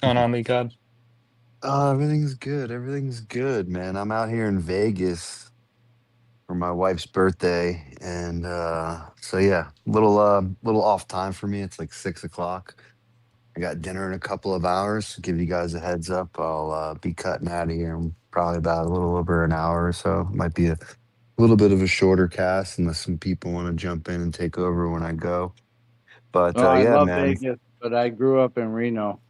Going on, Lee God? Everything's good. Everything's good, man. I'm out here in Vegas for my wife's birthday, and so yeah, little off time for me. It's like 6 o'clock. I got dinner in a couple of hours. To give you guys a heads up, I'll be cutting out of here in probably about a little over an hour or so. Might be a little bit of a shorter cast unless some people want to jump in and take over when I go. But Oh, I yeah, love man. Vegas, but I grew up in Reno.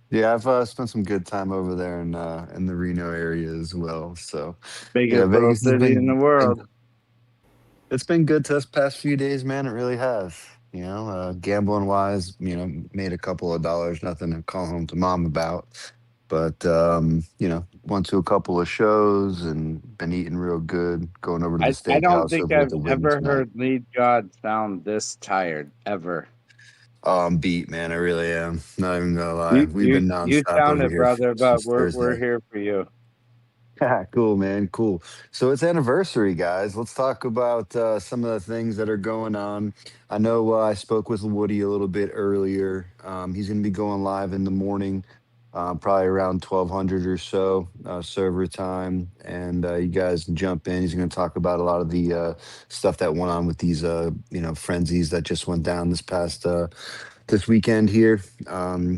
Yeah, I've spent some good time over there in the Reno area as well. So, yeah, Biggest little Vegas has city in the been world. it's been good to us past few days, man. It really has. Gambling wise, made a couple of dollars, nothing to call home to mom about. But went to a couple of shows and been eating real good. Going over to the I don't steakhouse think over at I've the wing ever tonight. heard Lead God sound this tired ever. Oh, I'm beat, man. I really am. Not even gonna lie. You We've you been you nonstop sound over it, here brother, but since we're Thursday. here for you. Cool, man. Cool. So it's anniversary, guys. Let's talk about some of the things that are going on. I know I spoke with Woody a little bit earlier. He's going to be going live in the morning, probably around 1200 or so server time. And you guys can jump in. He's going to talk about a lot of the stuff that went on with these, frenzies that just went down this weekend here.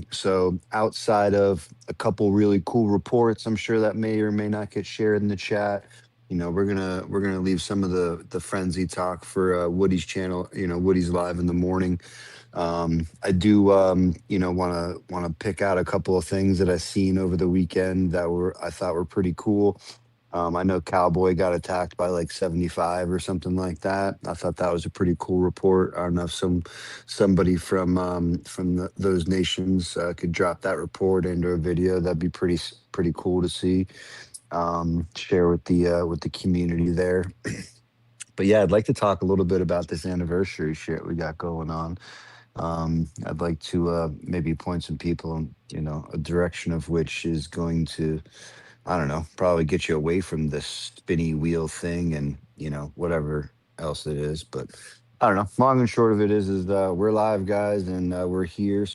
So outside of a couple really cool reports, I'm sure that may or may not get shared in the chat. We're gonna leave some of the frenzy talk for Woody's channel. Woody's live in the morning. I do want to pick out a couple of things that I seen over the weekend that were I thought were pretty cool. I know Cowboy got attacked by like 75 or something like that. I thought that was a pretty cool report. I don't know if somebody from those nations could drop that report into a video. That'd be pretty cool to see. Share with the community there. But yeah, I'd like to talk a little bit about this anniversary shit we got going on. I'd like to maybe point some people in a direction of which is going to, I don't know, probably get you away from this spinny wheel thing and, whatever else it is. But I don't know. Long and short of it is we're live, guys, and we're here.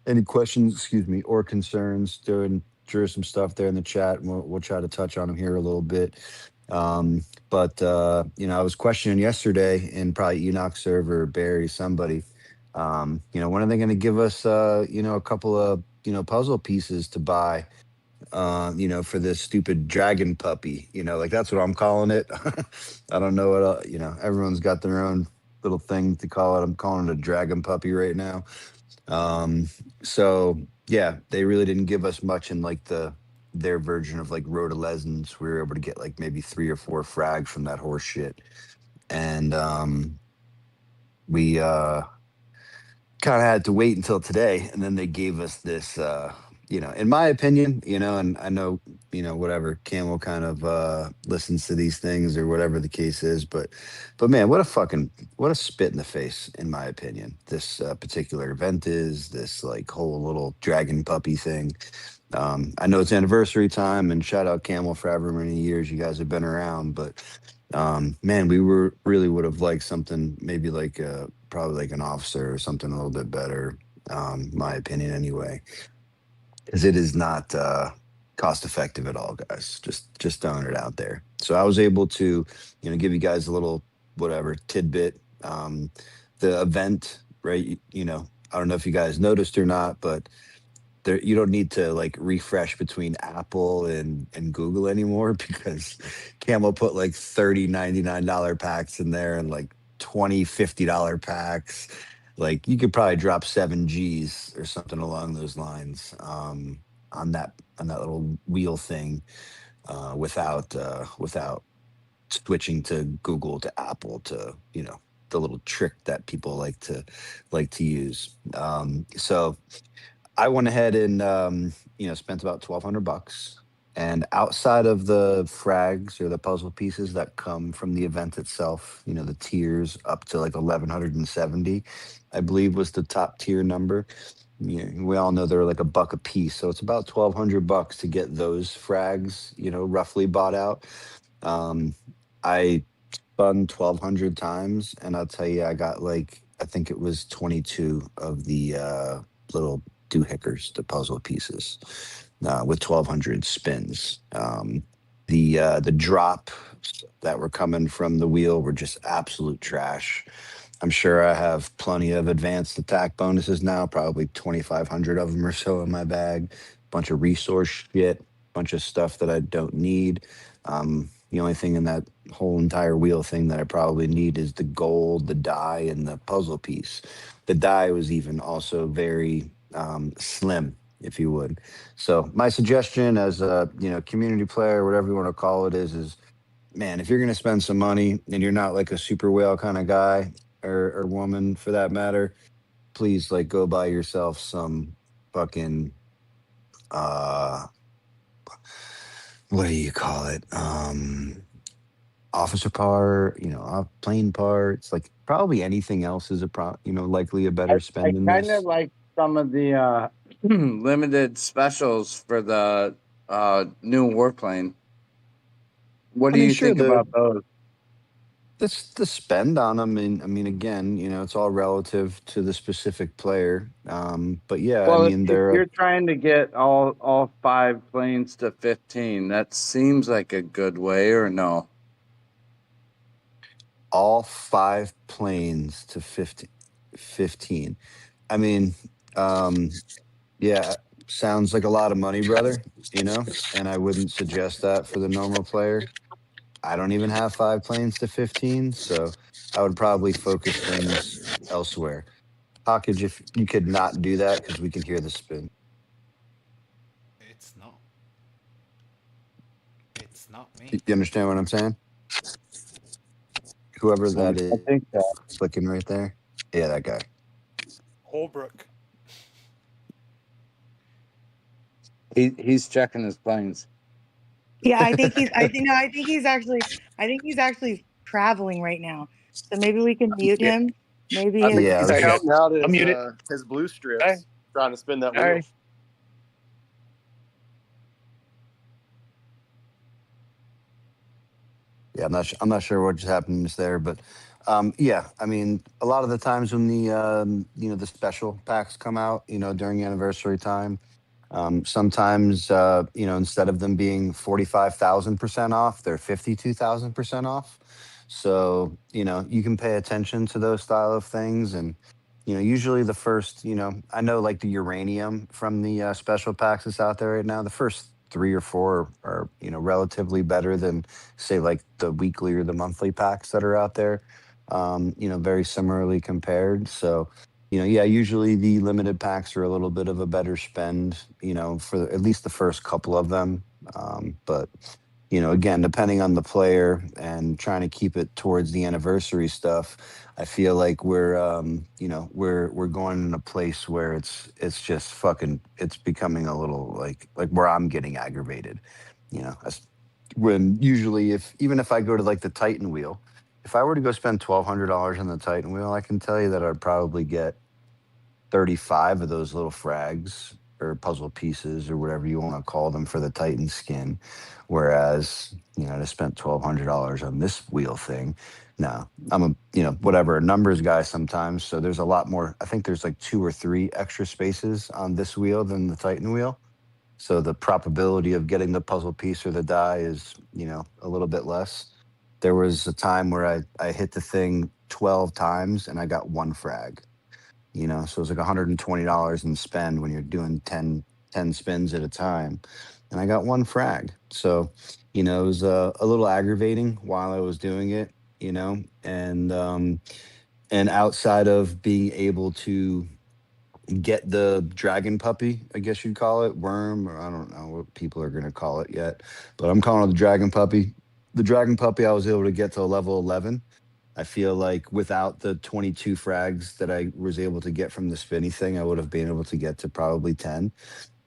Any questions, excuse me, or concerns, throw some stuff there in the chat, and we'll try to touch on them here a little bit. But I was questioning yesterday in probably Enoch server, Barry, somebody. When are they going to give us, a couple of puzzle pieces to buy? For this stupid dragon puppy. Like that's what I'm calling it. I don't know what, everyone's got their own little thing to call it. I'm calling it a dragon puppy right now. So yeah, they really didn't give us much in like their version of like Road to Legends. We were able to get like maybe 3 or 4 frags from that horse shit. And we kind of had to wait until today, and then they gave us this in my opinion, and I know, whatever, Camel kind of listens to these things or whatever the case is, but man, what a spit in the face, in my opinion, this particular event is, this like whole little dragon puppy thing. I know it's anniversary time, and shout out Camel for however many years you guys have been around, but man, we were really would have liked something maybe like probably like an officer or something a little bit better. My opinion anyway, because it is not cost effective at all, guys. Just throwing it out there. So I was able to, give you guys a little whatever tidbit. The event, right? I don't know if you guys noticed or not, but there you don't need to like refresh between Apple and Google anymore because Camel put like 30 $99 packs in there and like 20 $50 packs. Like you could probably drop 7 G's or something along those lines on that little wheel thing without switching to Google to Apple to the little trick that people like to use. So I went ahead and spent about 1,200 bucks. And outside of the frags or the puzzle pieces that come from the event itself, the tiers up to like 1,170, I believe was the top tier number. We all know they're like a buck a piece, so it's about 1,200 bucks to get those frags, roughly bought out. Um, I spun 1,200 times, and I'll tell you, I got like I think it was 22 of the little doohickers, the puzzle pieces, with 1,200 spins. The drops that were coming from the wheel were just absolute trash. I'm sure I have plenty of advanced attack bonuses now, probably 2,500 of them or so in my bag. Bunch of resource shit, bunch of stuff that I don't need. The only thing in that whole entire wheel thing that I probably need is the gold, the die, and the puzzle piece. The die was even also very slim, if you would. So my suggestion as a community player, whatever you want to call it, is man, if you're gonna spend some money and you're not like a super whale kind of guy or woman for that matter, please like go buy yourself some fucking uh what do you call it? Officer part, plane parts, like probably anything else is likely a better I spend than kind of this. like some of the limited specials for the new warplane. What I do mean, you sure, think about those? the spend on them, and I mean, again, it's all relative to the specific player. But yeah, I Well, mean, if they're you're trying to get all five planes to 15, that seems like a good way, or no? all five planes to 15. I mean, um, yeah, sounds like a lot of money, brother, and I wouldn't suggest that for the normal player. I don't even have five planes to 15, so I would probably focus things elsewhere. Hawkage, if you could not do that, because we can hear the spin. It's not. It's not You me. understand what I'm saying? Whoever that I is think so. clicking right there. Yeah, that guy. Holbrook. He's checking his planes. Yeah, I think no, I think he's actually traveling right now. So maybe we can mute Yeah, him. Maybe I think his Yeah, he's Very good. counting out I'm muted. his blue Hey, strips, trying to spin that wheel. hey. yeah, I'm not sure what just happened just there, but yeah, I mean, a lot of the times when the special packs come out, during anniversary time, sometimes instead of them being 45,000% off, they're 52,000% off. So you can pay attention to those style of things, and usually the first, I know like the uranium from the special packs that's out there right now. The first three or four are relatively better than say like the weekly or the monthly packs that are out there. Very similarly compared. So yeah, usually the limited packs are a little bit of a better spend, for at least the first couple of them. But again, depending on the player and trying to keep it towards the anniversary stuff, I feel like we're going in a place where it's just fucking it's becoming a little like where I'm getting aggravated. That's when usually if even if I go to like the Titan wheel, if I were to go spend $1,200 on the Titan wheel, I can tell you that I'd probably get 35 of those little frags or puzzle pieces or whatever you want to call them for the Titan skin. Whereas, I spent $1,200 on this wheel thing. No, I'm whatever, a numbers guy sometimes. So there's a lot more. I think there's like two or three extra spaces on this wheel than the Titan wheel. So the probability of getting the puzzle piece or the die is, a little bit less. There was a time where I hit the thing 12 times and I got one frag. So it's like $120 in spend when you're doing 10 spins at a time, and I got one frag. So it was a little aggravating while I was doing it. And outside of being able to get the dragon puppy, I guess you'd call it, worm, or I don't know what people are going to call it yet, but I'm calling it the dragon puppy. The dragon puppy, I was able to get to a level 11. I feel like without the 22 frags that I was able to get from the spinny thing, I would have been able to get to probably 10.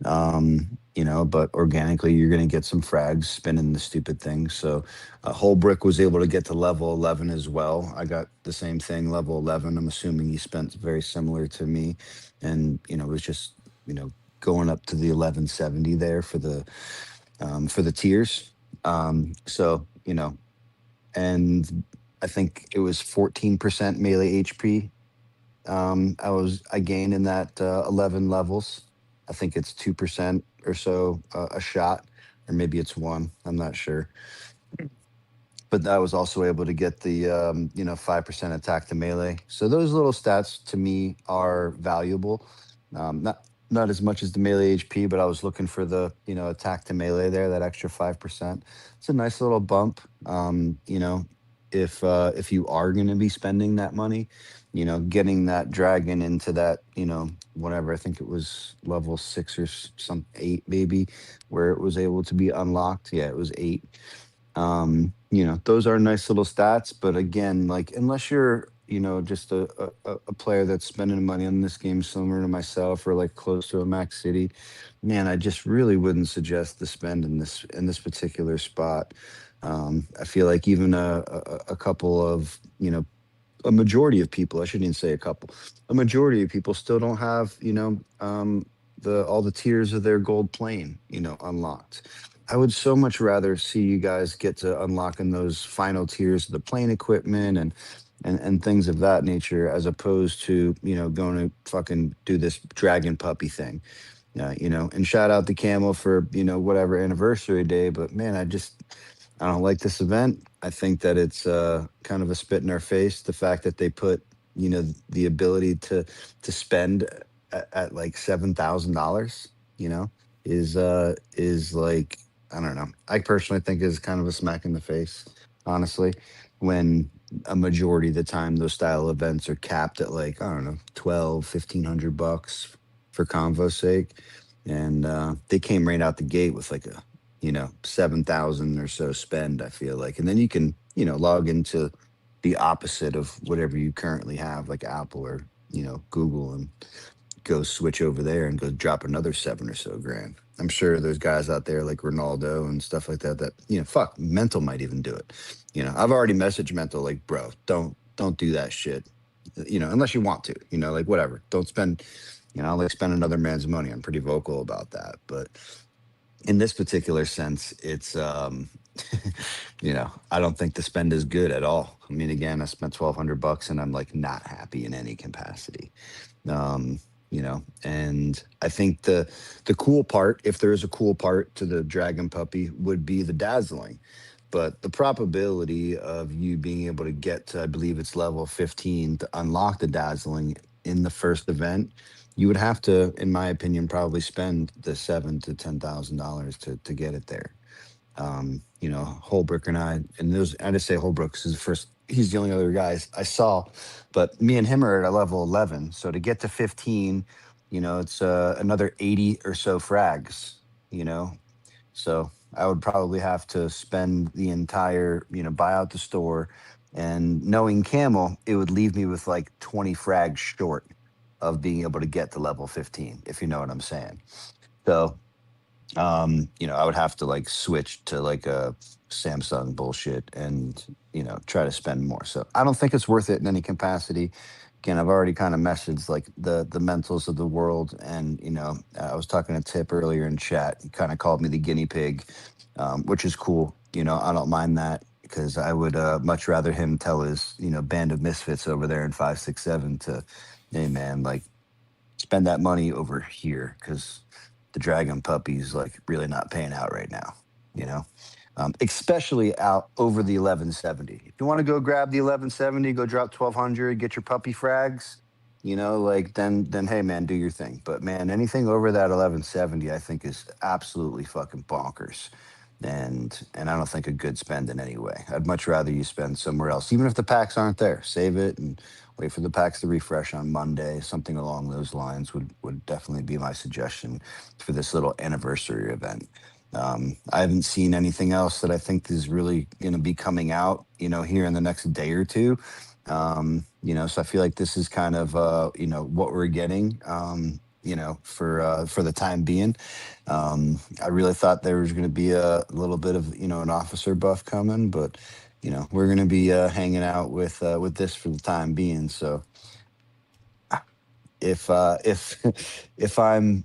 But organically, you're going to get some frags spinning the stupid thing. So, Whole Brick was able to get to level 11 as well. I got the same thing, level 11. I'm assuming he spent very similar to me, and was just going up to the 1170 there for the tiers. So and I think it was 14% melee HP I gained in that 11 levels. I think it's 2% or so a shot, or maybe it's one. I'm not sure. But I was also able to get the 5% attack to melee. So those little stats to me are valuable. Not as much as the melee HP, but I was looking for the attack to melee there, that extra 5%. It's a nice little bump. If you are going to be spending that money, getting that dragon into that whatever, I think it was level 6 or some 8 maybe, where it was able to be unlocked. Yeah, it was 8. Those are nice little stats, but again, like unless you're, just a player that's spending money on this game similar to myself or like close to a max city, man, I just really wouldn't suggest the spend in this particular spot. I feel like even a couple of, a majority of people, I shouldn't even say a couple, a majority of people still don't have, the all the tiers of their gold plane, unlocked. I would so much rather see you guys get to unlocking those final tiers of the plane equipment and things of that nature, as opposed to, going to fucking do this dragon puppy thing. And shout out to Camel for, whatever anniversary day, but man, I don't like this event. I think that it's kind of a spit in our face. The fact that they put, the ability to spend at like $7,000, is like, I don't know. I personally think is kind of a smack in the face, honestly, when a majority of the time those style events are capped at like, I don't know, 12, 1,500 bucks for convo's sake. And they came right out the gate with like a 7,000 or so spend, I feel like. And then you can, log into the opposite of whatever you currently have, like Apple or, Google, and go switch over there and go drop another 7 or so grand. I'm sure there's guys out there like Ronaldo and stuff like that, fuck, Mental might even do it. I've already messaged Mental, like, bro, don't do that shit. Unless you want to, like whatever. Don't spend, like spend another man's money. I'm pretty vocal about that. But in this particular sense, it's I don't think the spend is good at all. I mean, again, I spent 1,200 bucks and I'm like not happy in any capacity. And I think the cool part, if there is a cool part to the dragon puppy, would be the dazzling. But the probability of you being able to get to, I believe it's level 15 to unlock the dazzling in the first event, you would have to, in my opinion, probably spend the $7,000 to $10,000 to get it there. Holbrook and I just say Holbrook is the first. He's the only other guys I saw, but me and him are at a level 11. So to get to 15, it's another 80 or so frags. You know, so I would probably have to spend the entire, buy out the store, and knowing Camel, it would leave me with like 20 frags short of being able to get to level 15, if you know what I'm saying. So I would have to like switch to like a Samsung bullshit and, try to spend more. So I don't think it's worth it in any capacity. Again, I've already kind of messaged like the mentals of the world. And, I was talking to Tip earlier in chat. He kind of called me the guinea pig, which is cool. I don't mind that, because I would much rather him tell his, band of misfits over there in 567 to, hey man, like spend that money over here, because the dragon puppy's like really not paying out right now, you know, especially out over the 1170. If you want to go grab the 1170, go drop 1,200, get your puppy frags, like then hey man, do your thing. But man, anything over that 1170, I think is absolutely fucking bonkers. And I don't think a good spend in any way. I'd much rather you spend somewhere else, even if the packs aren't there. Save it and wait for the packs to refresh on Monday. Something along those lines would definitely be my suggestion for this little anniversary event. I haven't seen anything else that I think is really going to be coming out, here in the next day or two. So I feel like this is kind of, what we're getting, for the time being. I really thought there was going to be a little bit of, an officer buff coming, but, we're going to be hanging out with this for the time being. So if if I'm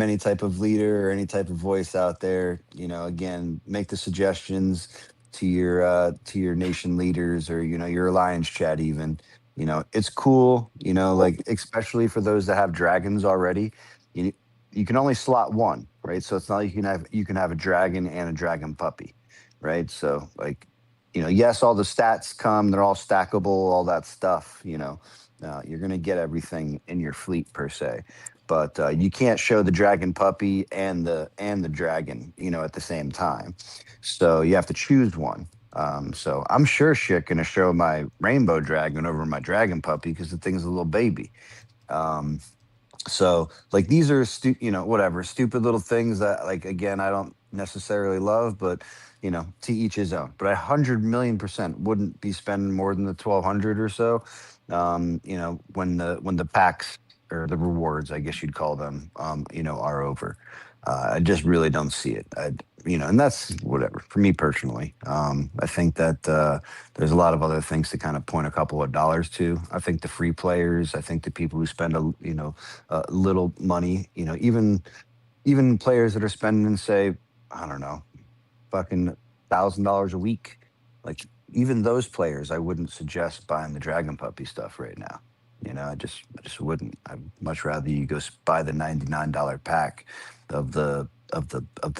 any type of leader or any type of voice out there, again, make the suggestions to your nation leaders, or your alliance chat even. It's cool, like especially for those that have dragons already. You you can only slot one, right? So it's not like you can have a dragon and a dragon puppy, right? So like, yes, all the stats come, they're all stackable, all that stuff. You're gonna get everything in your fleet per se, but you can't show the dragon puppy and the dragon, at the same time. So you have to choose one. So I'm sure shit gonna show my rainbow dragon over my dragon puppy because the thing's a little baby. Um, so like these are whatever stupid little things that like again I don't necessarily love, but to each his own. But 100 million% wouldn't be spending more than the 1,200 or so. When the packs or the rewards, I guess you'd call them, are over. I just really don't see it. And that's whatever for me personally. I think that there's a lot of other things to kind of point a couple of dollars to. I think the free players, I think the people who spend little money, even players that are spending, say, I don't know, fucking $1,000 a week. Like even those players, I wouldn't suggest buying the Dragon Puppy stuff right now. I just wouldn't. I'd much rather you go buy the $99 pack of the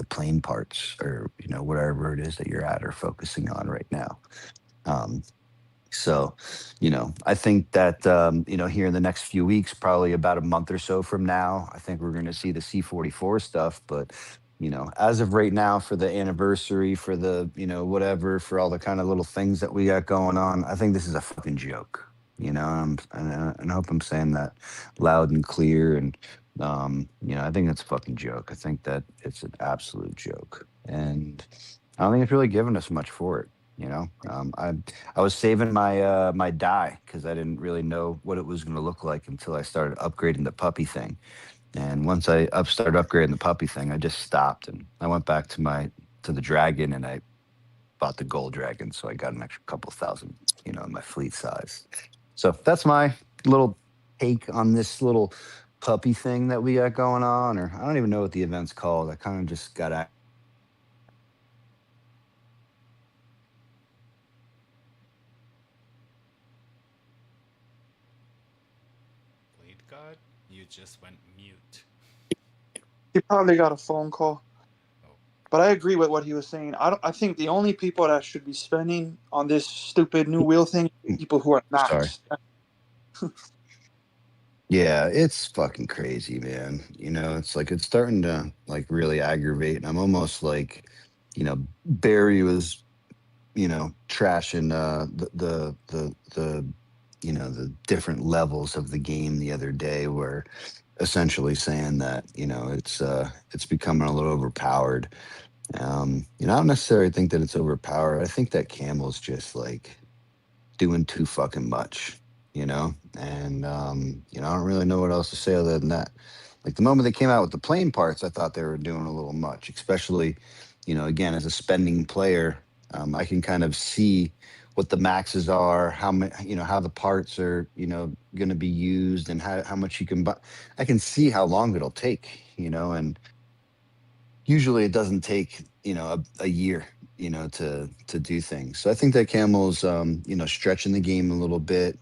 plane parts, or whatever it is that you're at or focusing on right now. Um, so, I think that, here in the next few weeks, probably about a month or so from now, I think we're going to see the C44 stuff. But, as of right now, for the anniversary, for the, whatever, for all the kind of little things that we got going on, I think this is a fucking joke. And I hope I'm saying that loud and clear. And, I think it's a fucking joke. I think that it's an absolute joke. And I don't think it's really given us much for it. I was saving my die because I didn't really know what it was going to look like until I started upgrading the puppy thing. And once I started upgrading the puppy thing, I just stopped and I went back to the dragon, and I bought the gold dragon, so I got an extra couple thousand, in my fleet size. So that's my little take on this little puppy thing that we got going on. Or I don't even know what the event's called. I kind of just got Blade God, you just went mute. He probably got a phone call. Oh. But I agree with what he was saying. I think the only people that should be spending on this stupid new wheel thing are people who are Sorry. max. Yeah, it's fucking crazy, man. It's like it's starting to like really aggravate. And I'm almost like, Barry was, trashing the different levels of the game the other day, where essentially saying that, it's becoming a little overpowered. I don't necessarily think that it's overpowered. I think that Camel's just like doing too fucking much, and I don't really know what else to say other than that. Like the moment they came out with the plane parts, I thought they were doing a little much, especially, again, as a spending player. I can kind of see what the maxes are, how many, how the parts are, going to be used, and how much you can buy. I can see how long it'll take, and usually it doesn't take a year to do things. So I think that Camel's stretching the game a little bit.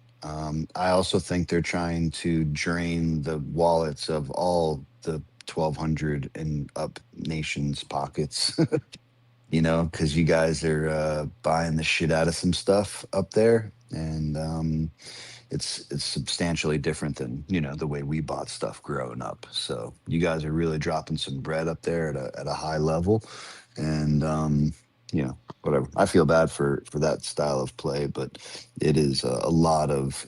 I also think they're trying to drain the wallets of all the 1,200 and up nations pockets. Because you guys are buying the shit out of some stuff up there. And it's substantially different than the way we bought stuff growing up. So you guys are really dropping some bread up there at a high level. And whatever, I feel bad for that style of play, but it is a lot of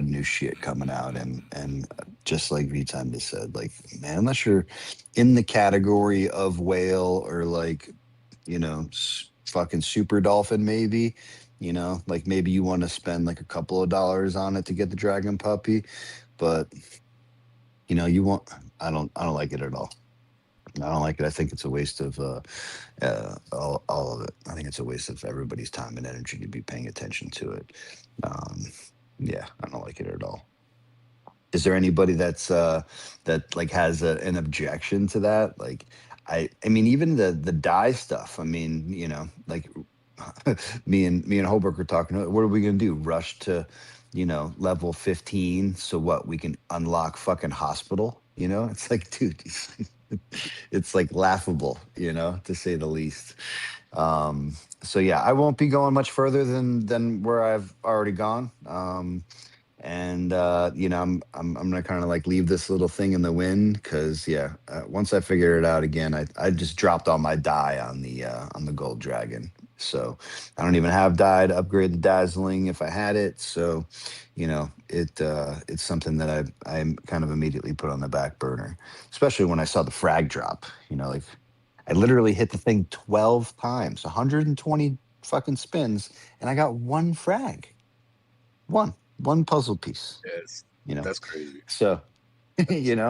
new shit coming out. And just like V-Time just said, like, man, unless you're in the category of whale, or like, fucking super dolphin, maybe, like maybe you want to spend like a couple of dollars on it to get the dragon puppy. But you won't. I don't like it at all. I don't like it. I think it's a waste of all of it. I think it's a waste of everybody's time and energy to be paying attention to it. um yeah, I don't like it at all. Is there anybody that like has an objection to that? Like, I mean, even the die stuff. I mean, like me and Holbrook were talking. What are we gonna do? Rush to level 15. So what, we can unlock fucking hospital, It's like, dude, it's like laughable, to say the least. So yeah, I won't be going much further than where I've already gone. And I'm gonna kind of like leave this little thing in the wind because yeah, once I figure it out again, I just dropped all my dye on the gold dragon, so I don't even have dye to upgrade the dazzling if I had it. So, it's something that I kind of immediately put on the back burner, especially when I saw the frag drop. Like I literally hit the thing 12 times, 120 fucking spins, and I got one frag. One puzzle piece, Yes, you know. that's crazy. So,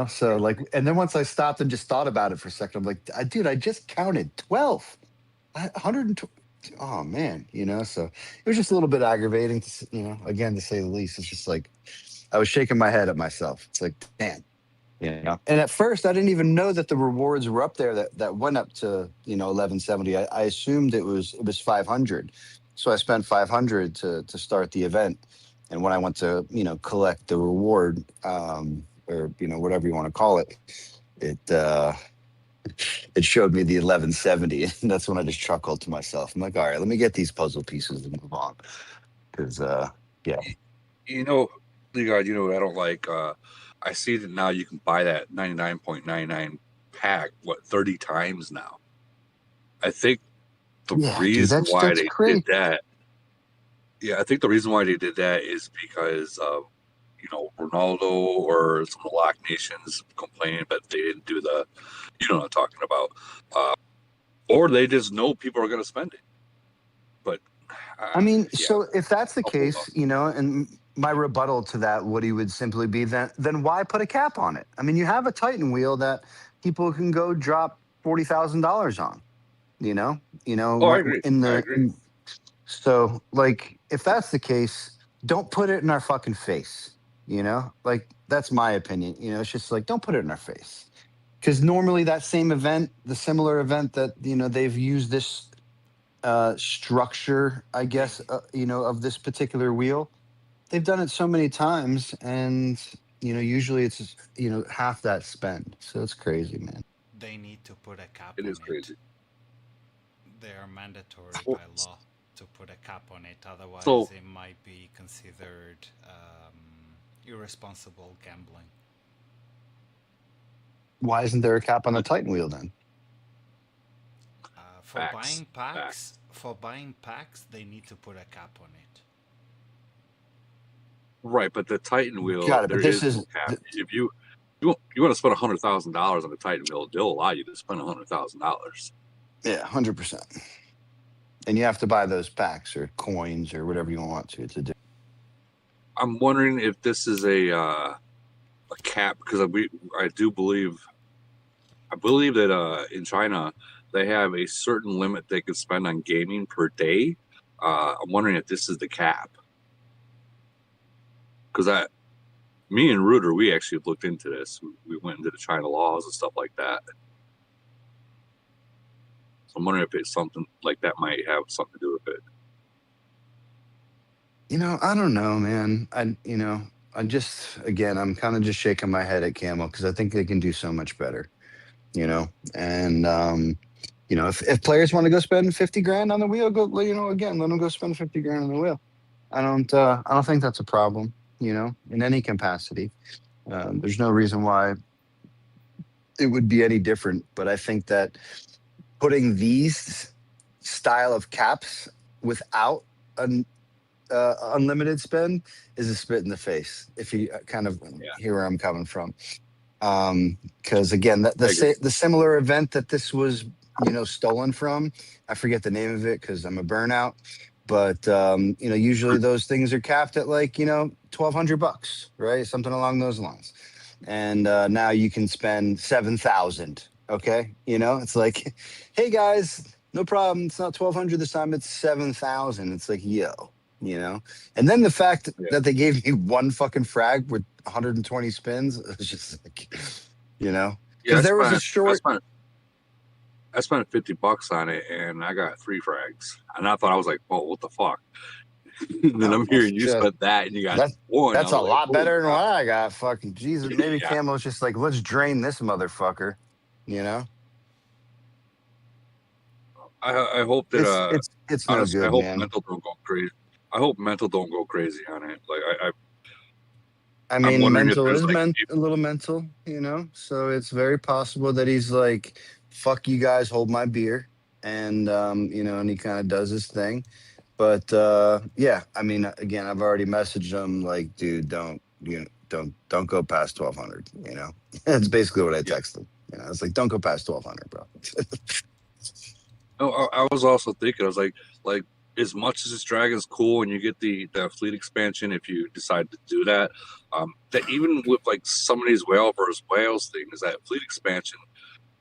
so like, and then once I stopped and just thought about it for a second, I'm like, dude, I just counted 12, 120. Oh man, so it was just a little bit aggravating again, to say the least. It's just like, I was shaking my head at myself. It's like, damn. And at first, I didn't even know that the rewards were up there that went up to 1170. I assumed it was 500, so I spent 500 to start the event. And when I went to collect the reward, or whatever you want to call it, it showed me the 1170, and that's when I just chuckled to myself. I'm like, all right, let me get these puzzle pieces and move on, because yeah. Leon, I don't like. I see that now you can buy that 99.99 pack 30 times now. I think the reason why that's they crazy. did that. Yeah, I think the reason why they did that is because of Ronaldo or some of the Lock Nations complaining that they didn't do the. You know what I'm talking about. Or they just know people are going to spend it. But I mean, so if that's the case, and my rebuttal to that, Woody, would simply be then why put a cap on it? I mean, you have a Titan wheel that people can go drop $40,000 on. I agree. So like, if that's the case, don't put it in our fucking face. Like that's my opinion. It's just like, don't put it in our face, because normally that same event, the similar event that they've used this structure, I guess, of this particular wheel. They've done it so many times, and usually it's half that spend. So it's crazy, man. They need to put a cap It on is crazy. They are mandatory by law to put a cap on it. Otherwise, So- it might be considered irresponsible gambling. Why isn't there a cap on the Titan wheel then? For Facts. buying packs, they need to put a cap on it. Right, but the Titan wheel, Got it, but there this is is no cap. If you want to spend $100,000 on the Titan wheel, they'll allow you to spend $100,000. yeah, 100%. And you have to buy those packs or coins or whatever you want to do. I'm wondering if this is a cap, because I believe that in China they have a certain limit they can spend on gaming per day. I'm wondering if this is the cap, because me and Reuter, we actually looked into this. We went into the China laws and stuff like that. So I'm wondering if it's something like that might have something to do with it. I don't know, man. I'm kind of just shaking my head at Camel, because I think they can do so much better, and, if players want to go spend 50 grand on the wheel, again, let them go spend 50 grand on the wheel. I don't think that's a problem, in any capacity. There's no reason why it would be any different, but I think that putting these style of caps without an unlimited spend is a spit in the face, if you kind of hear where I'm coming from. Because again, the similar event that this was stolen from, I forget the name of it because I'm a burnout, but usually those things are capped at like $1,200, right, something along those lines, and now you can spend 7,000. Okay, it's like, hey guys, no problem, it's not 1,200 this time, it's 7,000. It's like, yo. And then the fact that they gave me one fucking frag with 120 spins, it was just like, because there was a short. I spent $50 on it, and I got 3 frags, and I thought, I was like, "Oh, what the fuck?" And then I'm hearing you Shit. spent that, and you got That's one. that's I a was like, lot holy better than crap. what I got. Fucking Jesus. Maybe Yeah. Camo's just like, let's drain this motherfucker. You know? I hope that It's no honestly, I good, hope man. mental don't go crazy. I hope mental don't go crazy on it. Like I I'm mean, wondering if mental there's is like a little mental, you know? So it's very possible that he's like, fuck you guys, hold my beer. And, you know, and he kind of does his thing. But yeah, I mean, again, I've already messaged him like, dude, don't go past 1,200. You know, that's basically what I yeah. texted him. You know, it's like, don't go past 1,200, bro. Oh, I was also thinking, I was like as much as this dragon's cool and you get the fleet expansion if you decide to do that, that even with like some of these whale versus whales things, that fleet expansion,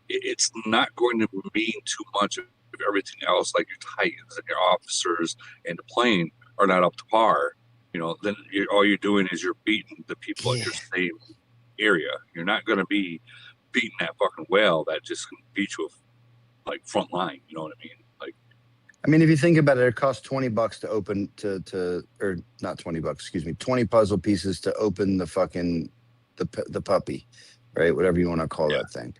it's not going to mean too much of everything else, like your titans and your officers and the plane are not up to par. You know, then all you're doing is you're beating the people at your same area. You're not going to be beating that fucking whale that just can beat you with like front line. You know what I mean? Like, I mean, if you think about it, it costs $20 to open or not $20, excuse me, 20 puzzle pieces to open the fucking the puppy, right? Whatever you want to call that thing,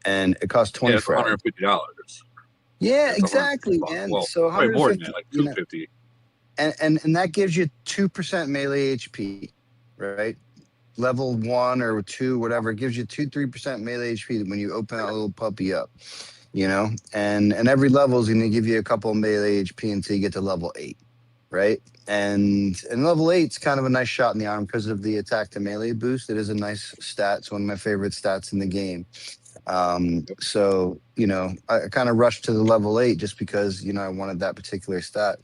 and it costs 20 it's frag. $150. Yeah, It's exactly, $150. man. Well, So probably more than 150, that, like you know, $250. and that gives you 2% melee HP, right? Level 1 or 2, whatever, it gives you 2-3% melee HP when you open that little puppy up, you know. And every level is going to give you a couple of melee HP until you get to level 8, right? And level 8's kind of a nice shot in the arm because of the attack to melee boost. It is a nice stat. It's one of my favorite stats in the game. So, you know, I kind of rushed to the level 8 just because, you know, I wanted that particular stat.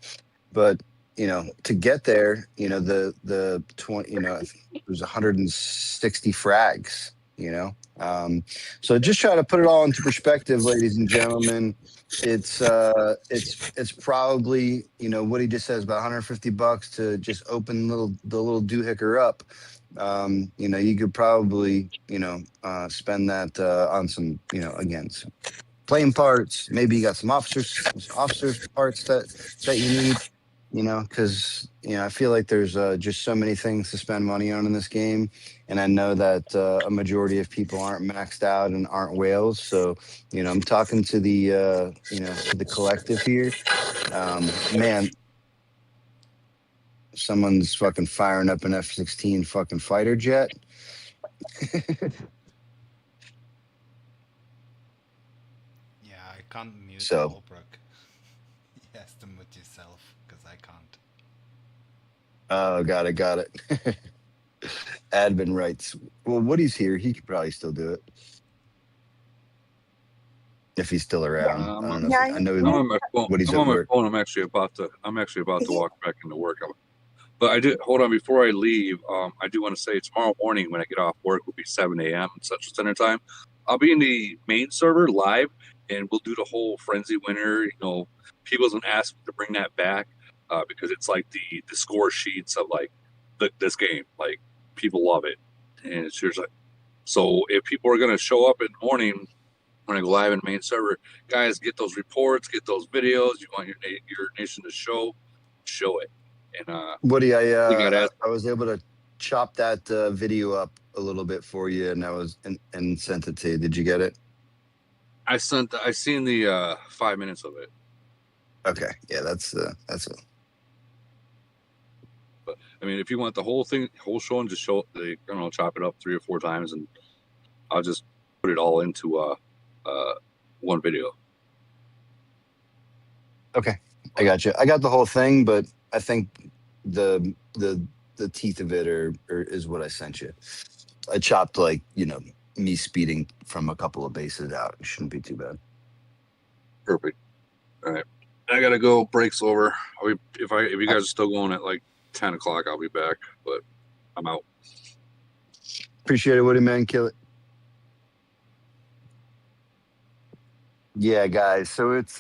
But, you know, to get there, you know, the 20, you know, I think it was 160 frags, you know. So just try to put it all into perspective, ladies and gentlemen. It's probably, you know, what he just says, about $150 to just open the little doohicker up. You know, you could probably, you know, spend that on some, you know, again, some plane parts. Maybe you got some officers parts that you need, you know, because, you know, I feel like there's just so many things to spend money on in this game, and I know that a majority of people aren't maxed out and aren't whales. So, you know, I'm talking to the you know, to the collective here. Man, someone's fucking firing up an F-16 fucking fighter jet. Yeah, I can't mute So- Holbrook. He has to mute yourself, because I can't. Oh, got it. Admin writes, well, Woody's here. He could probably still do it if he's still around. I don't know. Yeah, I know I'm on my phone. Woody's I'm at on my work. phone. I'm actually about to walk back into work. But I did hold on before I leave. I do want to say tomorrow morning when I get off work will be 7 a.m. Central Standard Time. I'll be in the main server live, and we'll do the whole frenzy winner. You know, people's gonna ask me to bring that back because it's like the score sheets of like this game. Like people love it, and it's just like, so if people are gonna show up in the morning when I go live in the main server, guys, get those reports, get those videos. You want your nation to show it. And Woody, we gotta I ask. was able to chop that video up a little bit for you, and and sent it to you. Did you get it? I seen the 5 minutes of it. Okay, yeah, that's it. But I mean, if you want the whole thing, whole show, and just chop it up 3 or 4 times, and I'll just put it all into one video. Okay, I got you. I got the whole thing, but I think the teeth of it is what I sent you. I chopped, like, you know, me speeding from a couple of bases out. It shouldn't be too bad. Perfect. All right, I gotta go. Break's over. If you guys are still going at like 10 o'clock, I'll be back. But I'm out. Appreciate it, Woody, man. Kill it. Yeah, guys. So it's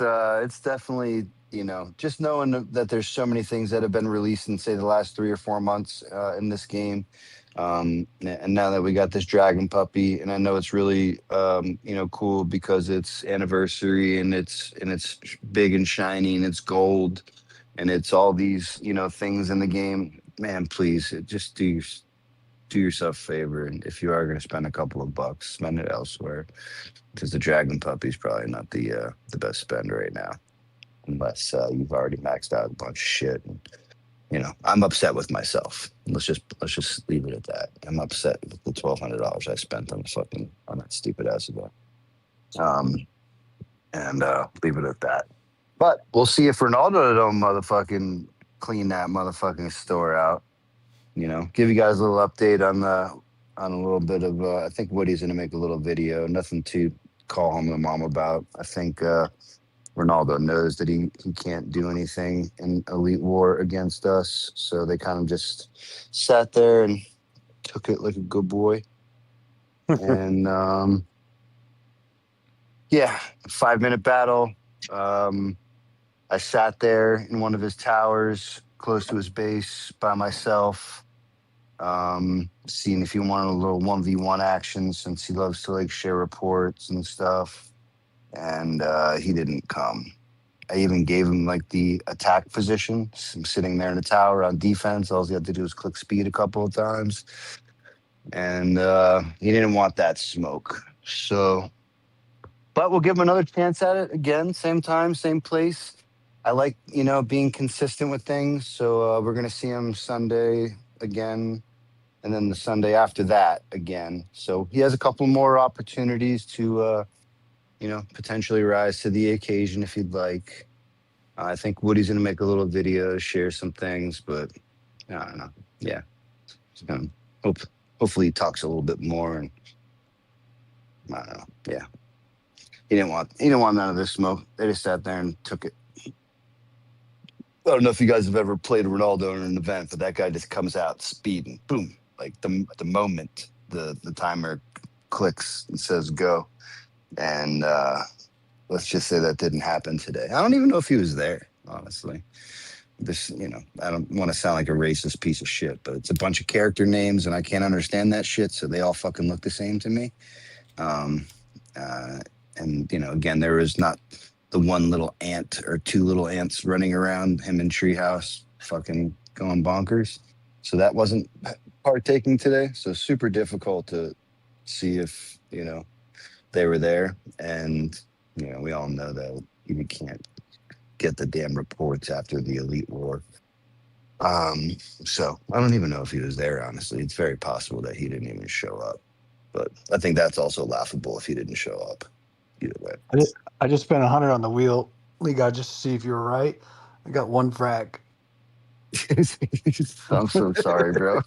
definitely, you know, just knowing that there's so many things that have been released in, say, the last 3 or 4 months in this game. And now that we got this dragon puppy, and I know it's really you know, cool because it's anniversary and it's big and shiny and it's gold. and it's all these, things in the game, man, please just do yourself a favor. And if you are going to spend a couple of bucks, spend it elsewhere, because the Dragon Puppy is probably not the best spend right now, unless you've already maxed out a bunch of shit. And, I'm upset with myself. Let's just leave it at that. I'm upset with the $1,200 I spent on that stupid ass event. And leave it at that. But we'll see if Ronaldo don't motherfucking clean that motherfucking store out. Give you guys a little update on a little bit of. I think Woody's gonna make a little video. Nothing to call home to mom about. I think Ronaldo knows that he can't do anything in Elite War against us, so they kind of just sat there and took it like a good boy. And 5-minute battle. I sat there in one of his towers, close to his base, by myself, seeing if he wanted a little 1v1 action, since he loves to share reports and stuff. And he didn't come. I even gave him the attack position. I'm sitting there in the tower on defense. All he had to do was click speed a couple of times, and he didn't want that smoke. So, but we'll give him another chance at it again. Same time, same place. I like, being consistent with things. So we're going to see him Sunday again, and then the Sunday after that again. So he has a couple more opportunities to, potentially rise to the occasion if he'd like. I think Woody's going to make a little video, share some things, but I don't know. Yeah. Hopefully he talks a little bit more, and I don't know. Yeah. He didn't want none of this smoke. They just sat there and took it. I don't know if you guys have ever played Ronaldo in an event, but that guy just comes out speeding, boom, the moment the timer clicks and says go. And let's just say that didn't happen today. I don't even know if he was there, honestly. This, I don't want to sound like a racist piece of shit, but it's a bunch of character names, and I can't understand that shit, so they all fucking look the same to me. And, again, there is not the one little ant or two little ants running around him in Treehouse fucking going bonkers. So that wasn't partaking today. So super difficult to see if, they were there. And, we all know that you can't get the damn reports after the Elite War. So I don't even know if he was there, honestly. It's very possible that he didn't even show up. But I think that's also laughable if he didn't show up. Either way. I just spent 100 on the wheel, Liga, just to see if you were right. I got one frag. I'm so sorry, bro.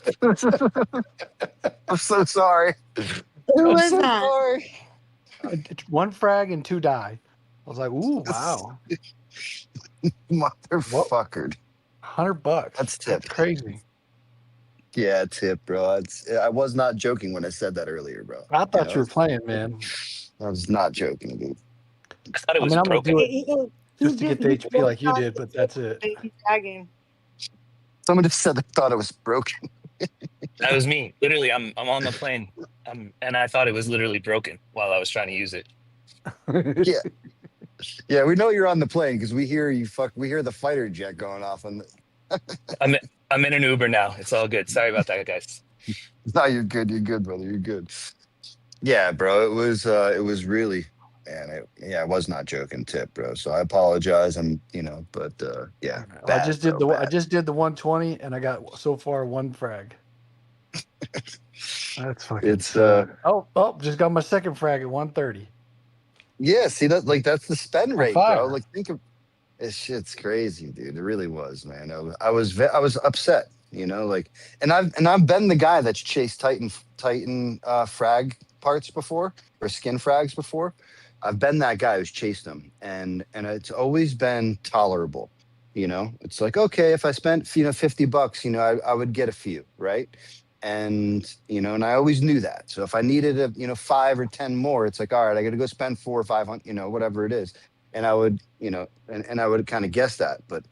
I'm so sorry. Who was that? Sorry. One frag and 2 die. I was like, ooh, wow. Motherfucker. $100. That's tip. That's crazy. Yeah, tip, bro. I was not joking when I said that earlier, bro. I thought you were playing, man. I was not joking, dude. I thought it was I'm gonna broken. do it just to get the HP like you did, but that's it. Someone just said they thought it was broken. That was me. Literally, I'm on the plane, and I thought it was literally broken while I was trying to use it. Yeah, we know you're on the plane because we hear you. We hear the fighter jet going off on the. I'm in an Uber now. It's all good. Sorry about that, guys. No, you're good. You're good, brother. You're good. Yeah, bro. It was really, man. I was not joking, tip, bro. So I apologize. But yeah. Bad, I just did the 120, and I got so far one frag. That's fucking. It's just got my second frag at 130. Yeah, see that's the spend rate, bro. Fire. Think of this shit's crazy, dude. It really was, man. I was upset, and I've been the guy that's chased Titan frag parts before, or skin frags before. I've been that guy who's chased them, and it's always been tolerable. It's like, okay, if I spent $50, I would get a few, right? And and I always knew that. So if I needed 5 or 10 more, it's like, all right, I got to go spend 400 or 500, whatever it is. And I would, and I would kind of guess that. But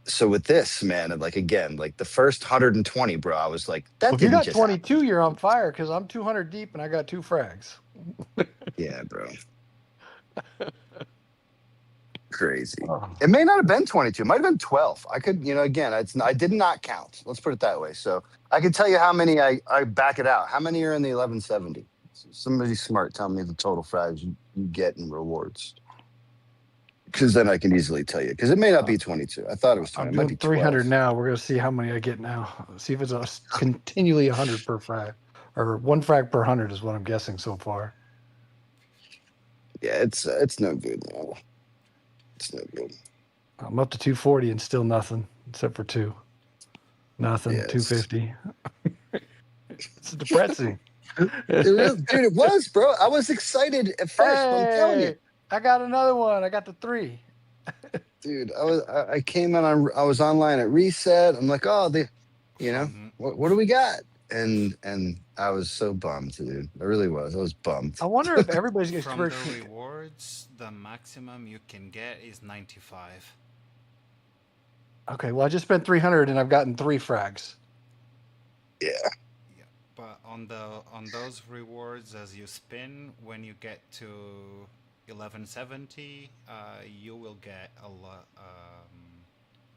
so with this, man, again, the first 120, bro, I was like, that. Well, if you got 22, happen. You're on fire, because I'm 200 deep and I got 2 frags. Yeah, bro. crazy. Oh. It may not have been 22. It might have been 12. I could, again, I did not count. Let's put it that way. So I can tell you how many I back it out. How many are in the 1170? Somebody smart, tell me the total frags you get in rewards. Because then I can easily tell you. Because it may not be 22. I thought it was 20. I'm It might be doing 12. 300 now. We're gonna see how many I get now. See if it's continually 100 per frag, or 1 frag per 100 is what I'm guessing so far. Yeah, it's no good, man. It's no good. I'm up to 240 and still nothing except for 2. Nothing. Yes. 250. It's depressing. Dude, it was, bro. I was excited at first. But I'm telling you, I got another one. I got the 3. dude. I came in on. I was online at reset. I'm like, oh, what do we got? And I was so bummed, dude. I really was. I was bummed. I wonder if everybody's getting From the rewards, the maximum you can get is 95. Okay, well, I just spent 300 and I've gotten 3 frags. Yeah. Yeah, but on those rewards, as you spin, when you get to 1170, you will get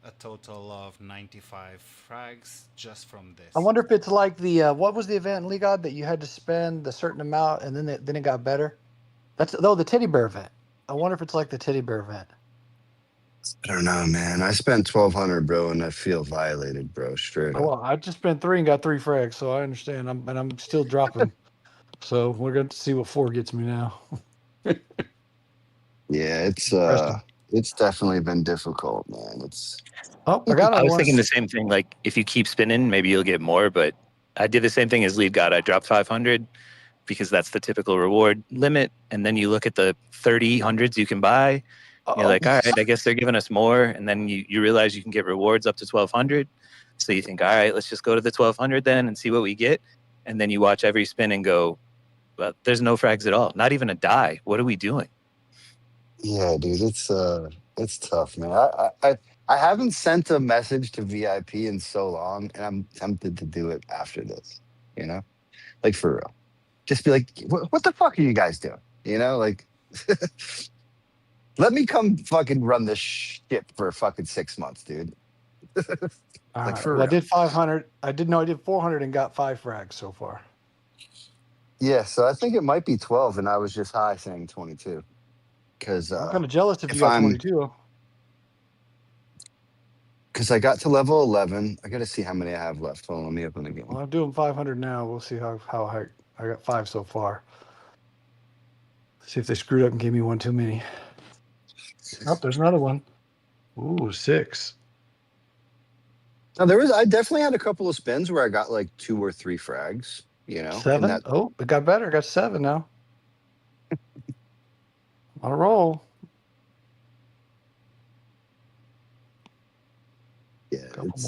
a total of 95 frags just from this. I wonder if it's like the what was the event in League God that you had to spend a certain amount and then it got better? That's the teddy bear event. I wonder if it's like the teddy bear event. I don't know, man. I spent 1,200, bro, and I feel violated, bro. Straight up. Well, I just spent 3 and got 3 frags, so I understand. I'm still dropping. So we're going to see what 4 gets me now. Yeah, it's definitely been difficult, man. I got I was thinking the same thing. Like, if you keep spinning, maybe you'll get more. But I did the same thing as Lead God. I dropped 500 because that's the typical reward limit. And then you look at the 30 you can buy. You're like, all right, I guess they're giving us more. And then you realize you can get rewards up to 1,200. So you think, all right, let's just go to the 1,200 then and see what we get. And then you watch every spin and go, well, there's no frags at all. Not even a die. What are we doing? Yeah, dude, it's tough, man. I haven't sent a message to VIP in so long, and I'm tempted to do it after this. Like for real. Just be like, what the fuck are you guys doing? Like, let me come fucking run this shit for fucking 6 months, dude. Like for real. I did 500. I did 400 and got 5 frags so far. Yeah, so I think it might be 12, and I was just high saying 22. Because I'm kind of jealous if you got 22. Because I got to level 11. I got to see how many I have left. Hold on, let me open the game. Well, I'm doing 500 now. We'll see how high. I got 5 so far. See if they screwed up and gave me one too many. Oh, there's another one. Ooh, 6. Now, I definitely had a couple of spins where I got like 2 or 3 frags, 7? It got better. I got 7 now. On a roll. Yeah, it's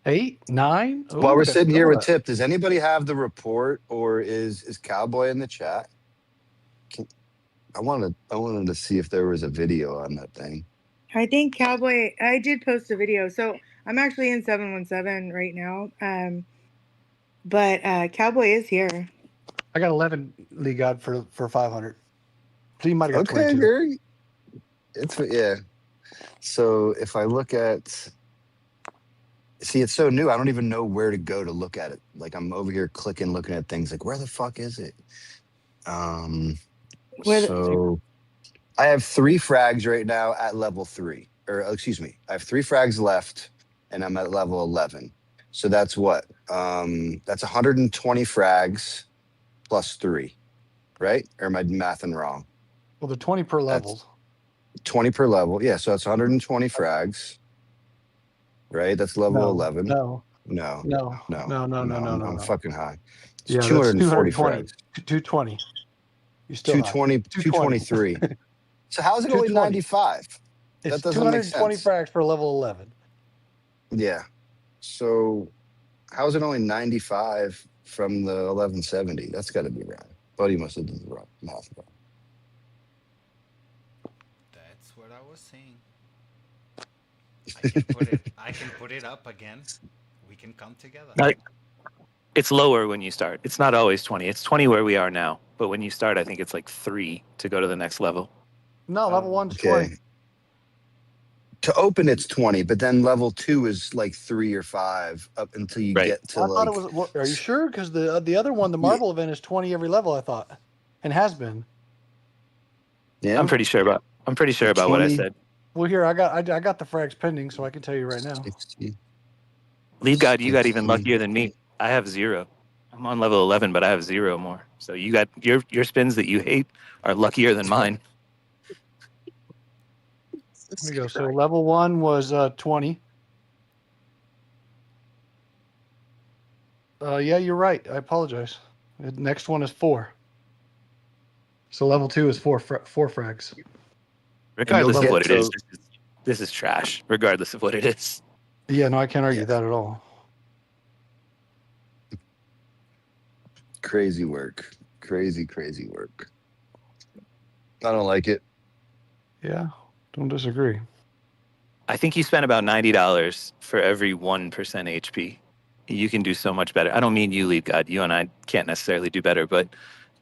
8, 9. Ooh, while we're sitting here with Tip, does anybody have the report, or is Cowboy in the chat? I wanted to see if there was a video on that thing. I think Cowboy, I did post a video. So I'm actually in 717 right now. But Cowboy is here. I got 11 League God for 500. So you might have got 22. Gary. Yeah. So if I look at, it's so new. I don't even know where to go to look at it. Like I'm over here clicking, looking at things. Like where the fuck is it? So I have 3 frags right now at level 3. Or excuse me, I have 3 frags left, and I'm at level 11. So that's what? That's 120 frags plus 3, right? Or am I mathing wrong? Well, the 20 per level. That's 20 per level. Yeah, so that's 120 frags. Right? That's level 11. No. I'm fucking high. It's Yeah, 240 frags. 220. You still 220, 223. So how's it only 95? It's That doesn't make 220 sense. frags for level 11. Yeah. So how's it only 95 from the 1170? That's got to be right. Buddy must have done the wrong math. That's what I was saying. I can put it up again. We can come together. It's lower when you start. It's not always 20. It's 20 where we are now. But when you start, I think it's like 3 to go to the next level. No, level 1's 20. To open, it's 20, but then level 2 is like 3 or 5 up until you Right. get to I thought it like. was. What, are you sure? Because the other one, the Yeah. marble event, is 20 every level. I thought, and has been. Yeah. I'm pretty sure about what I 20, said. Well, here I got the frags pending, so I can tell you right now. 60, Leave God, you got even 60. luckier than me. I have 0. I'm on level 11, but I have 0 more. So you got your spins that you hate are luckier than mine. Let me go. So level 1 was 20. Yeah, you're right. I apologize. The next one is 4. So level 2 is 4 frags. Regardless of get what it is, to- this is trash. Regardless of what it is. Yeah, no, I can't argue Yeah. that at all. Crazy work. Crazy work. I don't like it. Yeah, don't disagree. I think you spent about $90 for every 1% HP. You can do so much better. I don't mean you, Leave God. You and I can't necessarily do better, but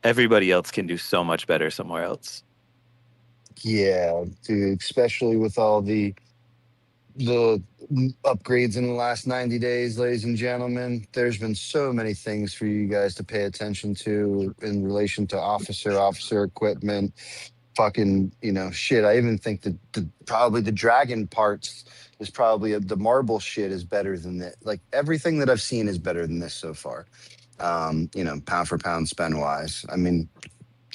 everybody else can do so much better somewhere else. Yeah, dude, especially with all the upgrades in the last 90 days, ladies and gentlemen. There's been so many things for you guys to pay attention to in relation to officer equipment, fucking, shit. I even think that probably the dragon parts is probably the marble shit is better than that. Like everything that I've seen is better than this so far. Pound for pound spend wise. I mean,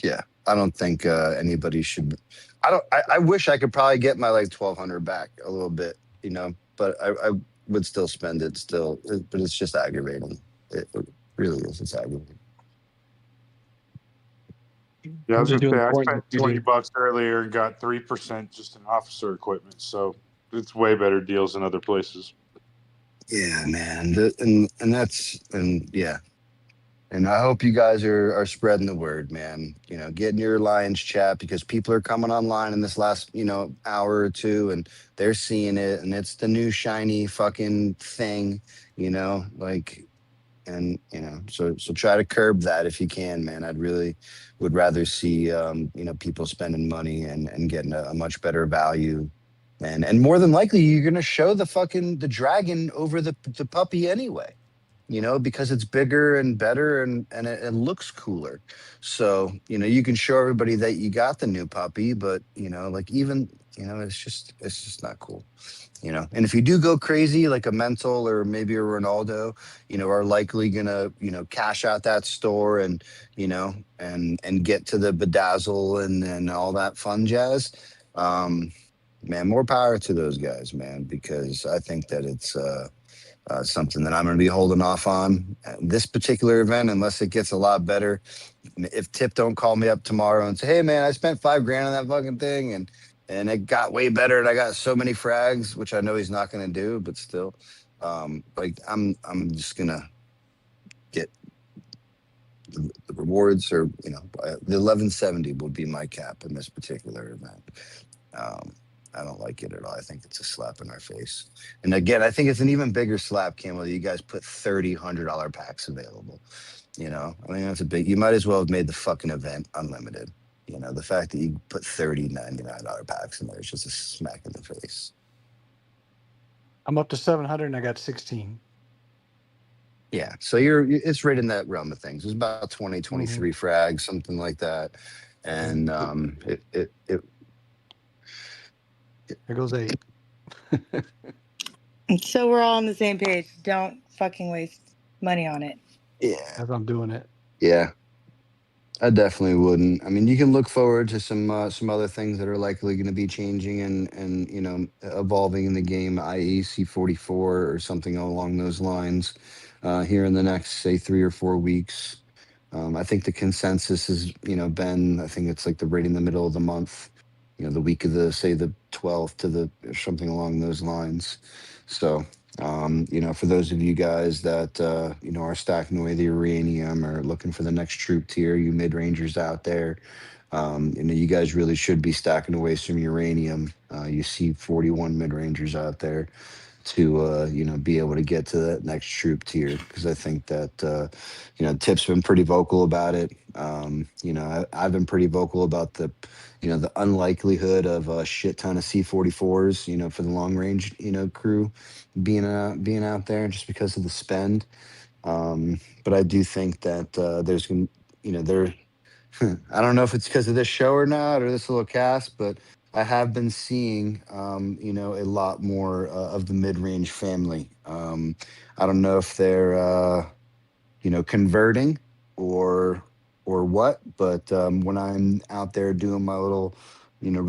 yeah, I don't think anybody should. I wish I could probably get my like 1,200 back a little bit, but I would still spend it still. But it's just aggravating. It really is. It's aggravating. Yeah, I was Just gonna doing say I point spent using- $20 earlier and got 3% just in officer equipment, so it's way better deals than other places. Yeah, man. And I hope you guys are spreading the word, man. Getting your Lions chat because people are coming online in this last, hour or two and they're seeing it and it's the new shiny fucking thing, like, and, so try to curb that if you can, man. I'd really would rather see, people spending money and getting a much better value. And more than likely, you're going to show the dragon over the puppy anyway. Because it's bigger and better and it looks cooler. So, you can show everybody that you got the new puppy, but, like even, it's just not cool. And if you do go crazy, like a Mental or maybe a Ronaldo, are likely gonna, cash out that store and, and get to the bedazzle and all that fun jazz. Man, more power to those guys, man, because I think that it's, something that I'm going to be holding off on this particular event unless it gets a lot better. If Tip don't call me up tomorrow and say, "Hey man, I spent $5,000 on that fucking thing and it got way better and I got so many frags," which I know he's not going to do, but still, like I'm just gonna get the rewards or the 1170 would be my cap in this particular event. I don't like it at all. I think it's a slap in our face. And again, I think it's an even bigger slap, Camel. You guys put $100 packs available. I mean, that's a big. You might as well have made the fucking event unlimited. The fact that you put $99 packs in there is just a smack in the face. I'm up to 700 and I got 16. Yeah, so it's right in that realm of things. It's about 20, 23 frags, something like that. And There goes 8. So we're all on the same page. Don't fucking waste money on it. yeah, As I'm doing it. yeah. I definitely wouldn't. I mean, you can look forward to some other things that are likely going to be changing and evolving in the game, i.e., C44 or something along those lines, here in the next say 3 or 4 weeks. I think the consensus has been, I think it's like right in the middle of the month, the week of the 12th to something along those lines. So. For those of you guys that, are stacking away the uranium or looking for the next troop tier, you mid-rangers out there, you guys really should be stacking away some uranium. You see 41 mid-rangers out there. to be able to get to that next troop tier, because I think that Tip's been pretty vocal about it. I've been pretty vocal about the unlikelihood of a shit ton of C44s, for the long range crew being out there just because of the spend. But I do think that there's going there I don't know if it's because of this show or not, or this little cast, but I have been seeing, a lot more of the mid-range family. I don't know if they're, converting or or what, but when I'm out there doing my little, not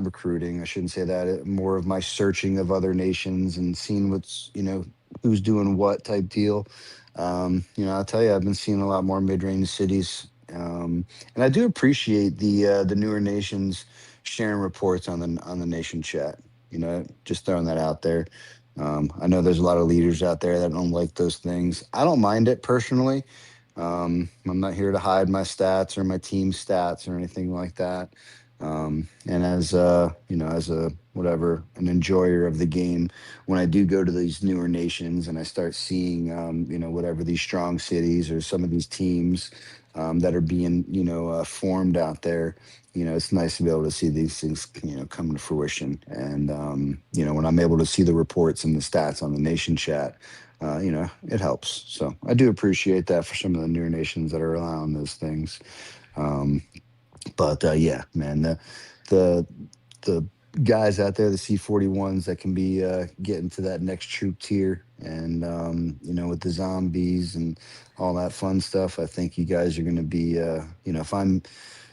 recruiting, I shouldn't say that, more of my searching of other nations and seeing who's doing what type deal. I'll tell you, I've been seeing a lot more mid-range cities. And I do appreciate the newer nations sharing reports on the nation chat. Just throwing that out there. I know there's a lot of leaders out there that don't like those things. I don't mind it personally. I'm not here to hide my stats or my team stats or anything like that. And as as a whatever, an enjoyer of the game, when I do go to these newer nations and I start seeing, whatever these strong cities or some of these teams that are being, formed out there, it's nice to be able to see these things, come to fruition. And, when I'm able to see the reports and the stats on the nation chat, it helps. So I do appreciate that for some of the newer nations that are allowing those things. Um, but yeah, man, the the guys out there, the C41s that can be getting to that next troop tier, and with the zombies and all that fun stuff, I think you guys are going to be,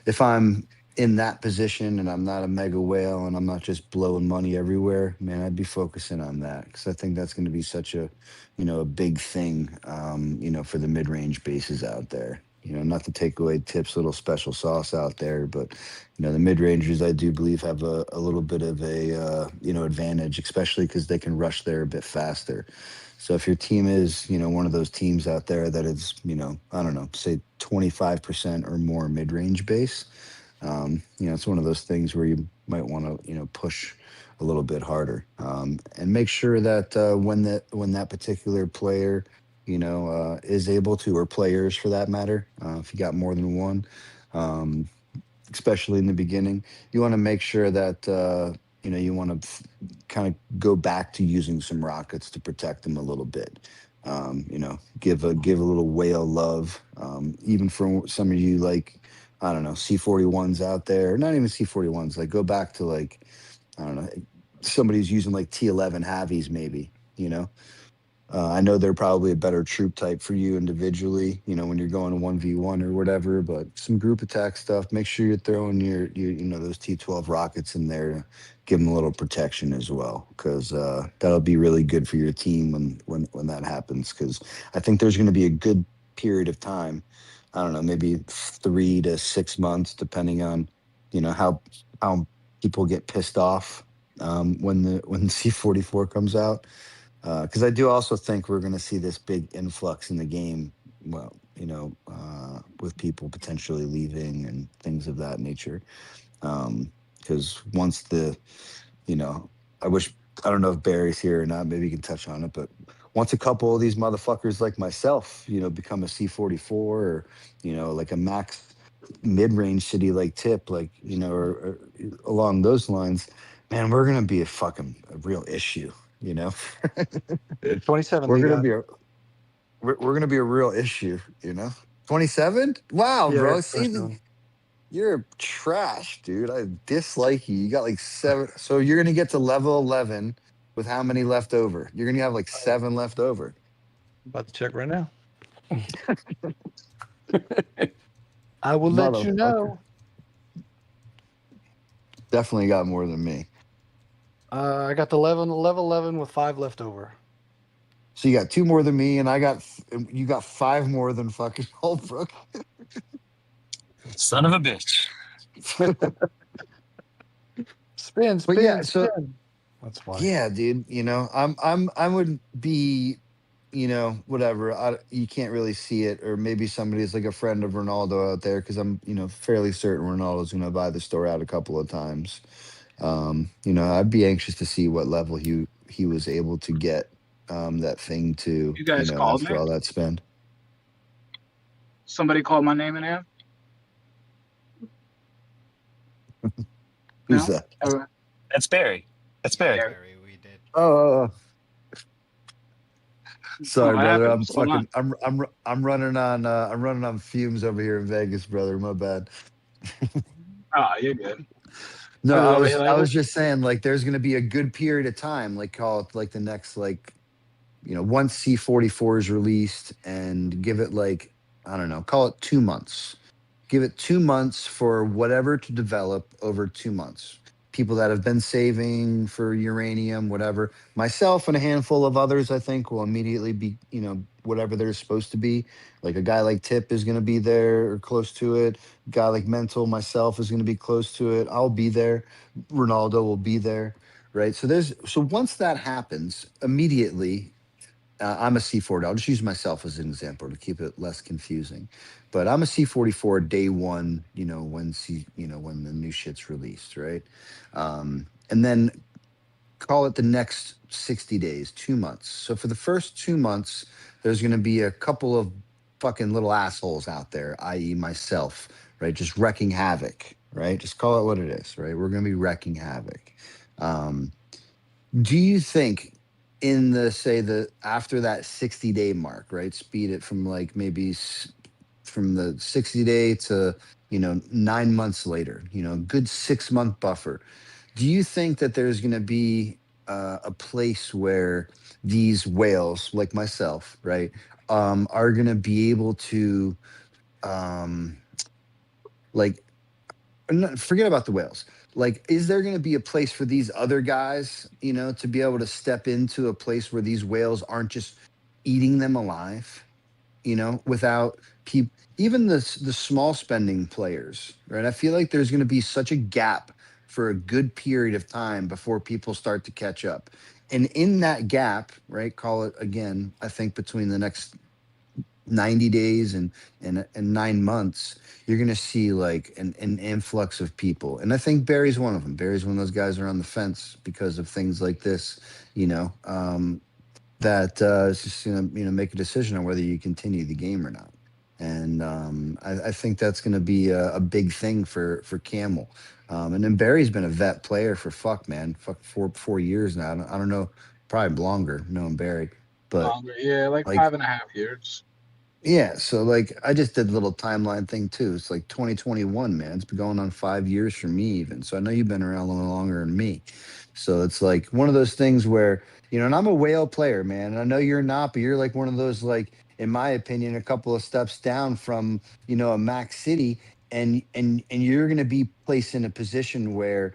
if I'm in that position and I'm not a mega whale and I'm not just blowing money everywhere, man, I'd be focusing on that, because I think that's going to be such a big thing, for the mid range bases out there. Not to take away Tip's little special sauce out there, but the mid rangers I do believe have a little bit of a advantage, especially because they can rush there a bit faster. So if your team is one of those teams out there that is I don't know, say 25% or more mid range base, it's one of those things where you might want to push a little bit harder, and make sure that when that particular player is able to, or players for that matter, if you got more than one, um, especially in the beginning, you want to make sure that you want to kind of go back to using some rockets to protect them a little bit. Give a little whale love, even for some of you, like, I don't know, C41s out there, not even C41s, like go back to, like, I don't know, somebody's using like T11 Havies maybe. I know they're probably a better troop type for you individually, when you're going to 1v1 or whatever, but some group attack stuff, make sure you're throwing your those T12 rockets in there to give them a little protection as well, because that'll be really good for your team when that happens, because I think there's going to be a good period of time, I don't know, maybe 3 to 6 months, depending on, how people get pissed off, when C44 comes out, because I do also think we're going to see this big influx in the game. Well, with people potentially leaving and things of that nature. Because once you know, I wish, I don't know if Barry's here or not. Maybe you can touch on it. But once a couple of these motherfuckers like myself, become a C44, or like a max mid-range city like Tip, like, or along those lines, man, we're gonna be a real issue. You know, 27 we're they gonna got. be a we're gonna be a real issue. 27. Wow, Yeah, bro. they're See, first one. you're you, dude. I dislike you. You got like 7. So you're gonna get to level 11 with how many left over? You're gonna have like 7 left over. About to check right now. I will let you Motherfucker. know. Definitely got more than me. I got the level 11 with 5 left over. So you got 2 more than me, and you got 5 more than fucking Holbrook. Son of a bitch. Spin, But yeah, so spin. That's why. yeah, dude. I would be, whatever. You can't really see it, or maybe somebody's like a friend of Ronaldo out there, because I'm, fairly certain Ronaldo's going to buy the store out a couple of times. I'd be anxious to see what level he was able to get that thing to, You guys called after me? all that spend. Somebody called my name in there? Who's No? that? That's Barry. That's Barry. Barry. Barry, we did. Oh, sorry, What brother. happened? I'm What's going on? fucking. I'm running on fumes over here in Vegas, brother. My bad. Oh, you're good. No, I was I over was here I like, was just saying, like, there's gonna be a good period of time, like, call it like the next, like, once C44 is released, and give it, like, I don't know, call it 2 months. Give it 2 months for whatever to develop over 2 months. People that have been saving for uranium, whatever. Myself and a handful of others, I think, will immediately be, whatever they're supposed to be. Like a guy like Tip is going to be there or close to it. A guy like Mental, myself, is going to be close to it. I'll be there. Ronaldo will be there. Right. So once that happens, immediately, I'm a C40. I'll just use myself as an example to keep it less confusing. But I'm a C44 day one, when the new shit's released, right? And then call it the next 60 days, 2 months. So for the first 2 months, there's going to be a couple of fucking little assholes out there, i.e., myself, right? Just wrecking havoc, right? Just call it what it is, right? We're going to be wrecking havoc. Do you think in the after that 60-day mark, right? Speed it from like maybe from the 60-day to 9 months later, good 6-month buffer. Do you think that there's going to be a place where these whales, like myself, right, are going to be able to, like, forget about the whales. Like, is there going to be a place for these other guys, to be able to step into a place where these whales aren't just eating them alive, without even the small spending players, right? I feel like there's going to be such a gap for a good period of time before people start to catch up. And in that gap, right, call it again, I think between the next 90 days and 9 months, you're going to see like an influx of people. And I think Barry's one of them. Barry's one of those guys that are on the fence because of things like this, that is just going to, make a decision on whether you continue the game or not. And I think that's going to be a big thing for Camel. And then Barry's been a vet player for 4 years now. I don't know, probably longer knowing Barry, but longer. Yeah, like like, 5.5 years. yeah, so like I just did a little timeline thing too. It's like 2021, man. It's been going on 5 years for me even. So I know you've been around a little longer than me. So it's like one of those things where, and I'm a whale player, man. And I know you're not, but you're like one of those, like, in my opinion, a couple of steps down from, a Max City. And you're gonna be placed in a position where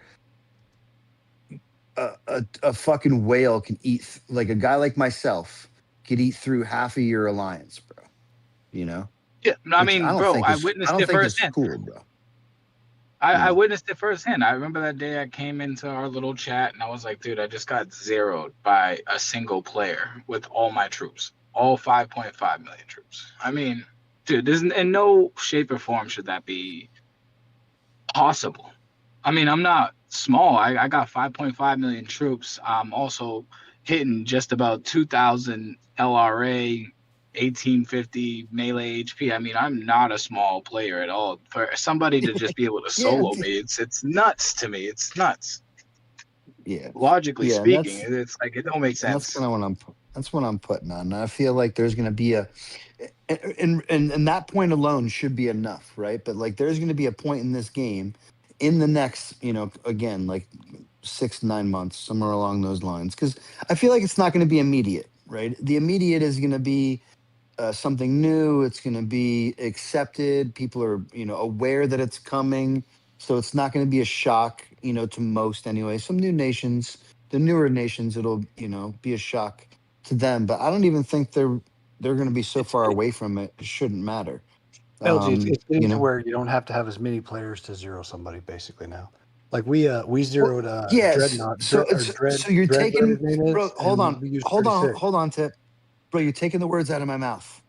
a fucking whale can eat, like a guy like myself could eat through half of your alliance, bro. Yeah, no, I Which mean, bro, I I witnessed don't it think it's firsthand. cool, bro. I witnessed it firsthand. I remember that day I came into our little chat and I was like, dude, I just got zeroed by a single player with all my troops, all 5.5 million troops. I mean, dude, there's in no shape or form should that be possible. I mean, I'm not small. I got 5.5 million troops. I'm also hitting just about 2,000 LRA, 1850 melee HP. I mean, I'm not a small player at all. For somebody to just be able to Yeah, solo me, it's nuts to me. It's nuts. yeah, Logically yeah, and speaking, it's like it don't make that's sense. kind of what I'm putting on. And I feel like there's going to be and that point alone should be enough, right? But like, there's going to be a point in this game, in the next, again, like 6 to 9 months, somewhere along those lines, because I feel like it's not going to be immediate, right? The immediate is going to be something new. It's going to be accepted. People are, aware that it's coming. So it's not going to be a shock, to most anyway. Some new nations, the newer nations, it'll, be a shock to them. But I don't even think they're going to be so far away from it. It shouldn't matter. LG, it's getting You to know. where you don't have to have as many players to zero somebody basically now. Like we Well, zeroed yes. Dreadnought, So or so you're Dread, whatever taking, his name bro. is, Hold on, and we used 36. hold on, Tip, bro. You're taking the words out of my mouth.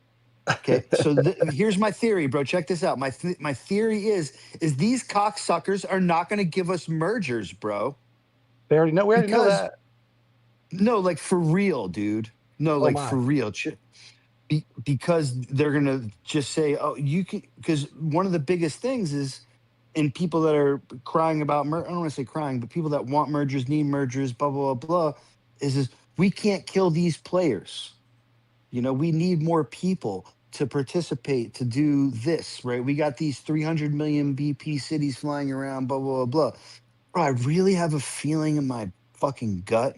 Okay, so here's my theory, bro. Check this out. My theory is these cocksuckers are not going to give us mergers, bro. We already know Because that. No, like for real, dude. No, Oh like my. for real. Because they're gonna just say, "Oh, you can." Because one of the biggest things is, in people that are crying about, I don't want to say crying, but people that want mergers, need mergers, blah blah blah, blah is we can't kill these players. We need more people to participate to do this, right? We got these 300 million BP cities flying around, blah blah blah. Bro, I really have a feeling in my fucking gut,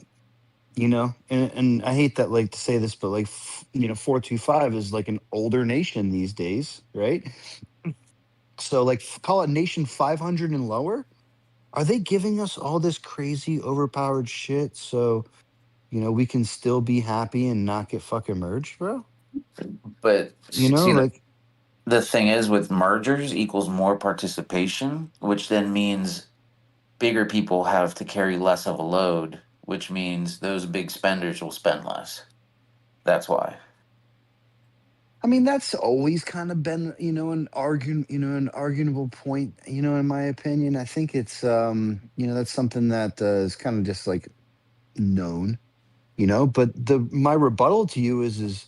and I hate that, like, to say this, but like 425 is like an older nation these days, right? So like call it nation 500 and lower. Are they giving us all this crazy overpowered shit so we can still be happy and not get fucking merged, bro? But Like, the thing is, with mergers equals more participation, which then means bigger people have to carry less of a load, which means those big spenders will spend less. That's why. I mean, that's always kind of been, an arguable point, in my opinion. I think it's, that's something that is kind of just like known, but my rebuttal to you is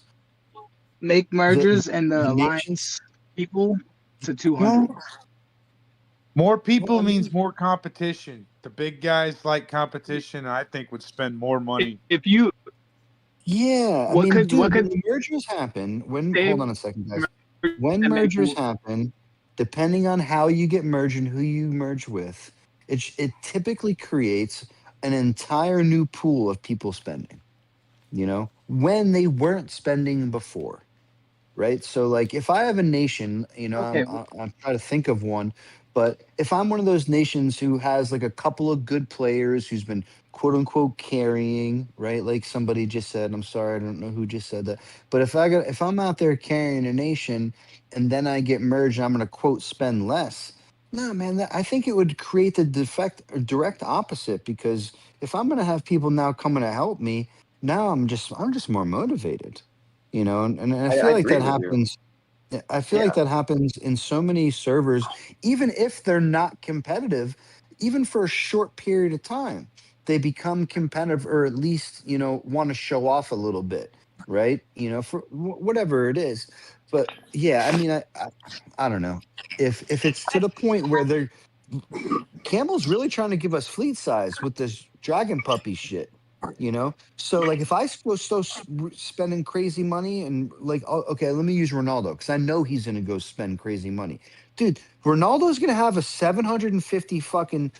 Make mergers and the the nations. alliance people to 200. Well, more people Well, I means mean, more competition. The big guys like competition. I think would spend more money. If you, yeah, I what mean, could dude, when the mergers happen, hold save on a second, guys. When that make mergers happen, depending on how you get merged and who you merge with, it typically creates an entire new pool of people spending, when they weren't spending before. Right. So like if I have a nation, okay? I'm trying to think of one, but if I'm one of those nations who has like a couple of good players who's been quote unquote carrying, right? Like somebody just said, I'm sorry, I don't know who just said that. But if I'm out there carrying a nation and then I get merged and I'm gonna quote spend less. No, man, I think it would create the direct opposite, because if I'm gonna have people now coming to help me, now I'm just more motivated, and I I feel like agree that with you. happens. I feel like Yeah. that happens in so many servers, even if they're not competitive, even for a short period of time, they become competitive, or at least, want to show off a little bit, right? For whatever it is. But yeah, I mean, I don't know if it's to the point where they're Campbell's really trying to give us fleet size with this dragon puppy shit. So like if I spending crazy money and like, okay, let me use Ronaldo because I know he's gonna go spend crazy money, dude. Ronaldo's gonna have a 750 fucking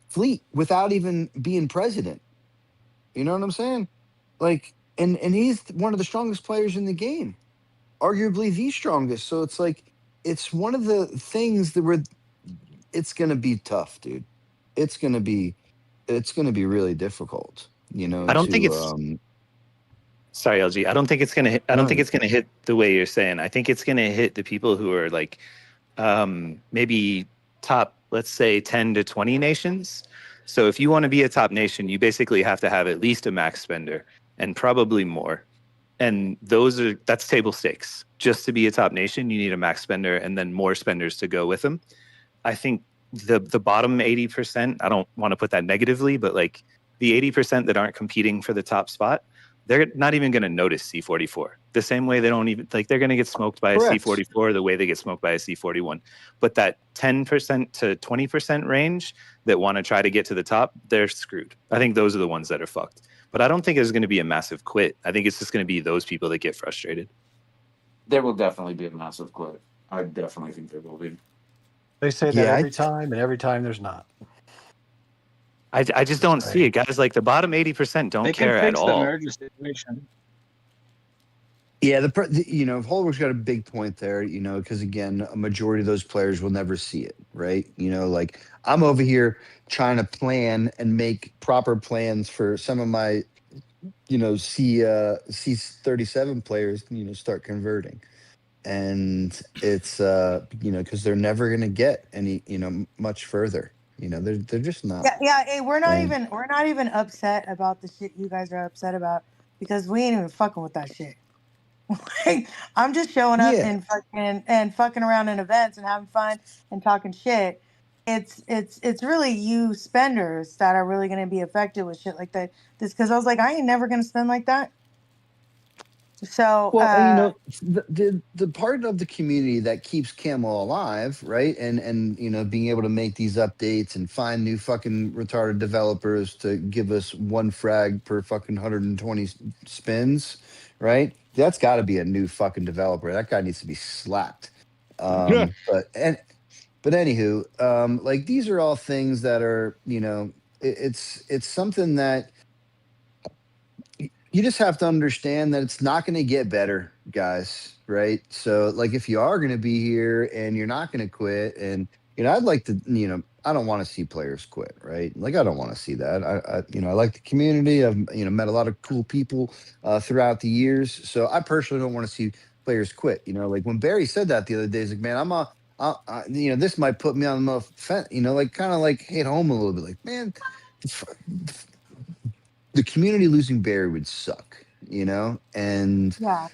fleet without even being president. You know what I'm saying? Like, and he's one of the strongest players in the game, arguably the strongest. So it's like it's one of the things that it's gonna be tough, dude. It's gonna be really difficult, I don't think to it's sorry, LG. I don't think it's gonna hit, I don't think no, it's gonna hit the way you're saying. I think it's gonna hit the people who are like maybe top, let's say 10 to 20 nations. So if you want to be a top nation, you basically have to have at least a max spender and probably more. And that's table stakes. Just to be a top nation, you need a max spender and then more spenders to go with them. I think the bottom 80%, I don't want to put that negatively, but like the 80% that aren't competing for the top spot, they're not even going to notice C44. The same way they don't even, like, they're going to get smoked by a correct. C44 the way they get smoked by a C41. But that 10% to 20% range that want to try to get to the top, they're screwed. I think those are the ones that are fucked. But I don't think there's going to be a massive quit. I think it's just going to be those people that get frustrated. There will definitely be a massive quit. I definitely think there will be. They say that Yeah, every time, and every time there's not. I just don't see it, guys. Like the bottom 80% don't They can care at fix the all. merger situation. Yeah, Holberg's got a big point there, because again, a majority of those players will never see it, right? Like I'm over here trying to plan and make proper plans for some of my, C37 players, start converting. And it's because they're never gonna get any, much further. They're just not. Yeah. Hey, we're not And even upset about the shit you guys are upset about because we ain't even fucking with that shit. Like, I'm just showing up yeah, and fucking around in events and having fun and talking shit. it's really you spenders that are really going to be affected with shit like that. This because I was like, I ain't never going to spend like that. So Well, and the part of the community that keeps Camel alive, right? And being able to make these updates and find new fucking retarded developers to give us one frag per fucking 120 spins, right? That's got to be a new fucking developer. That guy needs to be slapped. But anywho, like these are all things that are, it's something that you just have to understand that it's not going to get better, guys, right? So like if you are going to be here and you're not going to quit, and I'd like to, I don't want to see players quit, right? Like I don't want to see that. I like the community. I've met a lot of cool people throughout the years. So I personally don't want to see players quit. Like when Barry said that the other day, he's like, man, this might put me on the fence, like kind of like hit home a little bit, like, man, the community losing Barry would suck, and yeah.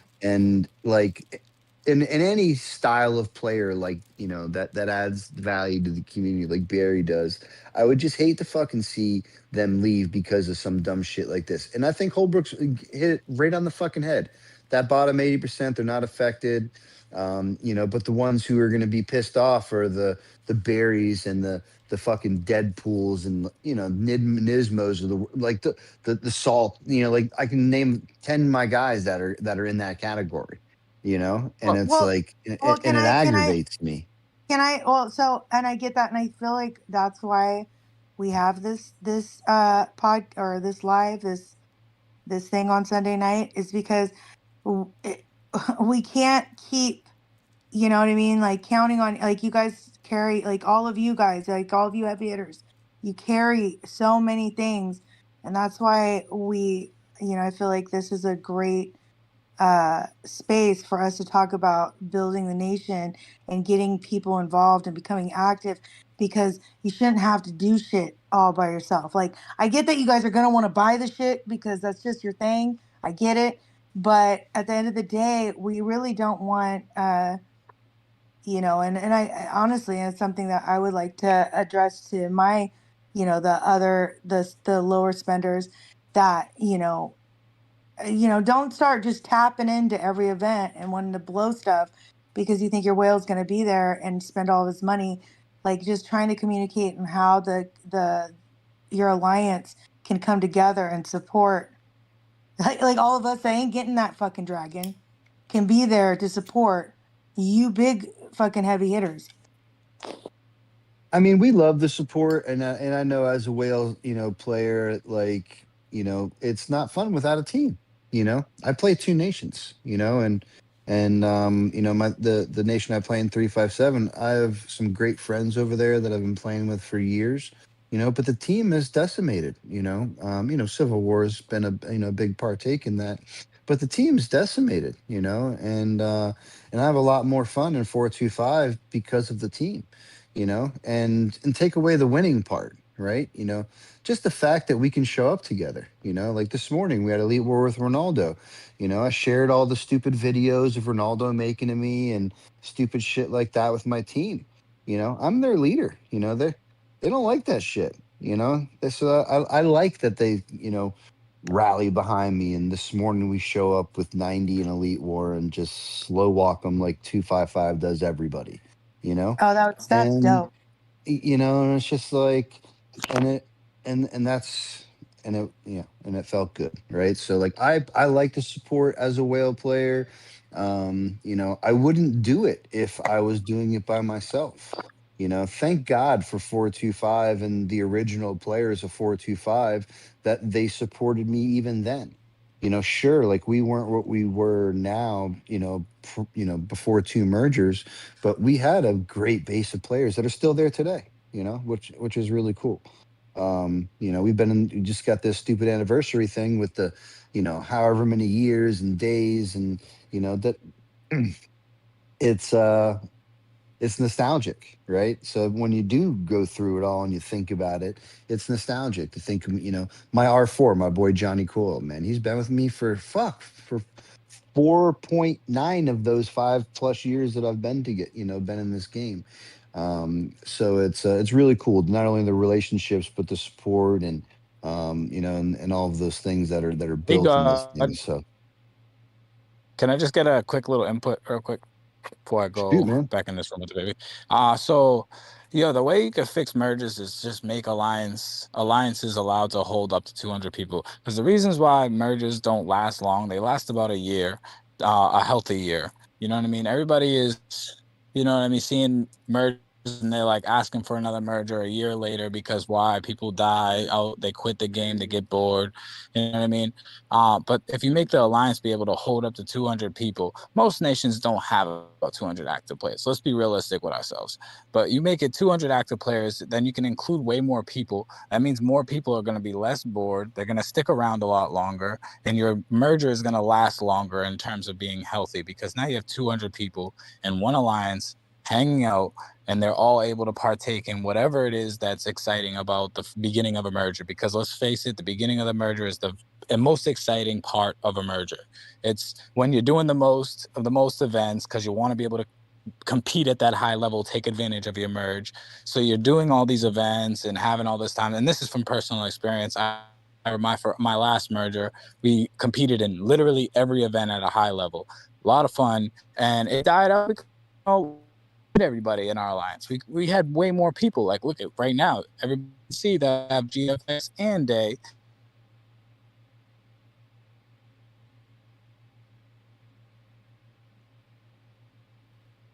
like in any style of player, like that adds value to the community like Barry does. I would just hate to fucking see them leave because of some dumb shit like this. And I think Holbrook's hit it right on the fucking head. That bottom 80%, they're not affected. But the ones who are going to be pissed off are the Barrys and the fucking Deadpools and Nismos, or the Salt. Like I can name 10 of my guys that are in that category. And it's Well, like, well, and it aggravates me. well, so, and I get that, and I feel like that's why we have this pod, or this live, this thing on Sunday night, is because we can't keep, you know what I mean, like counting on, like, you guys carry, like all of you guys, like all of you heavy hitters, you carry so many things, and that's why I feel like this is a great space for us to talk about building the nation and getting people involved and becoming active, because you shouldn't have to do shit all by yourself. Like, I get that you guys are going to want to buy the shit because that's just your thing. I get it. But at the end of the day, we really don't want, and I honestly, it's something that I would like to address to my, the lower spenders, that, don't start just tapping into every event and wanting to blow stuff because you think your whale's going to be there and spend all of his money. Like, just trying to communicate and how your alliance can come together and support. Like all of us that ain't getting that fucking dragon can be there to support you big fucking heavy hitters. I mean, we love the support, and I know as a whale, player, like it's not fun without a team. I play two nations, and my the nation I play in 357. I have some great friends over there that I've been playing with for years. But the team is decimated. Civil War has been a big partake in that, but the team's decimated. And I have a lot more fun in 425 because of the team, and take away the winning part, right? Just the fact that we can show up together, like this morning we had Elite War with Ronaldo. I shared all the stupid videos of Ronaldo making to me and stupid shit like that with my team. I'm their leader. They don't like that shit. So I like that they rally behind me. And this morning we show up with 90 in Elite War and just slow walk them like 255 does everybody. Oh, that's And dope. and it's just like, and it and that's and it and it felt good, right? So like I like the support as a whale player. I wouldn't do it if I was doing it by myself. Thank God for 425 and the original players of 425 that they supported me even then. Sure, like we weren't what we were now, before two mergers, but we had a great base of players that are still there today, which is really cool. We just got this stupid anniversary thing with the, however many years and days, and that it's it's nostalgic, right? So when you do go through it all and you think about it, it's nostalgic to think, my R4, my boy Johnny Cool, man, he's been with me for 4.9 of those 5+ years that I've been been in this game. So it's really cool. Not only the relationships, but the support and and all of those things that are Hey, built in this God, thing. So can I just get a quick little input real quick before I shoot, go man. back in this room with the baby? So, the way you can fix merges is just make alliances allowed to hold up to 200 people. Because the reasons why merges don't last long, they last about a year, a healthy year. You know what I mean? Everybody is, seeing merges and they're like asking for another merger a year later because why? People die out, they quit the game, they get bored. You know what I mean? But if you make the alliance be able to hold up to 200 people, most nations don't have about 200 active players. So let's be realistic with ourselves. But you make it 200 active players, then you can include way more people. That means more people are going to be less bored. They're going to stick around a lot longer, and your merger is going to last longer in terms of being healthy because now you have 200 people in one alliance hanging out, and they're all able to partake in whatever it is that's exciting about the beginning of a merger. Because let's face it, the beginning of the merger is the most exciting part of a merger. It's when you're doing the most events because you want to be able to compete at that high level, take advantage of your merge. So you're doing all these events and having all this time. And this is from personal experience. For my last merger, we competed in literally every event at a high level. A lot of fun, and it died out because everybody in our alliance. We had way more people. Like look at right now, everybody see that have GFX and Day.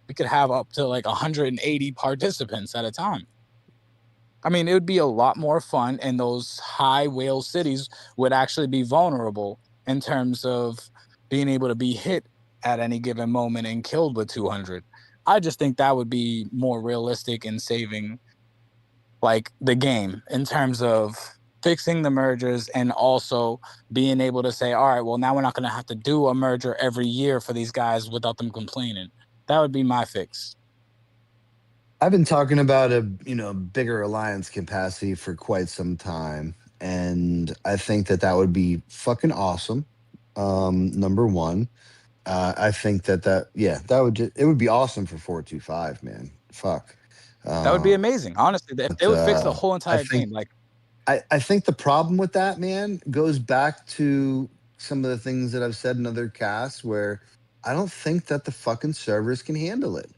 We could have up to like 180 participants at a time. I mean, it would be a lot more fun, and those high whale cities would actually be vulnerable in terms of being able to be hit at any given moment and killed with 200. I just think that would be more realistic in saving like the game in terms of fixing the mergers and also being able to say, all right, well, now we're not going to have to do a merger every year for these guys without them complaining. That would be my fix. I've been talking about a bigger alliance capacity for quite some time, and I think that would be fucking awesome. Number one, I think that would it would be awesome for 425, man. Fuck. That would be Uh, amazing. Honestly, if they but would fix the whole I entire think game, like I think the problem with that, man, goes back to some of the things that I've said in other casts where I don't think that the fucking servers can handle it.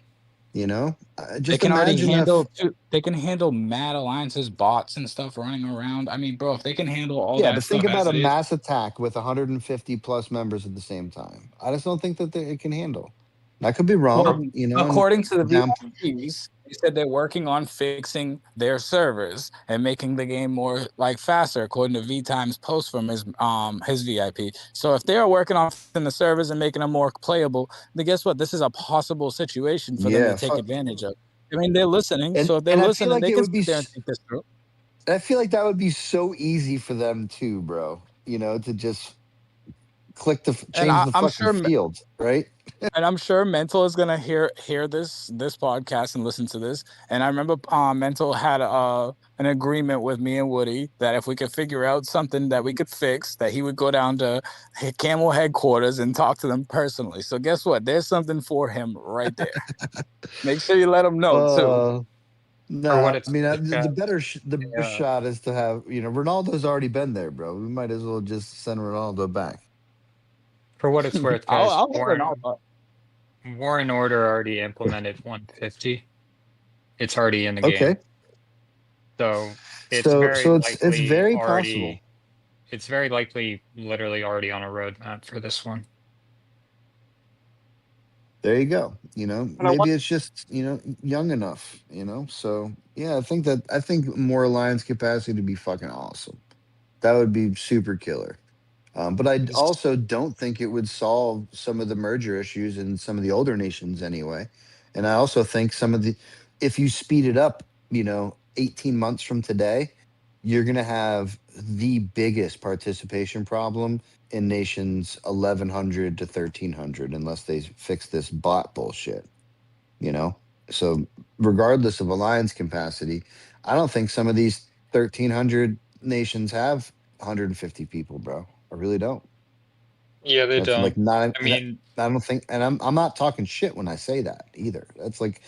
they Just can already imagine if they can handle mad alliances, bots and stuff running around. I mean, bro, if they can handle all yeah, that but think stuff about as a it is, mass attack with 150 plus members at the same time. I just don't think that it can handle. I could be wrong, well, and according to the down. VIPs, they said they're working on fixing their servers and making the game more like faster, according to V Time's post from his VIP. So if they are working on fixing the servers and making them more playable, then guess what? This is a possible situation for them to Yeah, take fuck. advantage of. I mean, they're listening, And so if they're and I feel listening, like they it can would be. sit there and think this through. I feel like that would be so easy for them too, bro. To just click And change the I'm fucking sure field, right? and I'm sure Mental is gonna hear this podcast and listen to this. And I remember Mental had an agreement with me and Woody that if we could figure out something that we could fix, that he would go down to Camel headquarters and talk to them personally. So guess what? There's something for him right there. Make sure you let him know too. For No, what I it's mean worth, the guys, better yeah, shot is to have Ronaldo's already been there, bro. We might as well just send Ronaldo back. for what it's worth, guys, I'll let him know. War and Order already implemented 150. It's already in the game. Okay, So it's so very it's likely very possible. already, it's very likely literally already on a roadmap for this one. There you go. And I Maybe it's just young enough. So yeah, I think more alliance capacity to be fucking awesome. That would be super killer. But I also don't think it would solve some of the merger issues in some of the older nations anyway. And I also think if you speed it up, 18 months from today, you're going to have the biggest participation problem in nations 1100 to 1300 unless they fix this bot bullshit, you know? So, regardless of alliance capacity, I don't think some of these 1300 nations have 150 people, bro. I really don't. Yeah, they That's like don't. not. I mean, I don't think, and I'm not talking shit when I say that either. That's like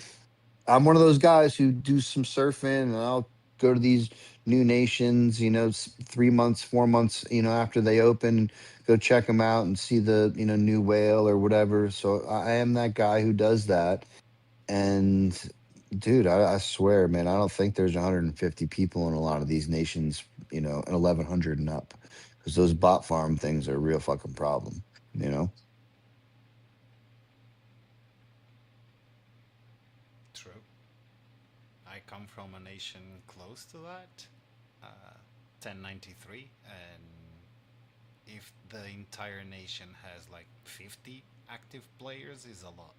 I'm one of those guys who do some surfing, and I'll go to these new nations, 3 months, 4 months, after they open, go check them out and see the, new whale or whatever. So I am that guy who does that. And dude, I swear, man, I don't think there's 150 people in a lot of these nations, and 1100 and up, because those bot farm things are a real fucking problem, you know? True. I come from a nation close to that, 1093, and if the entire nation has like 50 active players, is a lot.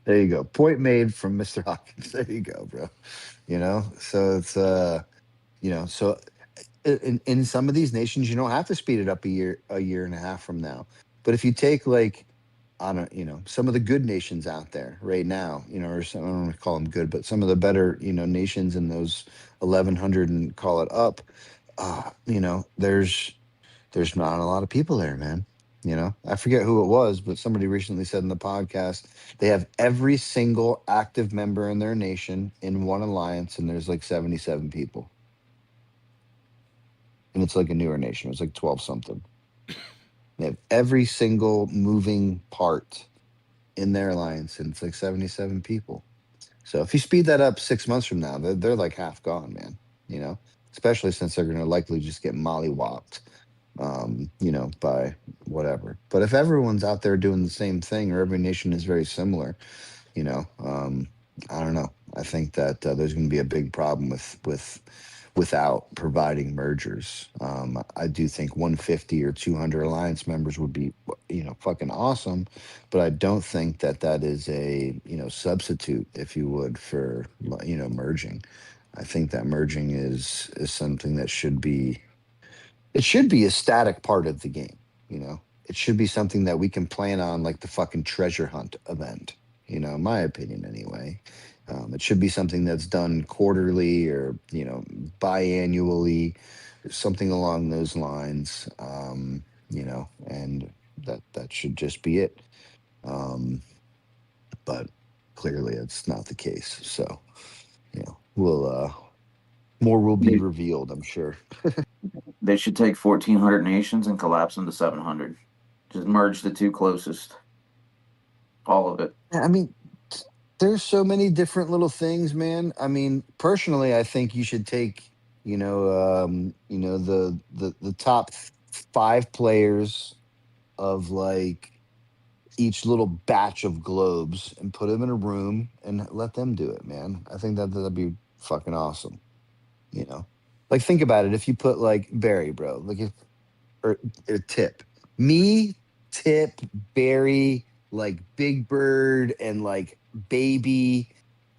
There you go. Point made from Mr. Hawkins. There you go, bro. So it's so in some of these nations you don't have to speed it up a year and a half from now. But if you take like on a some of the good nations out there right now, or some, I don't want to call them good, but some of the better nations in those 1100 and call it up, there's not a lot of people there, man. I forget who it was, but somebody recently said in the podcast they have every single active member in their nation in one alliance, and there's like 77 people. And it's like a newer nation. It's like 12 something. They have every single moving part in their alliance, and it's like 77 people. So if you speed that up 6 months from now, they're like half gone, man. Especially since they're going to likely just get mollywopped, by whatever. But if everyone's out there doing the same thing, or every nation is very similar, I don't know. I think that there's going to be a big problem without providing mergers. I do think 150 or 200 alliance members would be, fucking awesome, but I don't think that that is a, substitute, if you would, for, merging. I think that merging is something that should be a static part of the game. It should be something that we can plan on, like the fucking treasure hunt event. In my opinion, anyway. It should be something that's done quarterly or biannually, something along those lines. And that should just be it. But clearly, it's not the case. So, we'll more will be revealed, I'm sure. They should take 1,400 nations and collapse them to 700. Just merge the two closest. All of it. I mean, there's so many different little things, man. I mean, personally, I think you should take, the top 5 players of like each little batch of globes and put them in a room and let them do it, man. I think that'd be fucking awesome. Like think about it. If you put like Barry, bro, like or Tip, me, Tip, Barry, like Big Bird, and like Baby,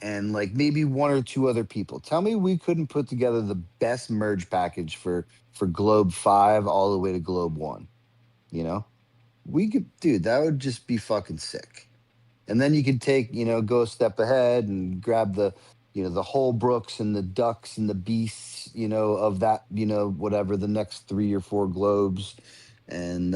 and like maybe one or two other people. Tell me we couldn't put together the best merge package for Globe 5 all the way to Globe 1. We could, dude, that would just be fucking sick. And then you could take, go a step ahead and grab the Holbrooks and the Ducks and the Beasts, of that, whatever, the next 3 or 4 globes, and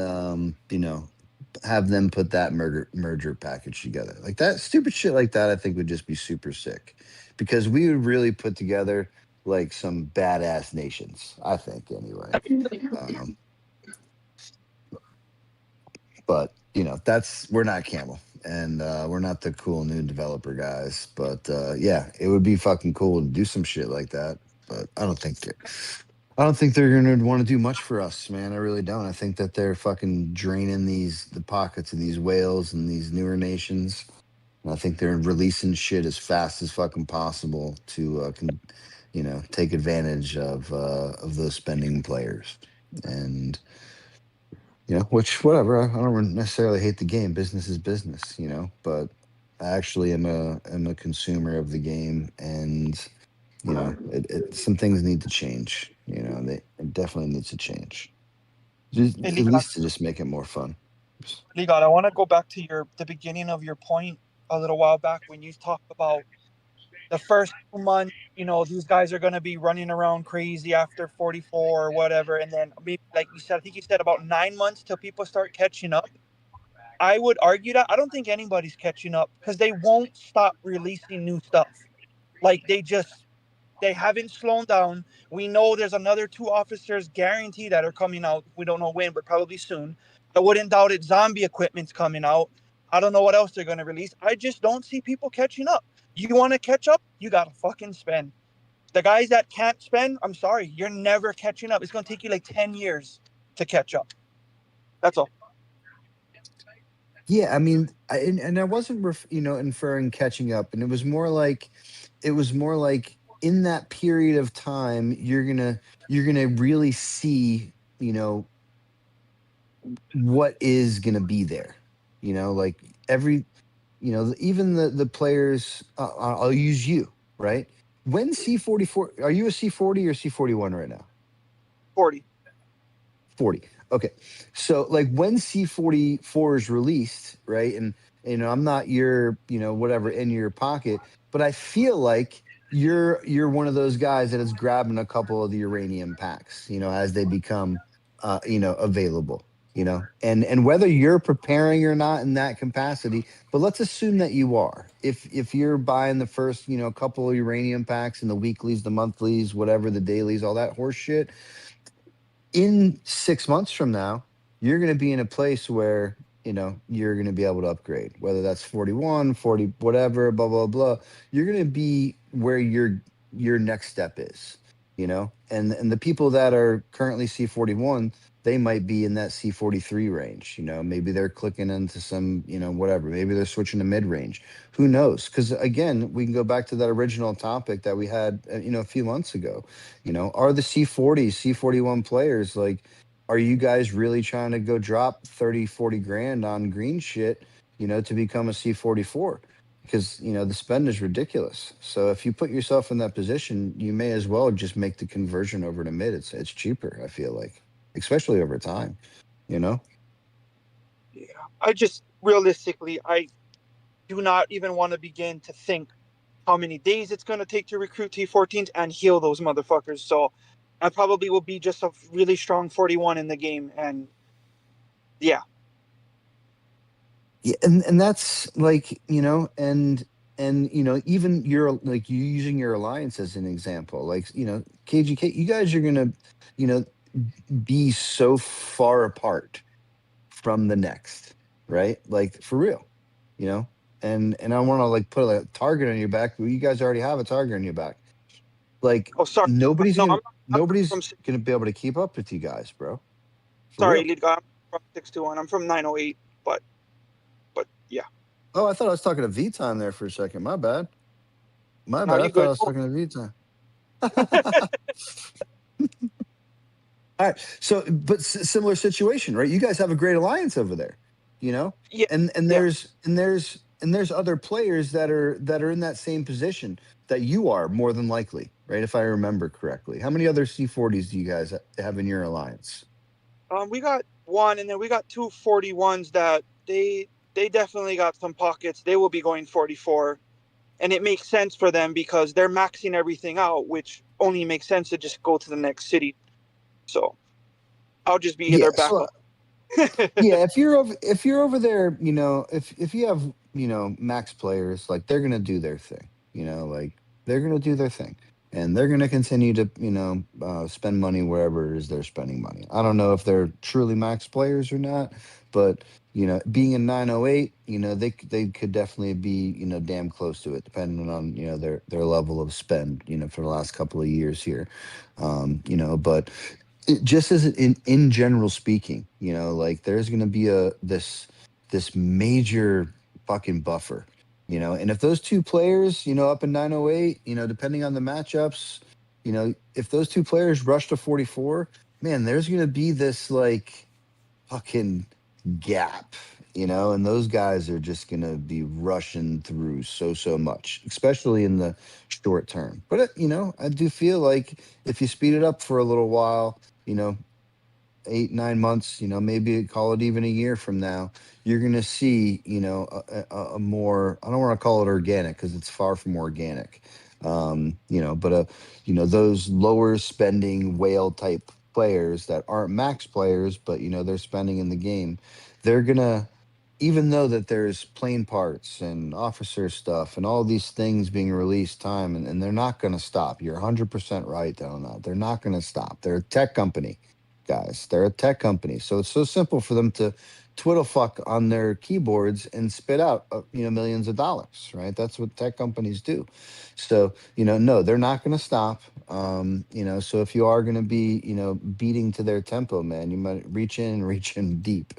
have them put that merger package together. Like that stupid shit like that, I think would just be super sick, because we would really put together like some badass nations, I think, anyway. But we're not Camel, and we're not the cool new developer guys. But yeah, it would be fucking cool to do some shit like that. But I don't think they're gonna want to do much for us, man. I really don't. I think that they're fucking draining the pockets of these whales and these newer nations. And I think they're releasing shit as fast as fucking possible to take advantage of those spending players. And which whatever. I don't necessarily hate the game. Business is business, but I actually am a consumer of the game, and some things need to change. It definitely needs to change. Just, Hey, at least to just make it more fun. Ligat, I want to go back to the beginning of your point a little while back when you talked about the first 2 months. These guys are going to be running around crazy after 44 or whatever, and then maybe, like you said, I think you said about 9 months till people start catching up. I would argue that I don't think anybody's catching up because they won't stop releasing new stuff. Like they haven't slowed down. We know there's another 2 officers guaranteed that are coming out. We don't know when, but probably soon. I wouldn't doubt it. Zombie equipment's coming out. I don't know what else they're going to release. I just don't see people catching up. You want to catch up? You got to fucking spend. The guys that can't spend, I'm sorry, you're never catching up. It's going to take you like 10 years to catch up. That's all. Yeah, I mean, and I wasn't, inferring catching up, and it was more like in that period of time, you're gonna really see, what is gonna be there, like every, even the players. I'll use you, right? When C44, are you a C40 or C41 right now? 40. 40. Okay. So like when C44 is released, right? And I'm not your, whatever in your pocket, but I feel like you're one of those guys that is grabbing a couple of the uranium packs, as they become available, and whether you're preparing or not in that capacity, but let's assume that you are. If you're buying the first, couple of uranium packs and the weeklies, the monthlies, whatever, the dailies, all that horse shit, in 6 months from now, you're going to be in a place where, you're going to be able to upgrade, whether that's 41, 40, whatever, blah, blah, blah. You're going to be where your next step is, and the people that are currently C41, they might be in that C43 range, maybe they're clicking into some, whatever, maybe they're switching to mid range. Who knows? Because again, we can go back to that original topic that we had, a few months ago. Are the C40, C41 players, like, are you guys really trying to go drop 30, 40 grand on green shit, to become a C44? Because, the spend is ridiculous. So if you put yourself in that position, you may as well just make the conversion over to mid. It's cheaper, I feel like, especially over time, you know? Yeah. I just realistically, I do not even want to begin to think how many days it's going to take to recruit T14s and heal those motherfuckers. So I probably will be just a really strong 41 in the game. And yeah. Yeah, and that's like, and even your, like, you using your alliance as an example, like, KGK, you guys are gonna, you know, be so far apart from the next, right? Like for real, you know. And I want to like put a target on your back, but you guys already have a target on your back. Like Oh, sorry. nobody's No, gonna I'm nobody's from, gonna be able to keep up with you guys, bro. For sorry, real. lead guy. I'm from 621. I'm from 908, but yeah. Oh, I thought I was talking to V time there for a second. My bad. My Now bad. I you thought I good. was talking to V time. All right. So, but similar situation, right? You guys have a great alliance over there, you know, Yeah, and yeah. there's other players that are in that same position that you are, more than likely, right? If I remember correctly, how many other C40s do you guys have in your alliance? We got one, and then we got two 41s that they definitely got some pockets. They will be going 44, and it makes sense for them because they're maxing everything out, which only makes sense to just go to the next city. So I'll just be Yeah. their So backup. yeah, if you're over there, if you have, max players, like they're gonna do their thing, like they're gonna do their thing, and they're gonna continue to, spend money wherever it is they're spending money. I don't know if they're truly max players or not, but being in 908, they could definitely be, damn close to it, depending on, their level of spend, for the last couple of years here, but just as in general speaking, like there's going to be this major fucking buffer, and if those two players, up in 908, depending on the matchups, if those two players rush to 44, man, there's going to be this like fucking gap, and those guys are just going to be rushing through so much, especially in the short term. But I do feel like if you speed it up for a little while, 8, 9 months, maybe call it even a year from now, you're going to see, a more, I don't want to call it organic because it's far from organic, but those lower spending whale type players that aren't max players, but they're spending in the game, they're gonna even though that there's plane parts and officer stuff and all these things being released time, and they're not going to stop. You're 100% right on that. They're not going to stop. They're a tech company, guys. They're a tech company. So it's so simple for them to twiddle fuck on their keyboards and spit out, millions of dollars, right? That's what tech companies do. So, no, they're not going to stop. So if you are going to be, beating to their tempo, man, you might reach in and reach in deep.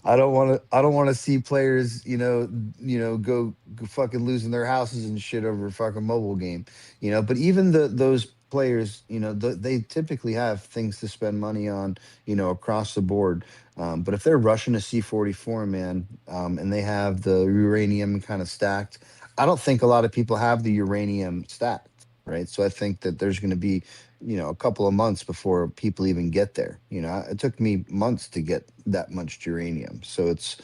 I don't want to see players, go fucking losing their houses and shit over a fucking mobile game. But even those players, they typically have things to spend money on, across the board. But if they're rushing a C44, man, and they have the uranium kind of stacked, I don't think a lot of people have the uranium stacked, right? So I think that there's going to be, a couple of months before people even get there. It took me months to get that much uranium. So it's,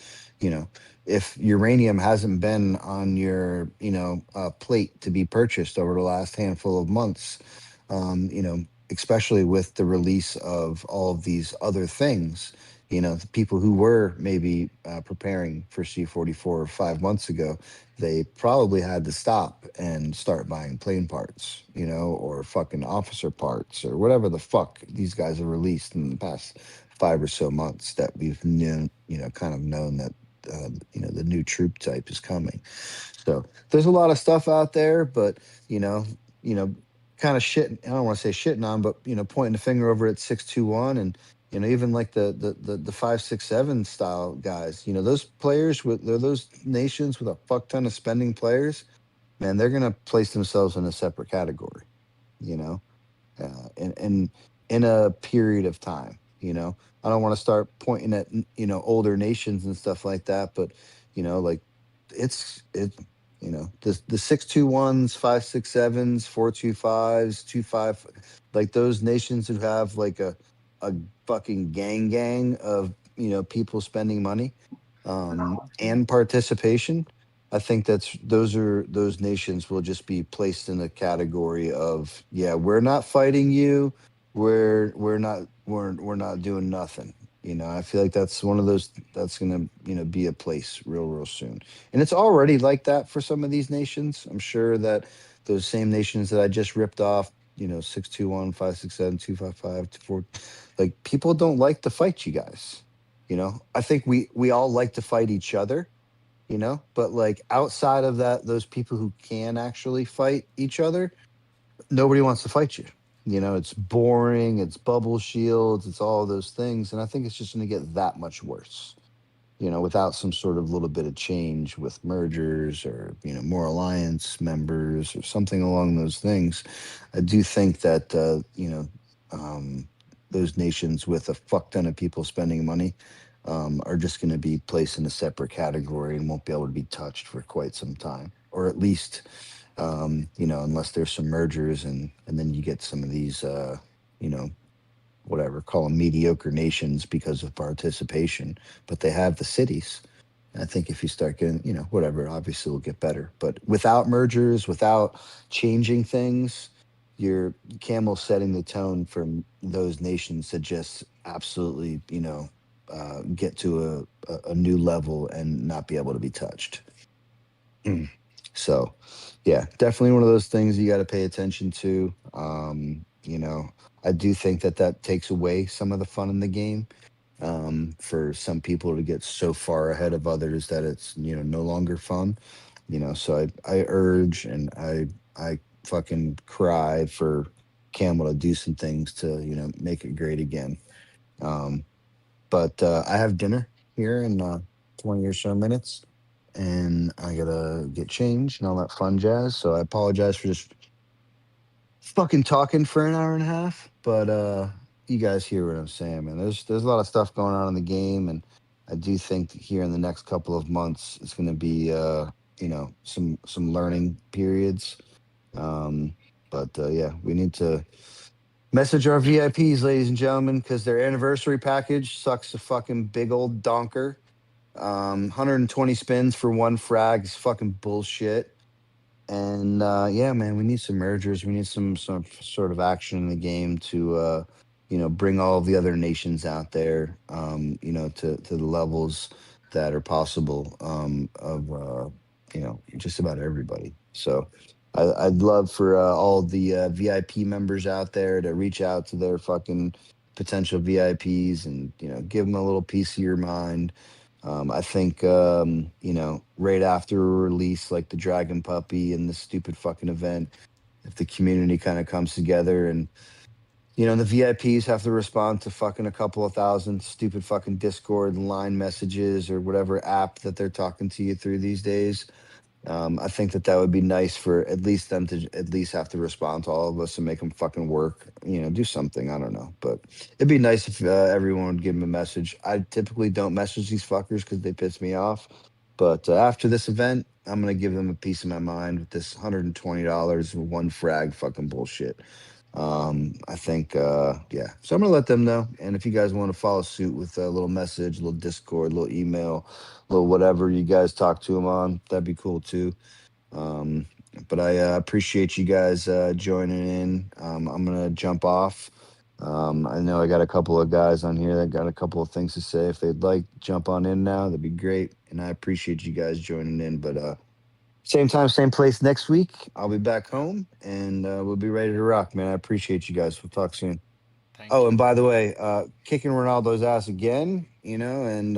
if uranium hasn't been on your, plate to be purchased over the last handful of months, especially with the release of all of these other things, the people who were maybe preparing for C44 5 months ago, they probably had to stop and start buying plane parts, or fucking officer parts or whatever the fuck these guys have released in the past 5 or so months that we've known, kind of known that, the new troop type is coming. So there's a lot of stuff out there, but, you know, you know, kind of shit. I don't want to say shitting on, but, pointing the finger over at 621 and, even like the 567 style guys, those players those nations with a fuck ton of spending players, man, they're gonna place themselves in a separate category, you know, in a period of time. I don't want to start pointing at older nations and stuff like that, but like it. The 621s, 567s, 425s, 25, like those nations who have like a fucking gang of people spending money, and participation. I think those nations will just be placed in the category of, yeah, we're not fighting you, we're not doing nothing. I feel like that's one of those that's gonna be a place real soon, and it's already like that for some of these nations. I'm sure that those same nations that I just ripped off, 621, 567, 255, 24, like people don't like to fight you guys. I think we all like to fight each other, but like outside of that, those people who can actually fight each other, nobody wants to fight you. It's boring, it's bubble shields, it's all those things, and I think it's just going to get that much worse, without some sort of little bit of change with mergers or, more alliance members or something along those things. I do think that, um, those nations with a fuck ton of people spending money, are just going to be placed in a separate category and won't be able to be touched for quite some time, or at least, unless there's some mergers and then you get some of these, you know, whatever, call them mediocre nations because of participation, but they have the cities. And I think if you start getting, whatever, obviously it'll get better. But without mergers, without changing things, you're Camel setting the tone for those nations to just absolutely, get to a new level and not be able to be touched. Mm. So, yeah, definitely one of those things you got to pay attention to. I do think that that takes away some of the fun in the game, for some people to get so far ahead of others that it's no longer fun. So I urge and I fucking cry for Camel to do some things to make it great again. Um, but I have dinner here in 20 or so minutes, and I gotta get changed and all that fun jazz. So I apologize for just fucking talking for an hour and a half, but you guys hear what I'm saying, man. There's a lot of stuff going on in the game, and I do think that here in the next couple of months it's going to be some learning periods. Um, but yeah, we need to message our VIPs, ladies and gentlemen, because their anniversary package sucks a fucking big old donker. 120 spins for one frag is fucking bullshit. And yeah, man, we need some mergers. We need some sort of action in the game to bring all of the other nations out there, to the levels that are possible, of just about everybody. So I'd love for all the VIP members out there to reach out to their fucking potential VIPs and give them a little piece of your mind. I think right after a release like the Dragon Puppy and the stupid fucking event, if the community kind of comes together and the VIPs have to respond to fucking a couple of thousand stupid fucking Discord line messages or whatever app that they're talking to you through these days. I think that would be nice for at least them to at least have to respond to all of us and make them fucking work. Do something. I don't know, but it'd be nice if everyone would give them a message. I typically don't message these fuckers because they piss me off. But after this event, I'm gonna give them a piece of my mind with this $120 one frag fucking bullshit. I think, yeah. So I'm gonna let them know. And if you guys want to follow suit with a little message, a little Discord, a little email, a little whatever you guys talk to them on, that'd be cool too. Um, but I appreciate you guys joining in. I'm gonna jump off. I know I got a couple of guys on here that got a couple of things to say. If they'd like jump on in now, that'd be great. And I appreciate you guys joining in. But same time, same place next week. I'll be back home and we'll be ready to rock, man. I appreciate you guys. We'll talk soon. Thank Oh, you. and by the way, kicking Ronaldo's ass again, and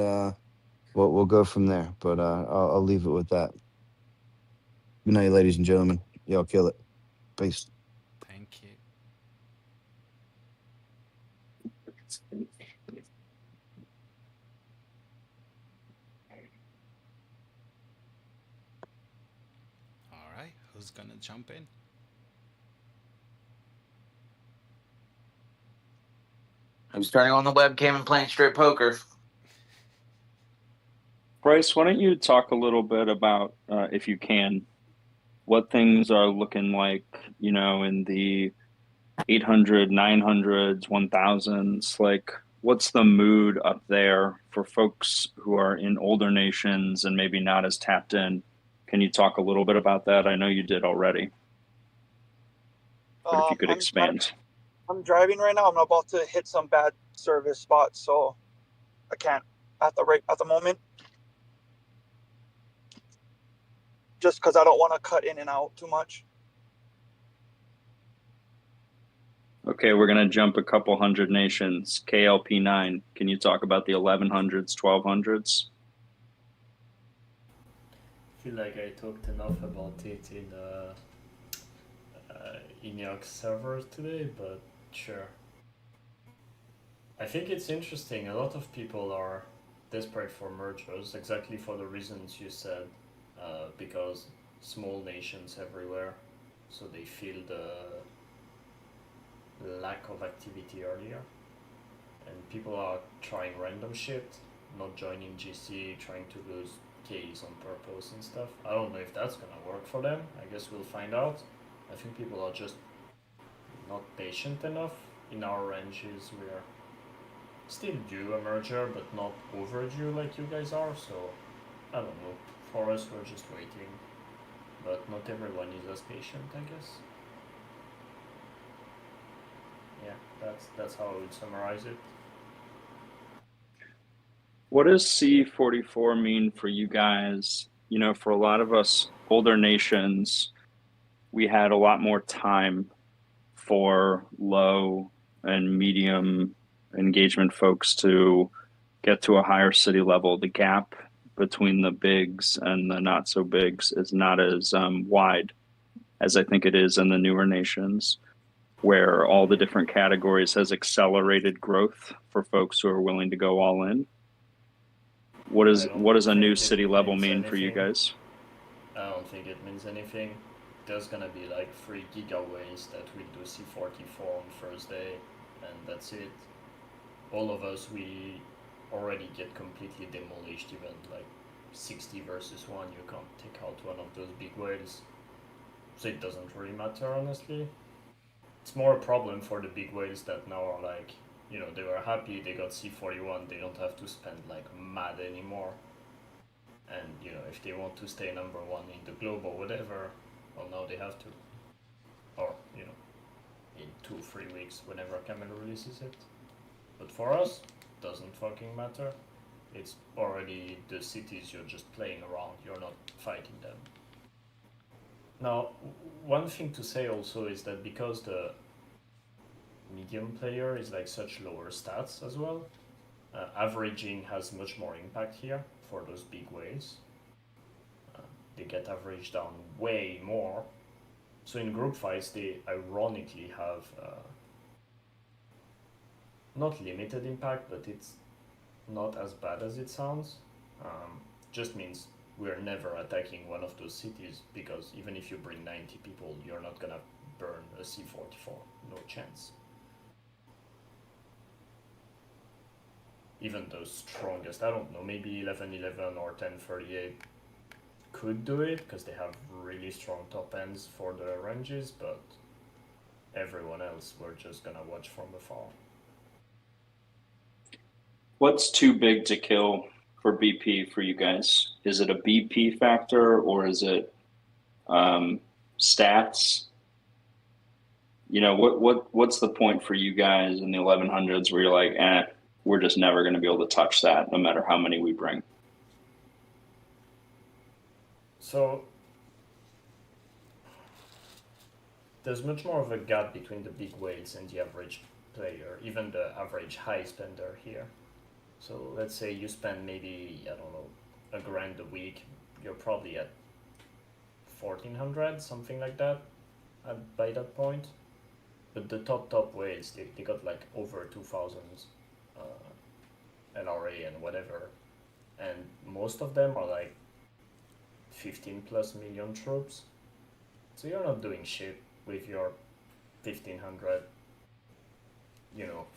we'll go from there. But I'll leave it with that. Good night, ladies and gentlemen. Y'all kill it. Peace. Thank you. All right, who's gonna jump in? Who's turning on the webcam and playing strip poker? Bryce, why don't you talk a little bit about, if you can, what things are looking like, in the 800, 900s, 1000s? Like, what's the mood up there for folks who are in older nations and maybe not as tapped in? Can you talk a little bit about that? I know you did already, but if you could expand. I'm driving right now. I'm about to hit some bad service spots, so I can't at the moment. Just because I don't want to cut in and out too much. Okay, we're going to jump a couple hundred nations. KLP9, can you talk about the 1100s, 1200s? I feel like I talked enough about it in ENIAC servers today, but sure. I think it's interesting. A lot of people are desperate for mergers, exactly for the reasons you said, because small nations everywhere, so they feel the lack of activity earlier. And people are trying random shit, not joining GC, trying to lose Ks on purpose and stuff. I don't know if that's gonna work for them. I guess we'll find out. I think people are just not patient enough. In our ranges, we are still due a merger, but not overdue like you guys are, so I don't know. For us, we're just waiting. But not everyone is as patient, I guess. Yeah, that's how I would summarize it. What does C44 mean for you guys? For a lot of us older nations, we had a lot more time for low and medium engagement folks to get to a higher city level. The gap between the bigs and the not so bigs is not as wide as I think it is in the newer nations, where all the different categories has accelerated growth for folks who are willing to go all in. What does a new city level mean for you guys? I don't think it means anything. There's gonna be like 3 gigaways that will do C44 on Thursday, and that's it. All of us, we already get completely demolished, even like 60 versus 1, you can't take out one of those big whales. So it doesn't really matter, honestly. It's more a problem for the big whales that now are like, they were happy, they got C41, they don't have to spend like mad anymore. And, if they want to stay number 1 in the globe or whatever, well, now they have to. Or, in 2-3 weeks whenever Camel releases it. But for us, doesn't fucking matter. It's already the cities you're just playing around, you're not fighting them. Now, one thing to say also is that because the medium player is like such lower stats as well, averaging has much more impact here for those big whales. They get averaged down way more. So in group fights, they ironically have not limited impact, but it's not as bad as it sounds. Just means we're never attacking one of those cities, because even if you bring 90 people, you're not gonna burn a C44, no chance. Even the strongest, I don't know, maybe 1111 or 1038 could do it, because they have really strong top ends for the ranges, but everyone else, we're just gonna watch from afar. What's too big to kill for BP for you guys? Is it a BP factor, or is it stats? You know, what's the point for you guys in the 1100s where you're like, we're just never going to be able to touch that no matter how many we bring? So there's much more of a gap between the big whales and the average player, even the average high spender here. So let's say you spend maybe, I don't know, $1,000 a week, you're probably at 1,400, something like that, by that point. But the top whales, they got like over 2,000 LRA and whatever, and most of them are like 15 plus million troops. So you're not doing shit with your 1,500,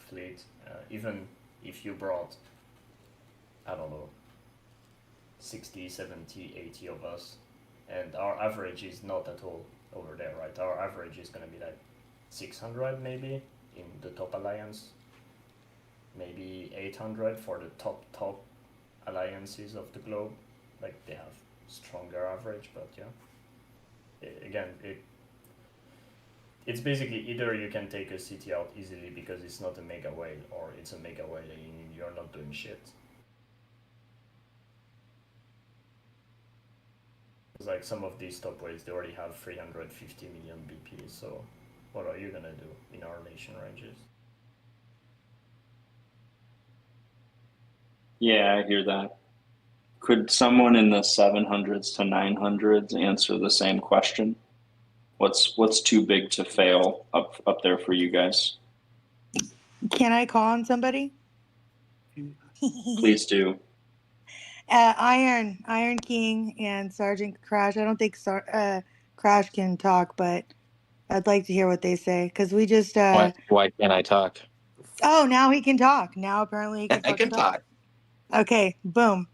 fleet. Even if you brought, I don't know, 60, 70, 80 of us, and our average is not at all over there, right? Our average is gonna be like 600 maybe in the top alliance, maybe 800 for the top alliances of the globe. Like, they have stronger average, but yeah. Again, it's basically either you can take a city out easily because it's not a mega whale, or it's a mega whale and you're not doing shit. It's like some of these top whales, they already have 350 million BP, so what are you gonna do in our nation ranges? Yeah, I hear that. Could someone in the 700s to 900s answer the same question? What's too big to fail up there for you guys? Can I call on somebody? Please do. Iron King and Sergeant Crash. I don't think Crash can talk, but I'd like to hear what they say, because we just Why can't I talk? Oh, now he can talk. Now apparently he can I can talk. Okay, boom.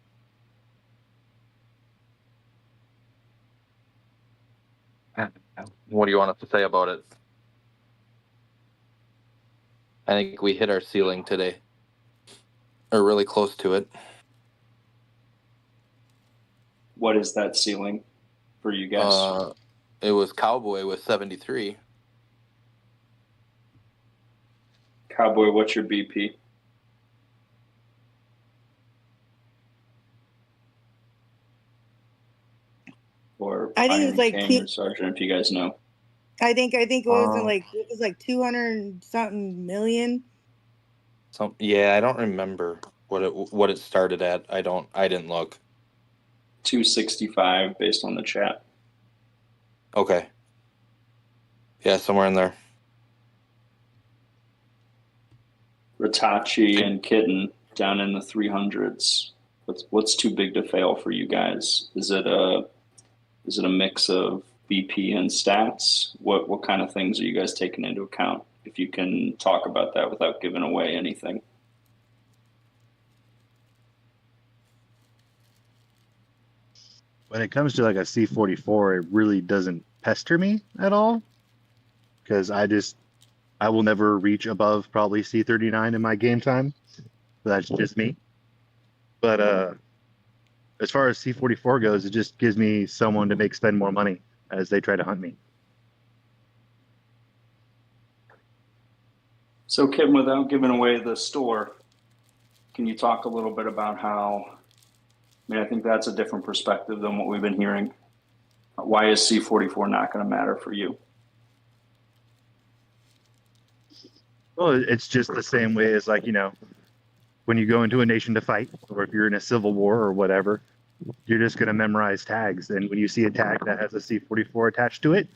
What do you want us to say about it? I think we hit our ceiling today, or really close to it. What is that ceiling for you guys? It was Cowboy with 73. Cowboy, what's your BP? Or I think Iron it was like King or Sergeant, if you guys know. I think it was like 200 something million. Yeah, I don't remember what it started at. I didn't look. 265 based on the chat. Okay. Yeah, somewhere in there. Ratachi and Kitten down in the 300s. What's too big to fail for you guys? Is it a mix of BP and stats? What kind of things are you guys taking into account? If you can talk about that without giving away anything. When it comes to like a C44, it really doesn't pester me at all, because I will never reach above probably C39 in my game time. That's just me. But as far as C44 goes, it just gives me someone to spend more money as they try to hunt me. So, Kim, without giving away the store, can you talk a little bit about how, I mean, I think that's a different perspective than what we've been hearing. Why is C44 not going to matter for you? Well, it's just the same way as, like, you know, when you go into a nation to fight, or if you're in a civil war or whatever, you're just going to memorize tags. And when you see a tag that has a C44 attached to it,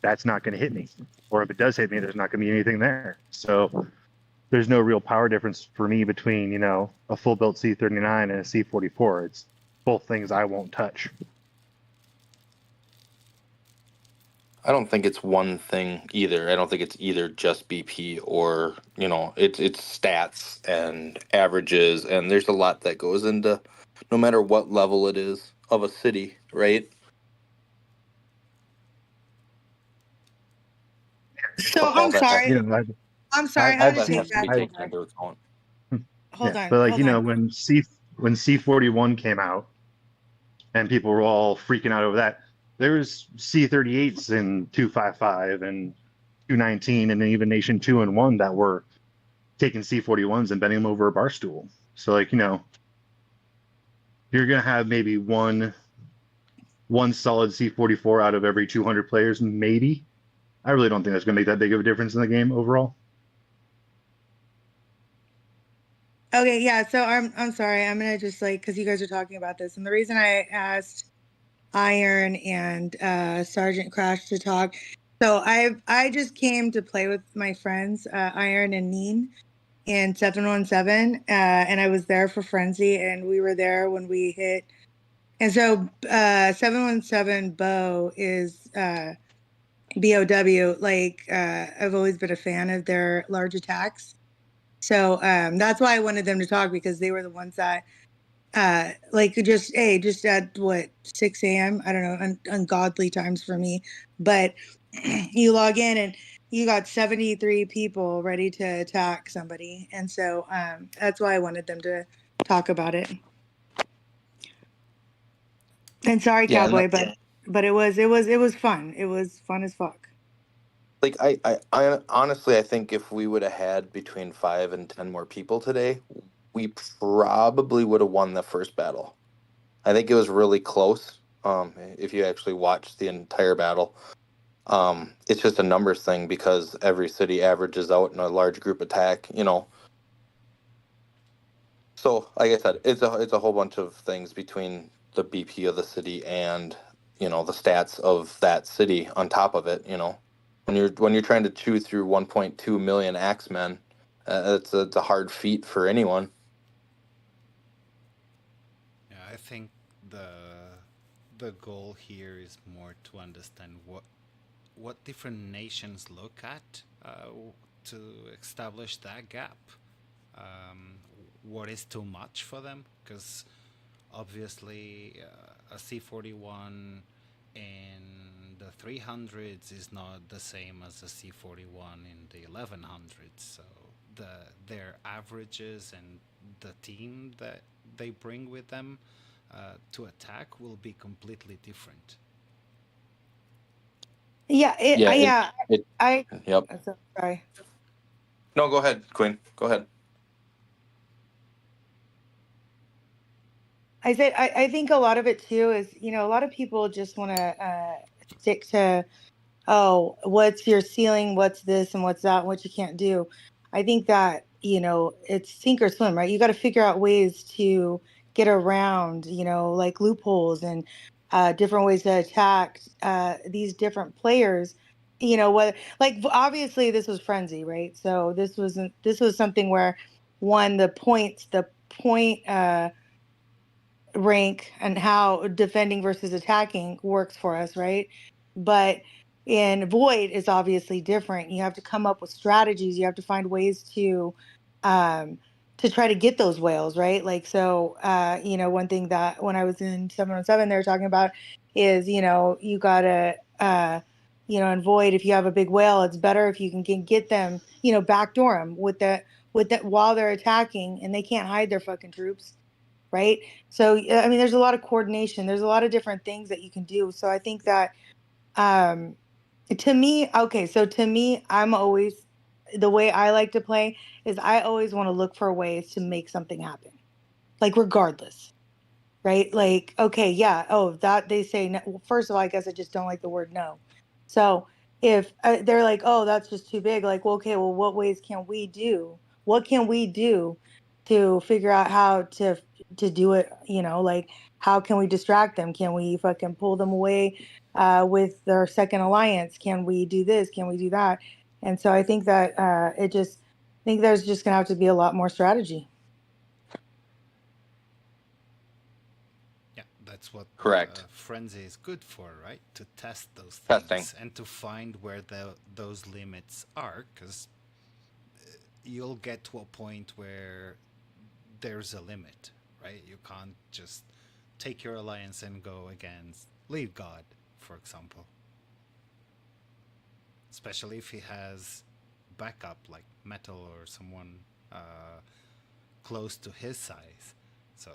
that's not going to hit me. Or if it does hit me, there's not going to be anything there. So there's no real power difference for me between, you know, a full built C39 and a C44. It's both things I won't touch. I don't think it's one thing either. I don't think it's either just BP or, you know, it's stats and averages, and there's a lot that goes into no matter what level it is of a city, right? So All I'm that has, sorry. You know, I'm sorry. I all have to that take has to back. be taken into account. Hold yeah, on. but like, Hold you know, on. when C41 came out and people were all freaking out over that, there was C38s in 255 and 219 and then even Nation 2 and 1 that were taking C41s and bending them over a bar stool. So, like, you know, you're gonna have maybe one solid C44 out of every 200 players, maybe. I really don't think that's gonna make that big of a difference in the game overall. Okay, yeah. So I'm sorry. I'm gonna just like because you guys are talking about this, and the reason I asked Iron and Sergeant Crash to talk. So I just came to play with my friends Iron and Neen in 717, and I was there for Frenzy, and we were there when we hit. And so 717 Bow is BOW. Like I've always been a fan of their large attacks. So that's why I wanted them to talk because they were the ones that like just just at what 6 a.m. I don't know, ungodly times for me. But you log in and you got 73 people ready to attack somebody, and so that's why I wanted them to talk about it. And sorry, Yeah, and Cowboy, but it was fun. It was fun as fuck. like I honestly, I think if we would have had between 5 and 10 more people today, we probably would have won the first battle. I think it was really close. If you actually watched the entire battle, it's just a numbers thing because every city averages out in a large group attack, you know. So, like I said, it's a whole bunch of things between the BP of the city and, you know, the stats of that city on top of it, you know. When you're trying to chew through 1.2 million axemen, it's a hard feat for anyone. Yeah, I think the goal here is more to understand what different nations look at to establish that gap. What is too much for them? Because obviously a C41 in the 300s is not the same as a C41 in the 1100s. So their averages and the team that they bring with them to attack will be completely different. Yeah, Yep. I'm so sorry. No, go ahead, Queen. Go ahead. I said I think a lot of it too is, you know, a lot of people just want to stick to, oh, what's your ceiling, what's this and what's that, and what you can't do. I think that, you know, it's sink or swim, right? You got to figure out ways to get around, you know, like loopholes and different ways to attack these different players. You know what? Like obviously this was frenzy, right? So this was something where one the point rank and how defending versus attacking works for us, right? But in Void is obviously different. You have to come up with strategies. You have to find ways um to try to get those whales, right? Like so you know, one thing that when I was in 717 they were talking about is, you know, you gotta you know, in Void, if you have a big whale, it's better if you can get them, you know, backdoor them with that while they're attacking and they can't hide their fucking troops, right? So I mean, there's a lot of coordination. There's a lot of different things that you can do. So I think that to me, okay, so to me, I'm always the way I like to play is I always want to look for ways to make something happen, like regardless, right? Like, okay, yeah, oh, that they say no. Well, first of all, I guess I just don't like the word no. So if they're like, oh, that's just too big, like, well, okay, well, what ways can we do? What can we do to figure out how to do it? You know, like, how can we distract them? Can we fucking pull them away with their second alliance? Can we do this? Can we do that? And so I think that I think there's just gonna have to be a lot more strategy. Yeah, that's what Correct. Frenzy is good for, right? To test those Testing. things and to find where those limits are, because you'll get to a point where there's a limit, right? You can't just take your alliance and go against Lead God, for example. Especially if he has backup like Metal or someone close to his size. So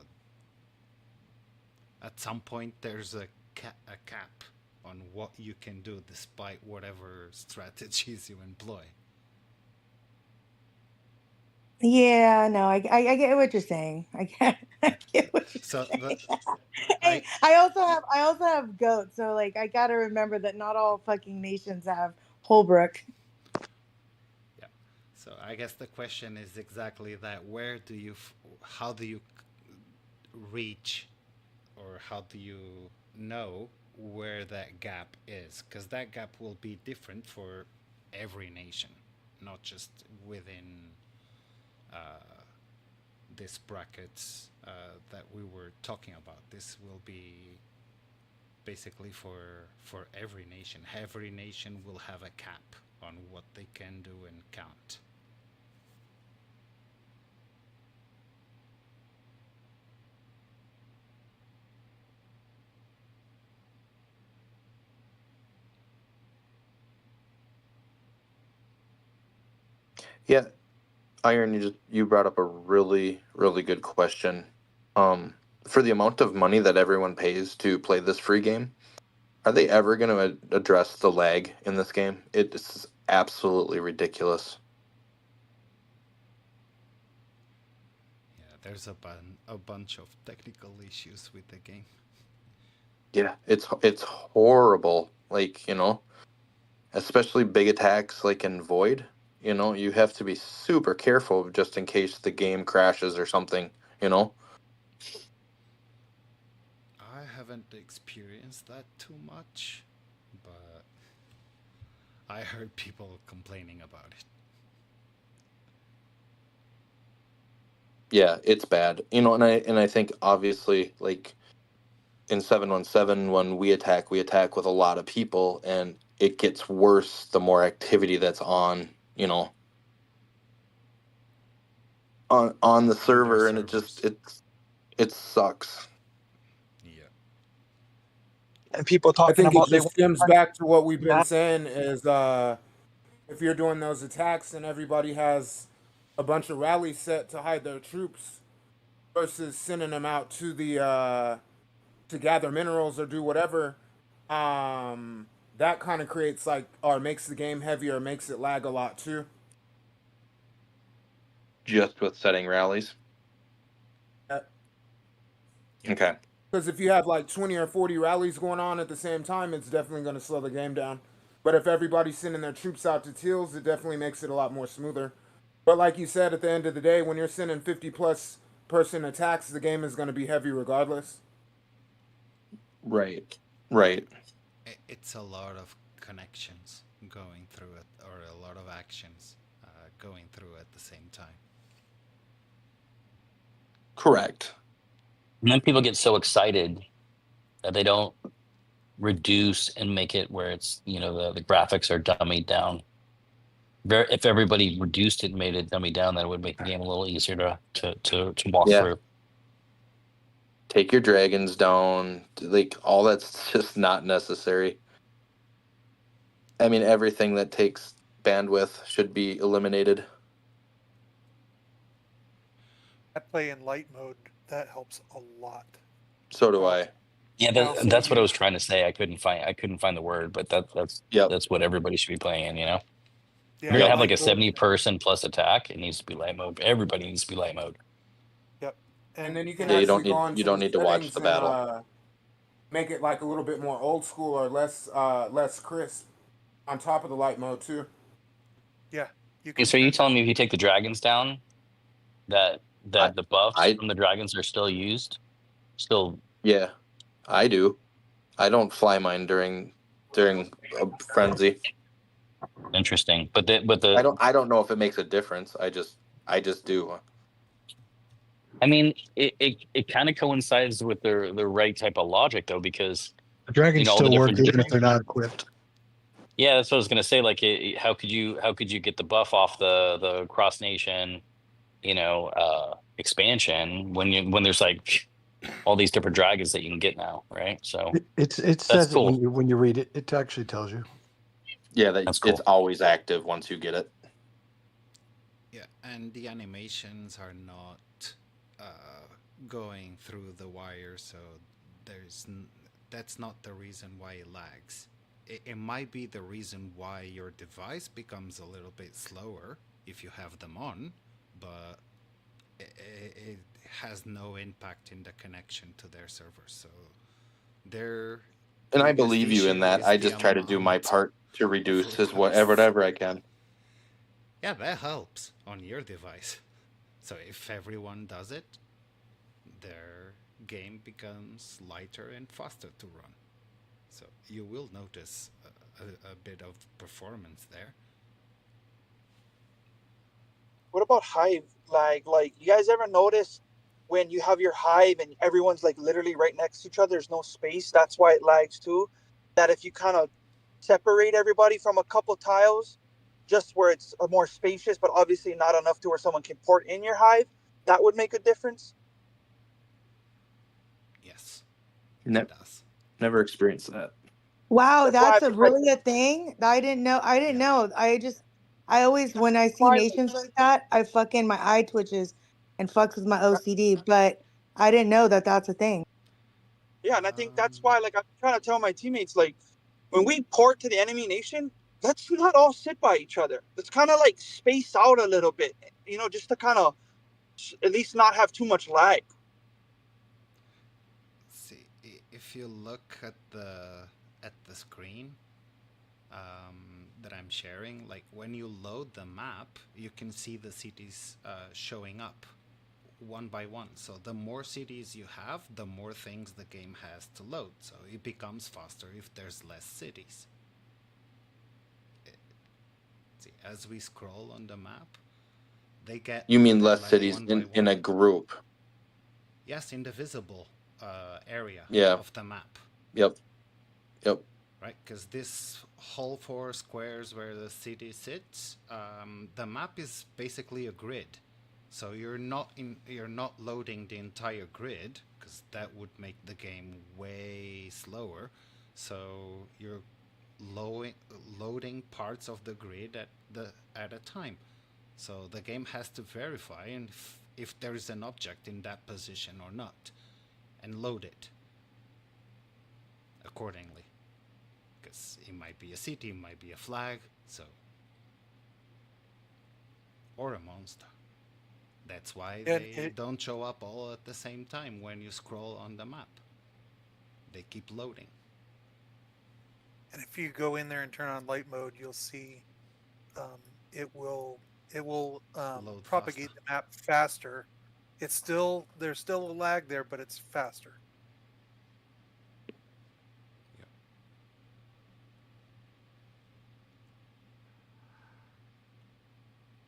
at some point there's a cap on what you can do despite whatever strategies you employ. Yeah, no, I get what you're saying. I get what you're So saying. Hey, I also have goats, so like I gotta remember that not all fucking nations have Holbrook. Yeah. So I guess the question is exactly that: where do you, how do you reach, or how do you know where that gap is? Because that gap will be different for every nation, not just within this brackets that we were talking about. This will be basically for every nation. Every nation will have a cap on what they can do and can't. Yeah, Iron, you brought up a really, really good question. For the amount of money that everyone pays to play this free game, are they ever going to address the lag in this game? It's absolutely ridiculous. Yeah, there's a bunch of technical issues with the game. Yeah, it's horrible. Like, especially big attacks like in Void, you have to be super careful just in case the game crashes or something, I haven't experienced that too much, but I heard people complaining about it. Yeah, it's bad. And I think obviously like in 717 when we attack with a lot of people, and it gets worse the more activity that's on, on the server, and it sucks. Yeah. And people I talking think it about they just want stems back to what we've been saying is if you're doing those attacks and everybody has a bunch of rallies set to hide their troops versus sending them out to the to gather minerals or do whatever, that kind of creates or makes the game heavier, makes it lag a lot too. Just with setting rallies. Okay. Because if you have like 20 or 40 rallies going on at the same time, it's definitely going to slow the game down. But if everybody's sending their troops out to Teals, it definitely makes it a lot more smoother. But like you said, at the end of the day, when you're sending 50 plus person attacks, the game is going to be heavy regardless. Right. It's a lot of connections going through it, or a lot of actions going through at the same time. Correct. And then people get so excited that they don't reduce and make it where it's, the graphics are dummied down. If everybody reduced it and made it dummied down, that would make the game a little easier to walk through. Take your dragons down. Like, all that's just not necessary. I mean, everything that takes bandwidth should be eliminated. I play in light mode. That helps a lot. So do I. Yeah, that's what I was trying to say. I couldn't find the word, but that's what everybody should be playing, If you're gonna have like a light mode. 70 person plus attack, it needs to be light mode. Everybody needs to be light mode. Yep. And then you can Yeah, actually go you into don't the need to watch settings the and battle. make it like a little bit more old school or less crisp on top of the light mode too. Yeah. You Okay, can so are you turn telling me if you take the dragons down, that I, the buffs I from the dragons are still used? Still, yeah, I do. I don't fly mine during a frenzy. interesting. But the I don't know if it makes a difference. I just do. I mean, it kind of coincides with the right type of logic though, because The dragons all the still work different. even if they're not equipped. Yeah, that's what I was gonna say. Like, how could you get the buff off the cross nation, expansion when there's like all these different dragons that you can get now, right? So It that's says it cool. when you read it. It actually tells you. Yeah, That's it's cool. always active once you get it. Yeah, and the animations are not going through the wire, so that's not the reason why it lags. It might be the reason why your device becomes a little bit slower if you have them on, but it has no impact in the connection to their servers. So their And I biggest believe you in issue that. is I the just try to do my amount part to of reduce requests. whatever I can. Yeah, that helps on your device. So if everyone does it, their game becomes lighter and faster to run. So you will notice a bit of performance there. What about Hive lag? Like, you guys ever notice when you have your Hive and everyone's like literally right next to each other, there's no space? That's why it lags too. That if you kind of separate everybody from a couple tiles, just where it's a more spacious, but obviously not enough to where someone can port in your Hive, that would make a difference. Yes, Ne- it does. Never experienced that. Wow, That's why that's I've a been like, really a thing. I didn't know. I didn't know. I always when I see why, nations like that, I fucking my eye twitches and fucks with my OCD. But I didn't know that that's a thing. yeah, and I think that's why, like, I'm trying to tell my teammates, like, when we port to the enemy nation, let's not all sit by each other. Let's kind of like space out a little bit, just to kind of at least not have too much lag. See, if you look at the screen that I'm sharing, like when you load the map, you can see the cities showing up one by one. So the more cities you have, the more things the game has to load. So it becomes faster if there's less cities. See, as we scroll on the map, they get You mean loaded less like cities one by in one. a group? Yes, in the visible area Yeah. of the map. Yep. Right, because this whole 4 squares where the city sits, the map is basically a grid. So you're not loading the entire grid, because that would make the game way slower. So you're loading parts of the grid at a time. So the game has to verify if there is an object in that position or not, and load it accordingly. Because it might be a city, it might be a flag, or a monster. That's why they don't show up all at the same time when you scroll on the map. They keep loading. And if you go in there and turn on light mode, you'll see it will propagate the map faster. There's still a lag there, but it's faster.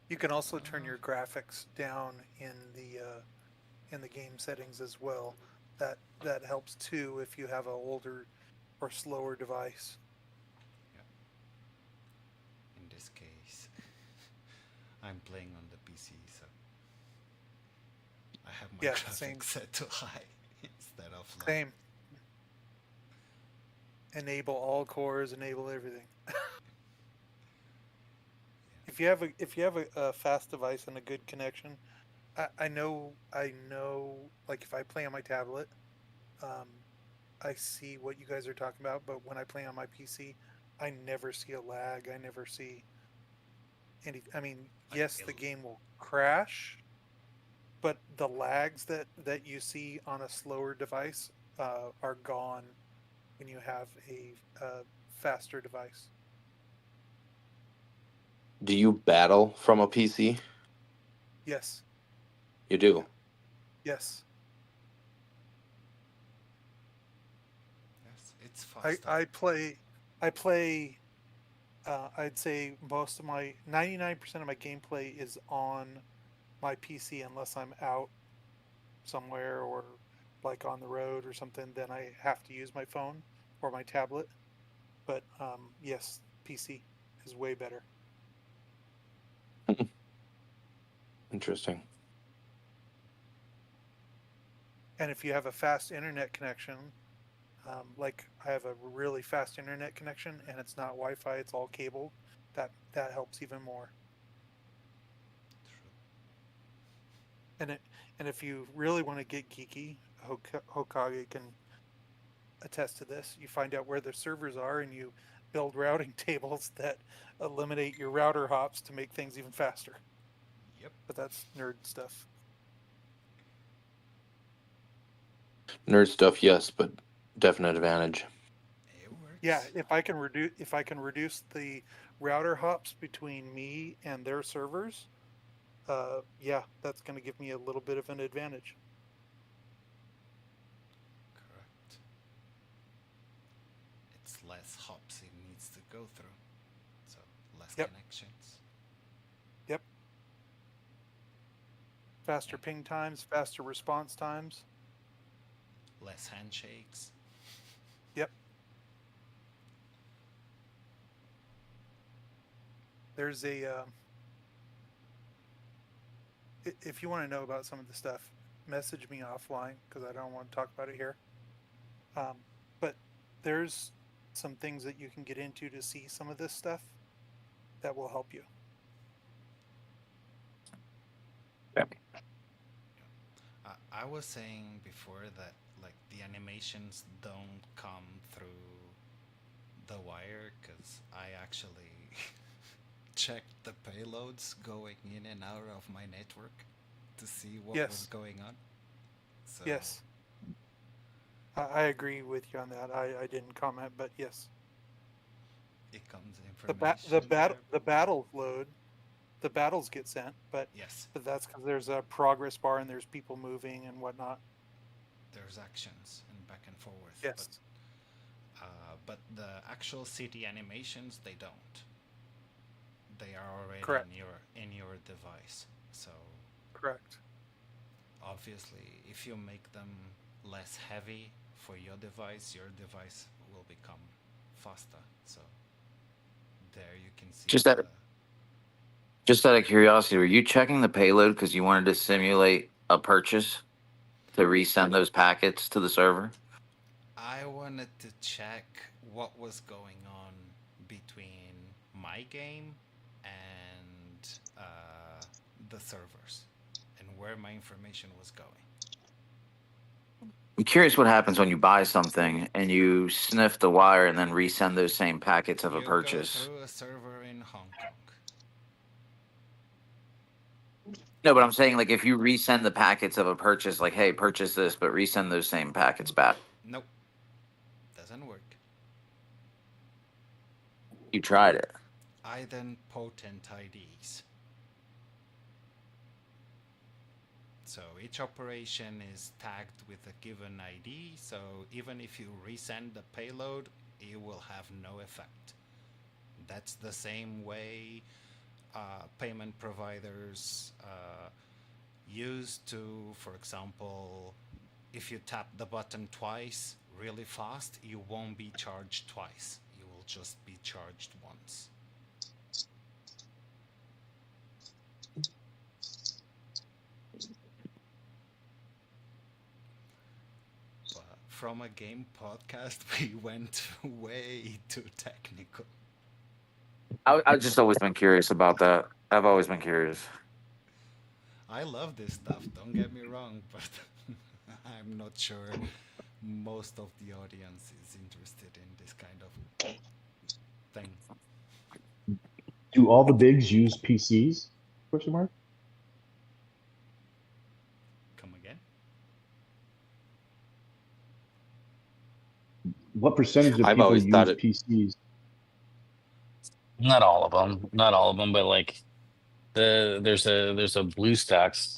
You can also turn your graphics down in the game settings as well. That helps too if you have an older or slower device. In this case, I'm playing on the PC, so I have my graphics set to high instead of low. Same. Enable all cores, enable everything. If you have a fast device and a good connection, I know. Like if I play on my tablet, I see what you guys are talking about. But when I play on my PC, I never see a lag. I never see I mean, yes, the game will crash, but the lags that you see on a slower device are gone when you have a faster device. Do you battle from a PC? Yes. You do. Yes. Yes, it's faster. I play. I'd say most of my 99% of my gameplay is on my PC unless I'm out somewhere or like on the road or something. Then I have to use my phone or my tablet. But yes, PC is way better. Interesting. And if you have a fast internet connection, like I have a really fast internet connection and it's not Wi-Fi, it's all cable, that helps even more. And if you really want to get geeky, Hokage can attest to this. You find out where the servers are and you build routing tables that eliminate your router hops to make things even faster. Yep. But that's nerd stuff. Nerd stuff, yes, but definite advantage. It works. Yeah, if I can reduce the router hops between me and their servers, yeah, that's going to give me a little bit of an advantage. Correct. It's less hops it needs to go through, so less connections. Yep. Faster ping times, faster response times. Less handshakes. Yep. There's a if you want to know about some of the stuff, message me offline because I don't want to talk about it here. But there's some things that you can get into to see some of this stuff that will help you. I was saying before that like the animations don't come through the wire because I actually checked the payloads going in and out of my network to see what was going on. So Yes. I agree with you on that. I didn't comment, but yes. It comes information. The battle load, the battles get sent, but yes, but that's because there's a progress bar and there's people moving and whatnot. There's actions and back and forth. Yes. But the actual city animations they don't. They are already Correct. in your device. So correct. Obviously, if you make them less heavy for your device will become faster. So there you can see. Just out of curiosity, were you checking the payload because you wanted to simulate a purchase to resend those packets to the server? I wanted to check what was going on between my game and the servers and where my information was going. I'm curious what happens when you buy something and you sniff the wire and then resend those same packets of a purchase. Go through a server in Hong Kong. No, but I'm saying, like, if you resend the packets of a purchase, like, hey, purchase this, but resend those same packets back. Nope. Doesn't work. You tried it. Idempotent IDs. So each operation is tagged with a given ID, so even if you resend the payload, it will have no effect. That's the same way payment providers used to, for example, if you tap the button twice really fast, you won't be charged twice. You will just be charged once. But from a game podcast, we went way too technical. I've just always been curious about that. I've always been curious. I love this stuff, don't get me wrong, but I'm not sure most of the audience is interested in this kind of thing. Do all the bigs use PCs? Question mark. Come again? What percentage of I've people always thought use it. PCs? Not all of them. Not all of them, but like there's a BlueStacks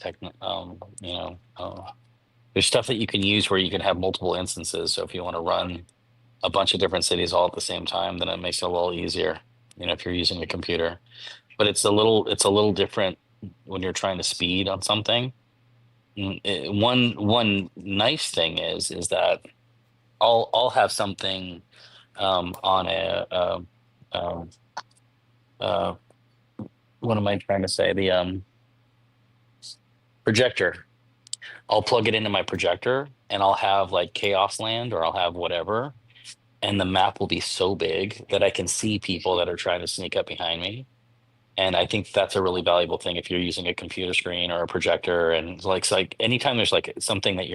there's stuff that you can use where you can have multiple instances. So if you want to run a bunch of different cities all at the same time, then it makes it a little easier, if you're using a computer. But it's a little different when you're trying to speed on something. One nice thing is that I'll have something on uh, what am I trying to say? The projector. I'll plug it into my projector and I'll have like Chaos Land or I'll have whatever. And the map will be so big that I can see people that are trying to sneak up behind me. And I think that's a really valuable thing if you're using a computer screen or a projector. And it's like anytime there's like something that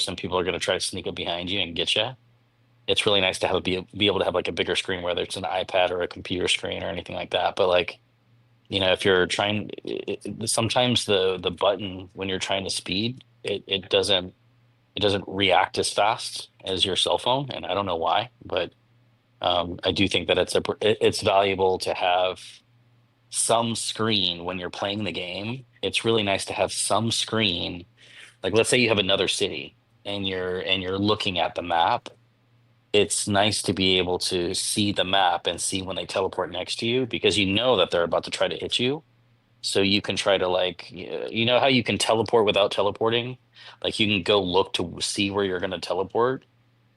some people are going to try to sneak up behind you and get you. It's really nice to be able to have like a bigger screen, whether it's an iPad or a computer screen or anything like that. But like, if you're trying, sometimes the button when you're trying to speed, it doesn't react as fast as your cell phone, and I don't know why, but I do think that it's valuable to have some screen when you're playing the game. It's really nice to have some screen. Like let's say you have another city and you're looking at the map. It's nice to be able to see the map and see when they teleport next to you because you know that they're about to try to hit you. So you can try to like, how you can teleport without teleporting? Like you can go look to see where you're going to teleport.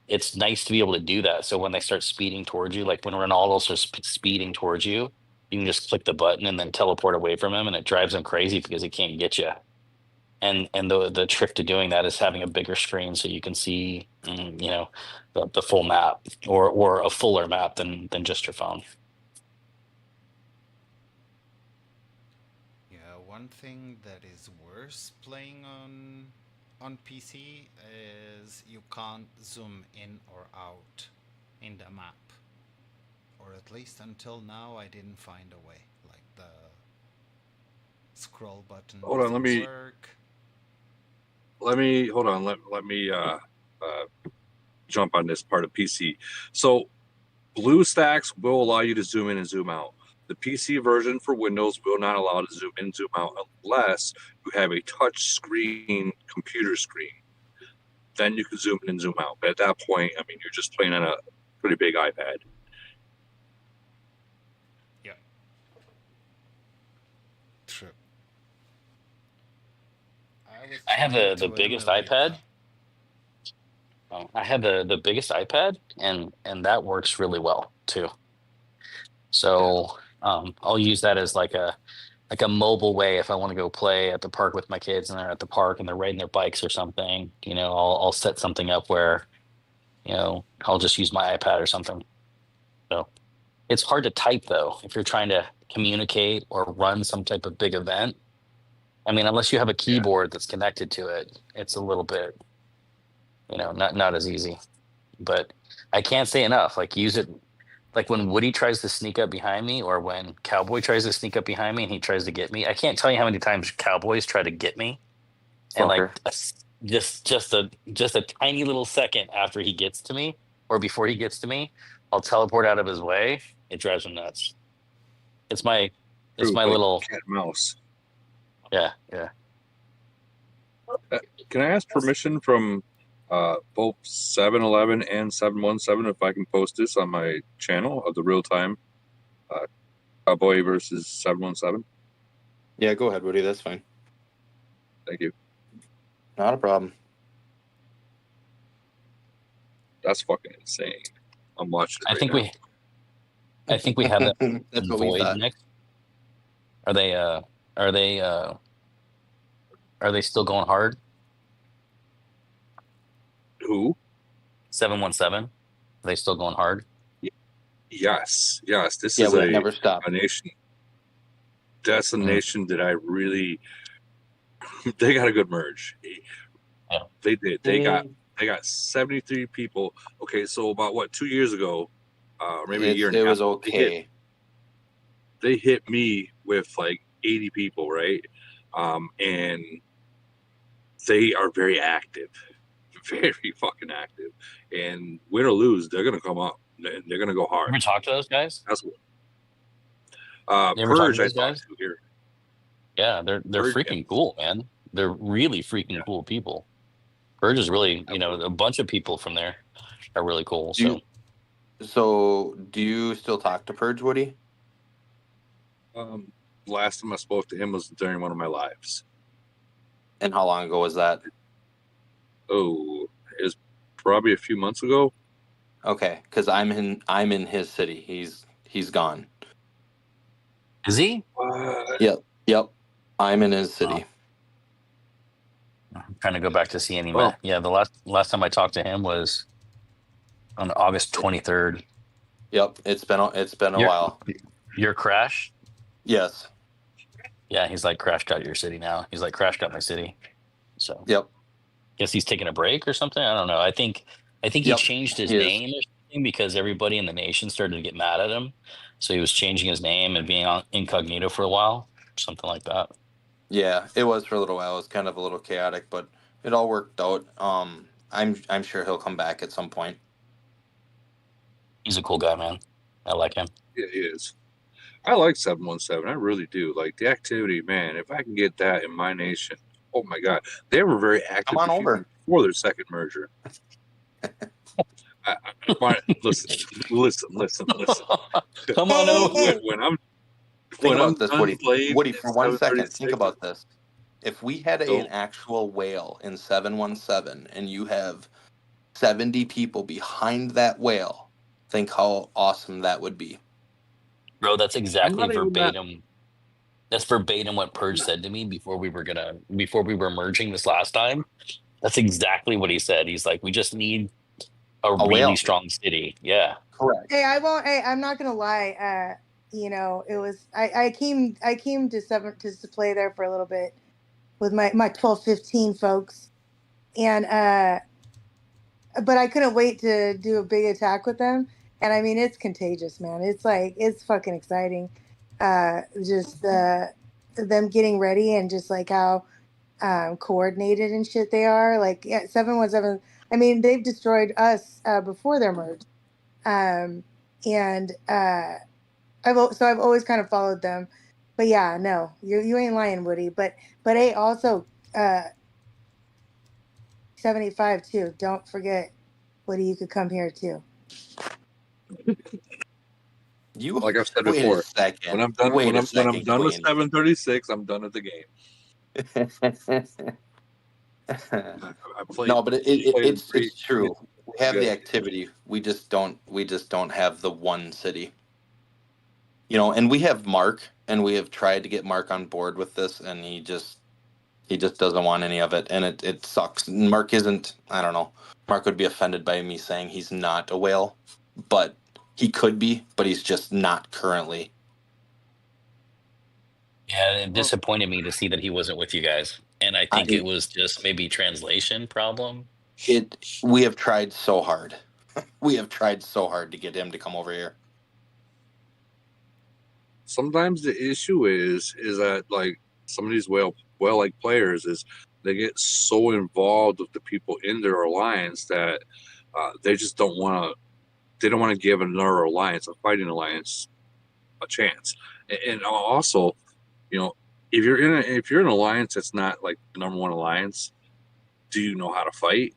It's nice to be able to do that. So when they start speeding towards you, like when Ronaldo starts speeding towards you, you can just click the button and then teleport away from him, and it drives him crazy because he can't get you. And the trick to doing that is having a bigger screen so you can see, the full map or a fuller map than just your phone. Yeah, one thing that is worse playing on PC is you can't zoom in or out in the map. Or at least until now I didn't find a way. Like the scroll button Hold on, doesn't work. Let me jump on this part of PC. So BlueStacks will allow you to zoom in and zoom out. The PC version for Windows will not allow to zoom in and zoom out unless you have a touch screen computer screen. Then you can zoom in and zoom out. But at that point, I mean, you're just playing on a pretty big iPad. Yeah. True. I have the biggest iPad. I have the biggest iPad, and that works really well too. So I'll use that as like a mobile way if I want to go play at the park with my kids and they're at the park and they're riding their bikes or something. I'll set something up where I'll just use my iPad or something. So it's hard to type though if you're trying to communicate or run some type of big event. I mean, unless you have a keyboard that's connected to it, it's a little bit, not as easy. But I can't say enough. Like use it. Like when Woody tries to sneak up behind me, or when Cowboy tries to sneak up behind me and he tries to get me. I can't tell you how many times Cowboys try to get me, and like just a tiny little second after he gets to me, or before he gets to me, I'll teleport out of his way. It drives him nuts. It's my little cat and mouse. Yeah. Can I ask permission from both 711 and 717 if I can post this on my channel of the real time Cowboy versus 717? Yeah, go ahead, Woody. That's fine. Thank you. Not a problem. That's fucking insane. I'm watching it I think we have that. That's what we thought. Next. Are they still going hard? Who? 717. Are they still going hard? Yes. This is never stop. A nation. That's a nation that I really. They got a good merge. Yeah. They did. They got 73 people. Okay, so about 2 years ago, maybe a year and a half. It was okay. they hit me with like 80 people, right? And they are very active, very fucking active. And win or lose, they're gonna come up and they're gonna go hard. Ever talk to those guys? That's what. You ever talk to Purge, I those talked guys? to here. Yeah, they're Purge, freaking cool, man. They're really freaking cool people. Purge is really, a bunch of people from there are really cool. Do you still talk to Purge, Woody? Last time I spoke to him was during one of my lives. And how long ago was that? Oh, it was probably a few months ago. Okay, because I'm in his city. He's gone. Is he? Yep. I'm in his city. I'm trying to go back to see any. Yeah, the last time I talked to him was on August 23rd. Yep, it's been a while. Your Crash? Yes. Yeah, he's like crashed out your city now. He's like crashed out my city. So yep. Guess he's taking a break or something. I don't know. I think he changed his name or something because everybody in the nation started to get mad at him. So he was changing his name and being on incognito for a while, something like that. Yeah, it was for a little while. It was kind of a little chaotic, but it all worked out. I'm sure he'll come back at some point. He's a cool guy, man. I like him. Yeah, he is. I like 717. I really do. Like the activity, man. If I can get that in my nation, oh my god, they were very active before their second merger. Listen. Come on over. Think about this, Woody, for 1 second. Think about this. If we had an actual whale in 717 and you have 70 people behind that whale, think how awesome that would be. Bro, that's exactly verbatim. That's verbatim what Purge said to me before we were merging this last time. That's exactly what he said. He's like, we just need a really whale. strong city. Yeah. Correct. Hey, I'm not gonna lie. It was I came to play there for a little bit with my 12-15 folks, and but I couldn't wait to do a big attack with them. And I mean, it's contagious, man. It's like, it's fucking exciting. Just them getting ready and just like how coordinated and shit they are. Like, yeah, 717. I mean, they've destroyed us before their merge. I've always kind of followed them. But yeah, no, you ain't lying, Woody. But hey, also 75 too. Don't forget, Woody, you could come here too. Like I've said before, when I'm done with 736, I'm done with the game. No, but it's true. We have the activity. We just don't have the one city. And we have Mark, and we have tried to get Mark on board with this, and he just doesn't want any of it, and it sucks. Mark isn't. I don't know. Mark would be offended by me saying he's not a whale, but he could be, but he's just not currently. Yeah, it disappointed me to see that he wasn't with you guys. And I think it was just maybe translation problem. We have tried so hard. We have tried so hard to get him to come over here. Sometimes the issue is that like some of these whale-like players is they get so involved with the people in their alliance that they just don't want to. They don't want to give another alliance, a fighting alliance, a chance. And also, if you're in an alliance that's not like the number one alliance, do you know how to fight?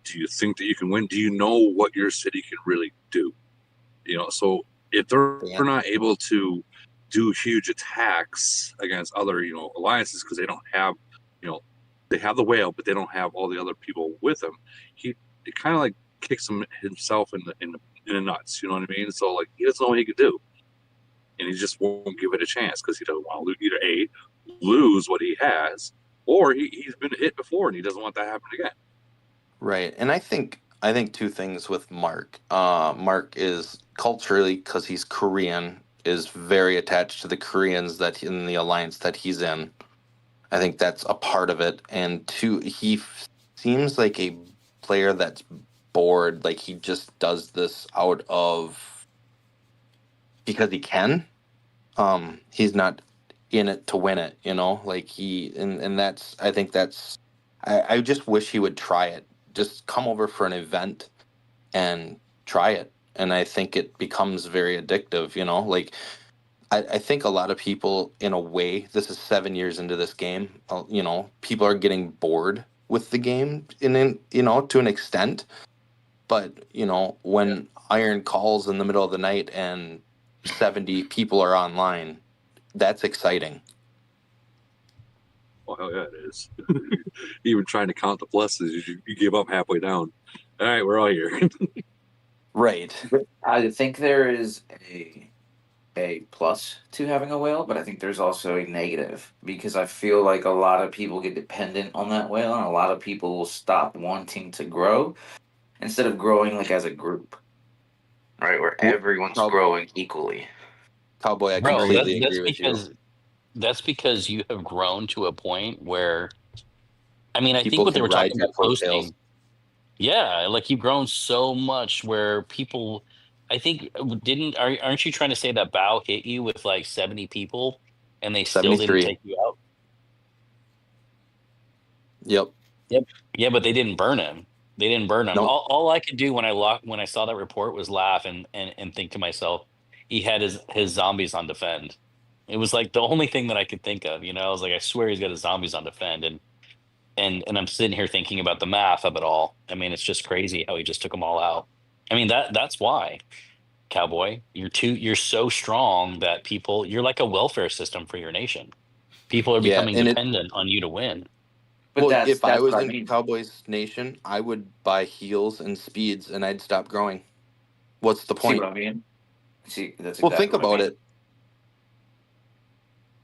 Do you think that you can win? Do you know what your city can really do? So if they're not able to do huge attacks against other alliances because they don't have they have the whale, but they don't have all the other people with them, it kind of like kicks himself in the nuts. You know what I mean? So like he doesn't know what he could do, and he just won't give it a chance because he doesn't want to either lose what he has, or he's been hit before and he doesn't want that to happen again. Right, and I think two things with Mark. Mark is culturally, because he's Korean, is very attached to the Koreans that in the alliance that he's in. I think that's a part of it. And two, he seems like a player that's bored. Like he just does this out of because he can. He's not in it to win it, you know. Like and that's I think that's I just wish he would try it. Just come over for an event and try it. And I think it becomes very addictive, you know. Like I think a lot of people, in a way, this is 7 years into this game. You know, people are getting bored with the game, you know, to an extent. But you know, when Iron calls in the middle of the night and 70 people are online, that's exciting. Oh hell yeah, it is. Even trying to count the pluses, you give up halfway down. All right, we're all here. Right. I think there is a plus to having a whale, but I think there's also a negative because I feel like a lot of people get dependent on that whale, and a lot of people will stop wanting to grow instead of growing like as a group, right? Where everyone's growing equally. Cowboy, I Bro, completely agree with you. that's because you have grown to a point where, I mean, I think People what they can were ride talking your about coattails. posting. Yeah, like you've grown so much where people, I think, aren't you trying to say that Bao hit you with like 70 people and they still didn't 73. take you out? Yep. Yep. Yeah, but they didn't burn him. They didn't burn him. Nope. All I could do when I saw that report was laugh and think to myself, he had his zombies on defend. It was like the only thing that I could think of, you know. I was like, I swear he's got his zombies on defend, and I'm sitting here thinking about the math of it all. I mean, it's just crazy how he just took them all out. I mean, that's why, Cowboy, you're so strong that you're like a welfare system for your nation. People are Yeah, becoming and dependent on you to win. But well, if I that's was what I in mean. Cowboys Nation, I would buy heals and speeds, and I'd stop growing. What's the See point? what I mean? See, that's Well, exactly think what I about mean.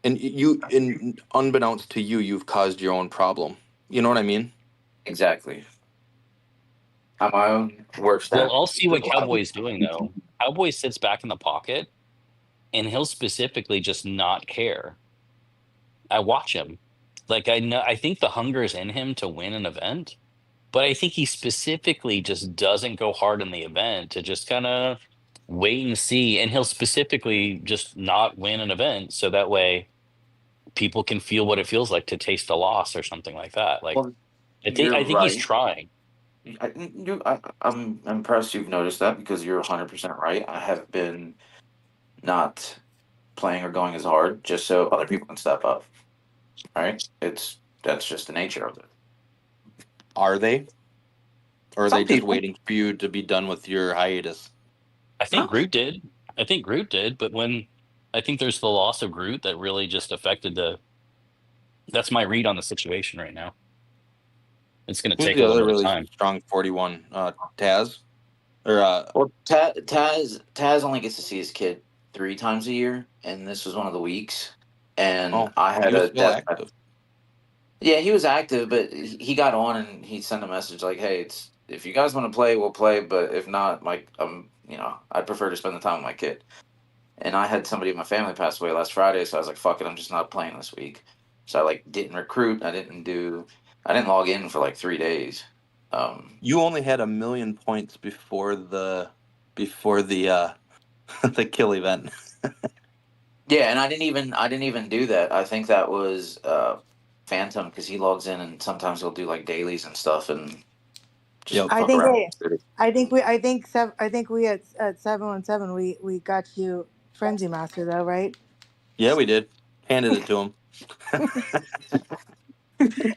it. And unbeknownst to you, you've caused your own problem. You know what I mean? Exactly. I'm my own worst Well, I'll enemy. see what Cowboy's doing though. Cowboy sits back in the pocket and he'll specifically just not care. I watch him. Like I think the hunger is in him to win an event, but I think he specifically just doesn't go hard in the event to just kind of wait and see, and he'll specifically just not win an event so that way people can feel what it feels like to taste a loss or something like that. Like Well, I think you're he's right. trying. I'm impressed you've noticed that because you're 100% right. I have been not playing or going as hard just so other people can step up. Right? That's just the nature of it. Are they? Or are Some they just people. waiting for you to be done with your hiatus? I think Groot did. I think Groot did, but I think there's the loss of Groot that really just affected that's my read on the situation right now. It's going to Who's take a the little other bit of really time. strong 41? Taz? Or Well, Taz only gets to see his kid 3 times a year, and this was one of the weeks. And I had he was a still death. active. Yeah, he was active, but he got on and he sent a message like, "Hey, it's if you guys want to play, we'll play, but if not, like, I'd prefer to spend the time with my kid." And I had somebody in my family pass away last Friday, so I was like, "Fuck it, I'm just not playing this week." So I like didn't recruit. I didn't log in for like 3 days. You only had 1,000,000 points before the the kill event. Yeah, and I didn't even do that. I think that was Phantom because he logs in and sometimes he'll do like dailies and stuff and just I fuck think around. I think we at 717 we got you Frenzy Master though, right? Yeah, we did. Handed it to him.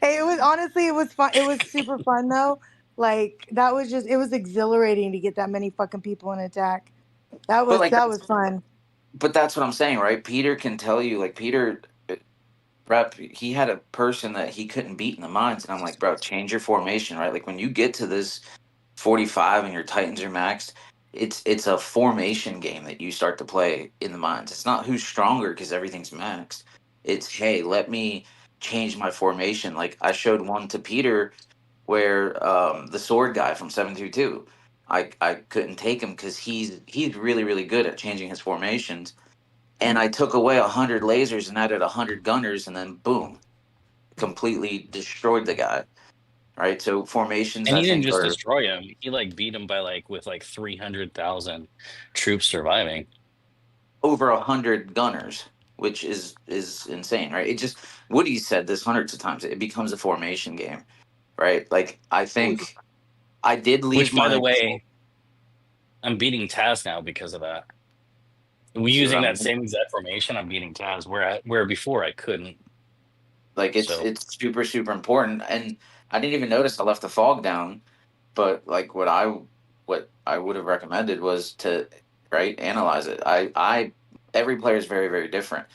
Hey, it was honestly it was fun. It was super fun though. Like that was just it was exhilarating to get that many fucking people in attack. That But was like, that was fun. but that's what I'm saying, right? Peter can tell you, like Peter, rep, he had a person that he couldn't beat in the mines, and I'm like, bro, change your formation, right? Like when you get to this 45 and your Titans are maxed, it's a formation game that you start to play in the mines. It's not who's stronger because everything's maxed. It's hey, let me change my formation. Like I showed one to Peter where the sword guy from 722, I couldn't take him because he's really really good at changing his formations, and I took away 100 lasers and added 100 gunners, and then boom, completely destroyed the guy. Right, so formations And I he didn't think just are destroy him. He like beat him by with 300,000 troops surviving. over 100 gunners, which is insane, right? It just, Woody said this hundreds of times. It becomes a formation game, right? Like I think I did leave Which, by the my way, I'm beating Taz now because of that. We see what using I that mean? same exact formation. I'm beating Taz where before I couldn't. Like So it's super super important, and I didn't even notice I left the fog down. But like what I would have recommended was to analyze it. I every player is very very different.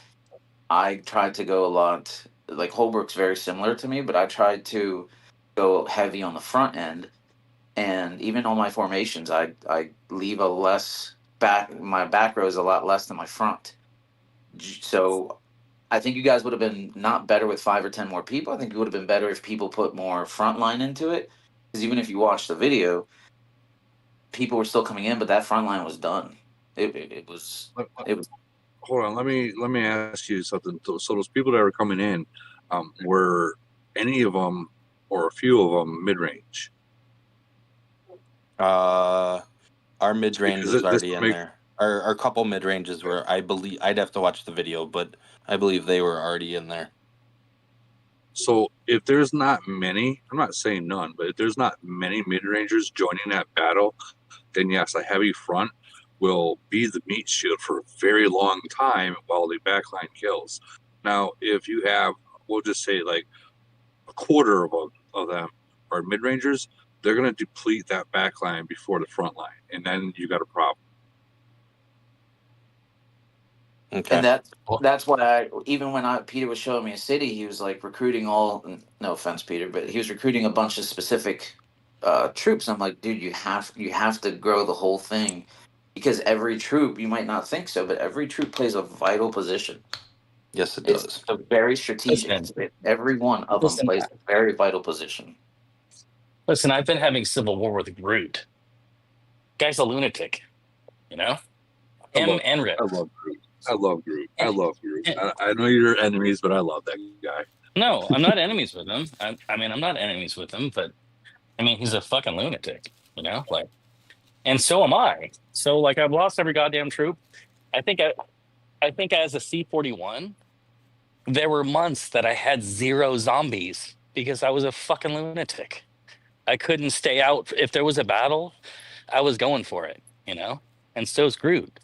I tried to go a lot like Holbrook's very similar to me, but I tried to go heavy on the front end, and even on my formations, I leave a less back. My back row is a lot less than my front. So I think you guys would have been not better with 5 or 10 more people. I think it would have been better if people put more front line into it. Because even if you watch the video, people were still coming in, but that front line was done. It was. Hold on, let me ask you something. So those people that are coming in, were any of them or a few of them mid range? Our mid range Because was this already in there. Our couple mid ranges were, I believe, I'd have to watch the video, but I believe they were already in there. So if there's not many, I'm not saying none, but if there's not many mid rangers joining that battle, then yes, a heavy front will be the meat shield for a very long time while the backline kills. Now, if you have, we'll just say like a quarter of them are mid rangers, they're going to deplete that backline before the front line, and then you got a problem. Okay. And that's why even when Peter was showing me a city, he was like recruiting all. No offense, Peter, but he was recruiting a bunch of specific troops. I'm like, dude, you have to grow the whole thing, because every troop, you might not think so, but every troop plays a vital position. Yes, it It's does. a very strategic. Every one of them plays a very vital position. listen, I've been having civil war with Groot. Guy's a lunatic, you know. Him and Rip. I love Groot. I love Groot. I love Groot. I know you're enemies, but I love that guy. No, I'm not enemies with him. I mean, I'm not enemies with him, but I mean, he's a fucking lunatic, you know. Like, and so am I. So, like, I've lost every goddamn troop. I think as a C41, there were months that I had 0 zombies because I was a fucking lunatic. I couldn't stay out. If there was a battle, I was going for it, you know. And so's Groot.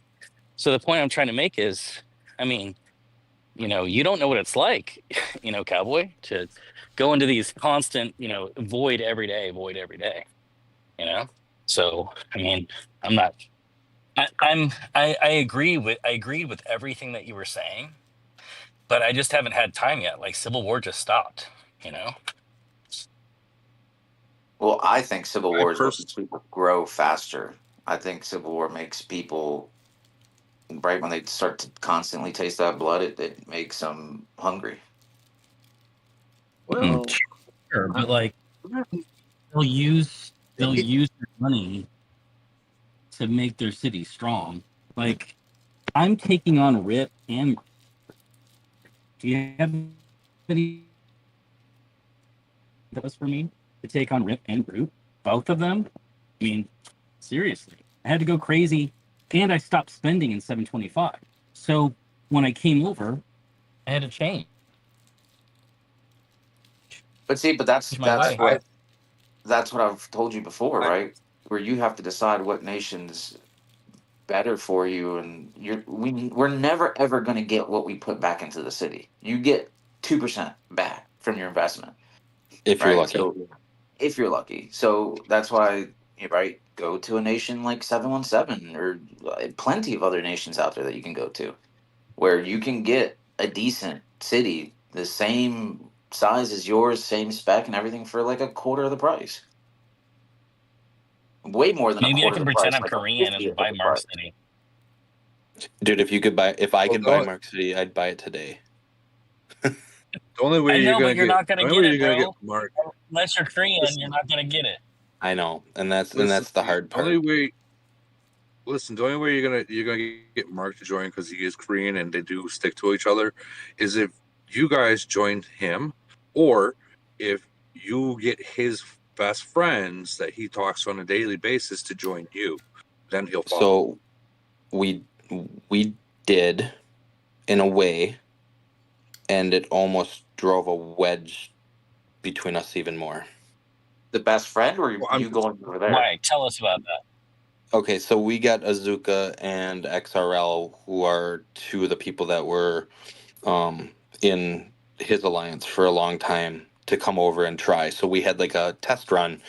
So the point I'm trying to make is, I mean, you know, you don't know what it's like, you know, Cowboy, to go into these constant, you know, void every day, you know. So I mean, I'm not. I agree with everything that you were saying, but I just haven't had time yet. Like Civil War just stopped, you know. Well, I think Civil War is what makes people grow faster. I think Civil War makes people, right when they start to constantly taste that blood, it makes them hungry. Well, sure, but like they'll use their money to make their city strong. Like I'm taking on Rip and do you have any those for me to take on Rip and Groot? Both of them? I mean, seriously. I had to go crazy and I stopped spending in 725. So when I came over, I had to change. But see, that's what I've told you before, right? Where you have to decide what nation's better for you, and we're never ever going to get what we put back into the city. You get 2% back from your investment if you're lucky. So, if you're lucky, so that's why go to a nation like 717 or plenty of other nations out there that you can go to, where you can get a decent city the same size as yours, same spec and everything for like a quarter of the price. Way more than a Maybe I quarter can of the pretend price. I'm Korean and buy Mark City. Dude, if I could buy Mark City, I'd buy it today. The only way I know, you're but you're not gonna get it, bro. Mark. Unless you're Korean, you're not gonna get it. I know, and that's the hard part. The only way you're gonna get Mark to join, because he is Korean and they do stick to each other, is if you guys join him, or if you get his best friends that he talks to on a daily basis to join you, then he'll follow. So we did in a way, and it almost drove a wedge between us even more. The best friend, or Well, you going over there? Why? Tell us about that. Okay, so we got Azuka and XRL, who are two of the people that were in his alliance for a long time, to come over and try. So we had like a test run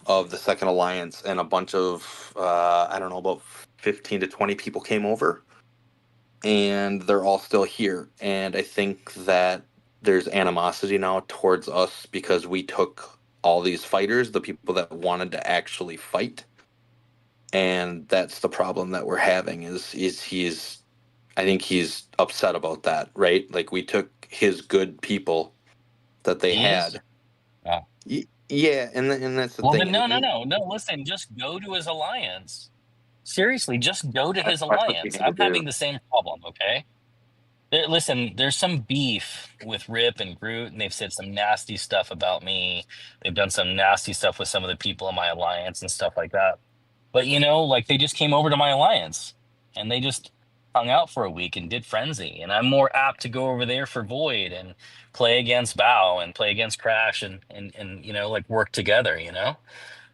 of the second alliance, and a bunch of I don't know, about 15 to 20 people came over, and they're all still here. And I think that there's animosity now towards us because we took all these fighters, the people that wanted to actually fight. And that's the problem that we're having is he's I think he's upset about that, right? Like, we took his good people that they He is? had. Yeah. Yeah, and that's the Well, thing. then no. Listen, just go to his alliance. Seriously, just go to his That's what you alliance. need to I'm do. having the same problem. Okay. Listen, there's some beef with Rip and Groot, and they've said some nasty stuff about me. They've done some nasty stuff with some of the people in my alliance and stuff like that. But like they just came over to my alliance and they just hung out for a week and did Frenzy. And I'm more apt to go over there for Void and play against Bow and play against Crash and like work together.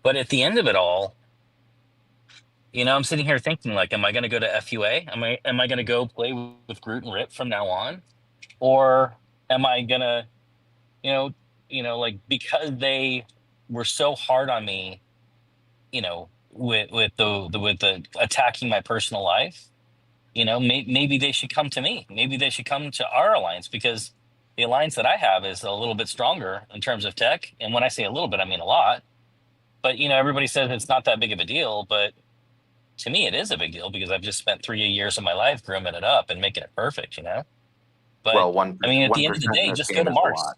But at the end of it all, I'm sitting here thinking, like, am I going to go to FUA? Am I going to go play with Groot and Rip from now on, or am I going to, like, because they were so hard on me, with the attacking my personal life, maybe they should come to me. Maybe they should come to our alliance, because the alliance that I have is a little bit stronger in terms of tech. And when I say a little bit, I mean a lot. But everybody says it's not that big of a deal, but to me, it is a big deal because I've just spent 3 years of my life grooming it up and making it perfect, But Well, I mean, at the end of the 1% in day, this just go game to is a Mars. lot.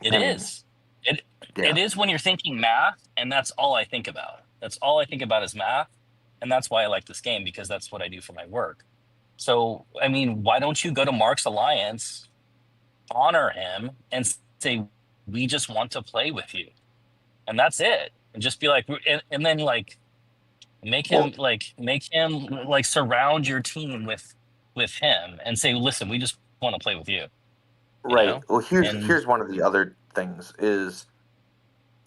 It I mean, is. It yeah. is when you're thinking math, and that's all I think about. That's all I think about is math, and that's why I like this game, because that's what I do for my work. So, I mean, why don't you go to Mark's alliance, honor him, and say, we just want to play with you, and that's it, and just be like, and then like make him like surround your team with him and say, listen, we just want to play with you, Right. Well, and here's one of the other things is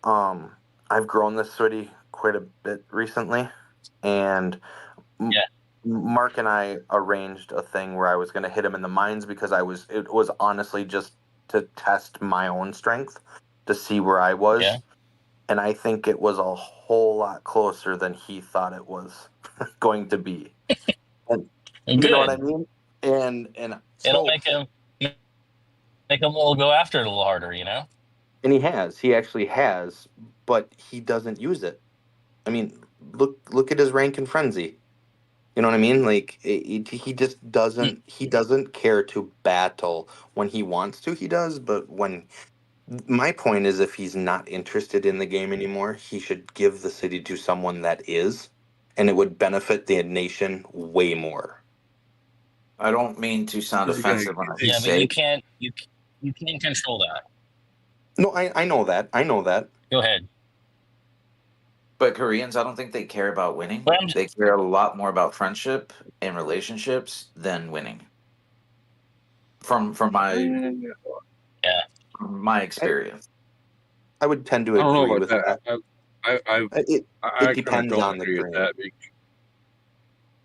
I've grown this city quite a bit recently, and yeah, Mark and I arranged a thing where I was going to hit him in the mines because it was honestly just to test my own strength to see where I yeah, was, and I think it was a whole lot closer than he thought it was going to be. And and you know what I good. mean? And It'll so make him go after it a little harder, and he actually has, but he doesn't use it. I mean, look at his rank in Frenzy. You know what I mean? Like, he just Mm. doesn't care to battle. When he wants to, he does, but when my point is, if he's not interested in the game anymore, he should give the city to someone that is, and it would benefit the nation way more. I don't mean to sound Because again, offensive when I Yeah, but say, you can't control that. No, I know that. I know that. Go ahead. but Koreans, I don't think they care about winning. But They care a lot more about friendship and relationships than winning. From yeah, my I, experience. I would tend to I don't know agree about with that. that. I It kind of depends don't on the agree with game. that.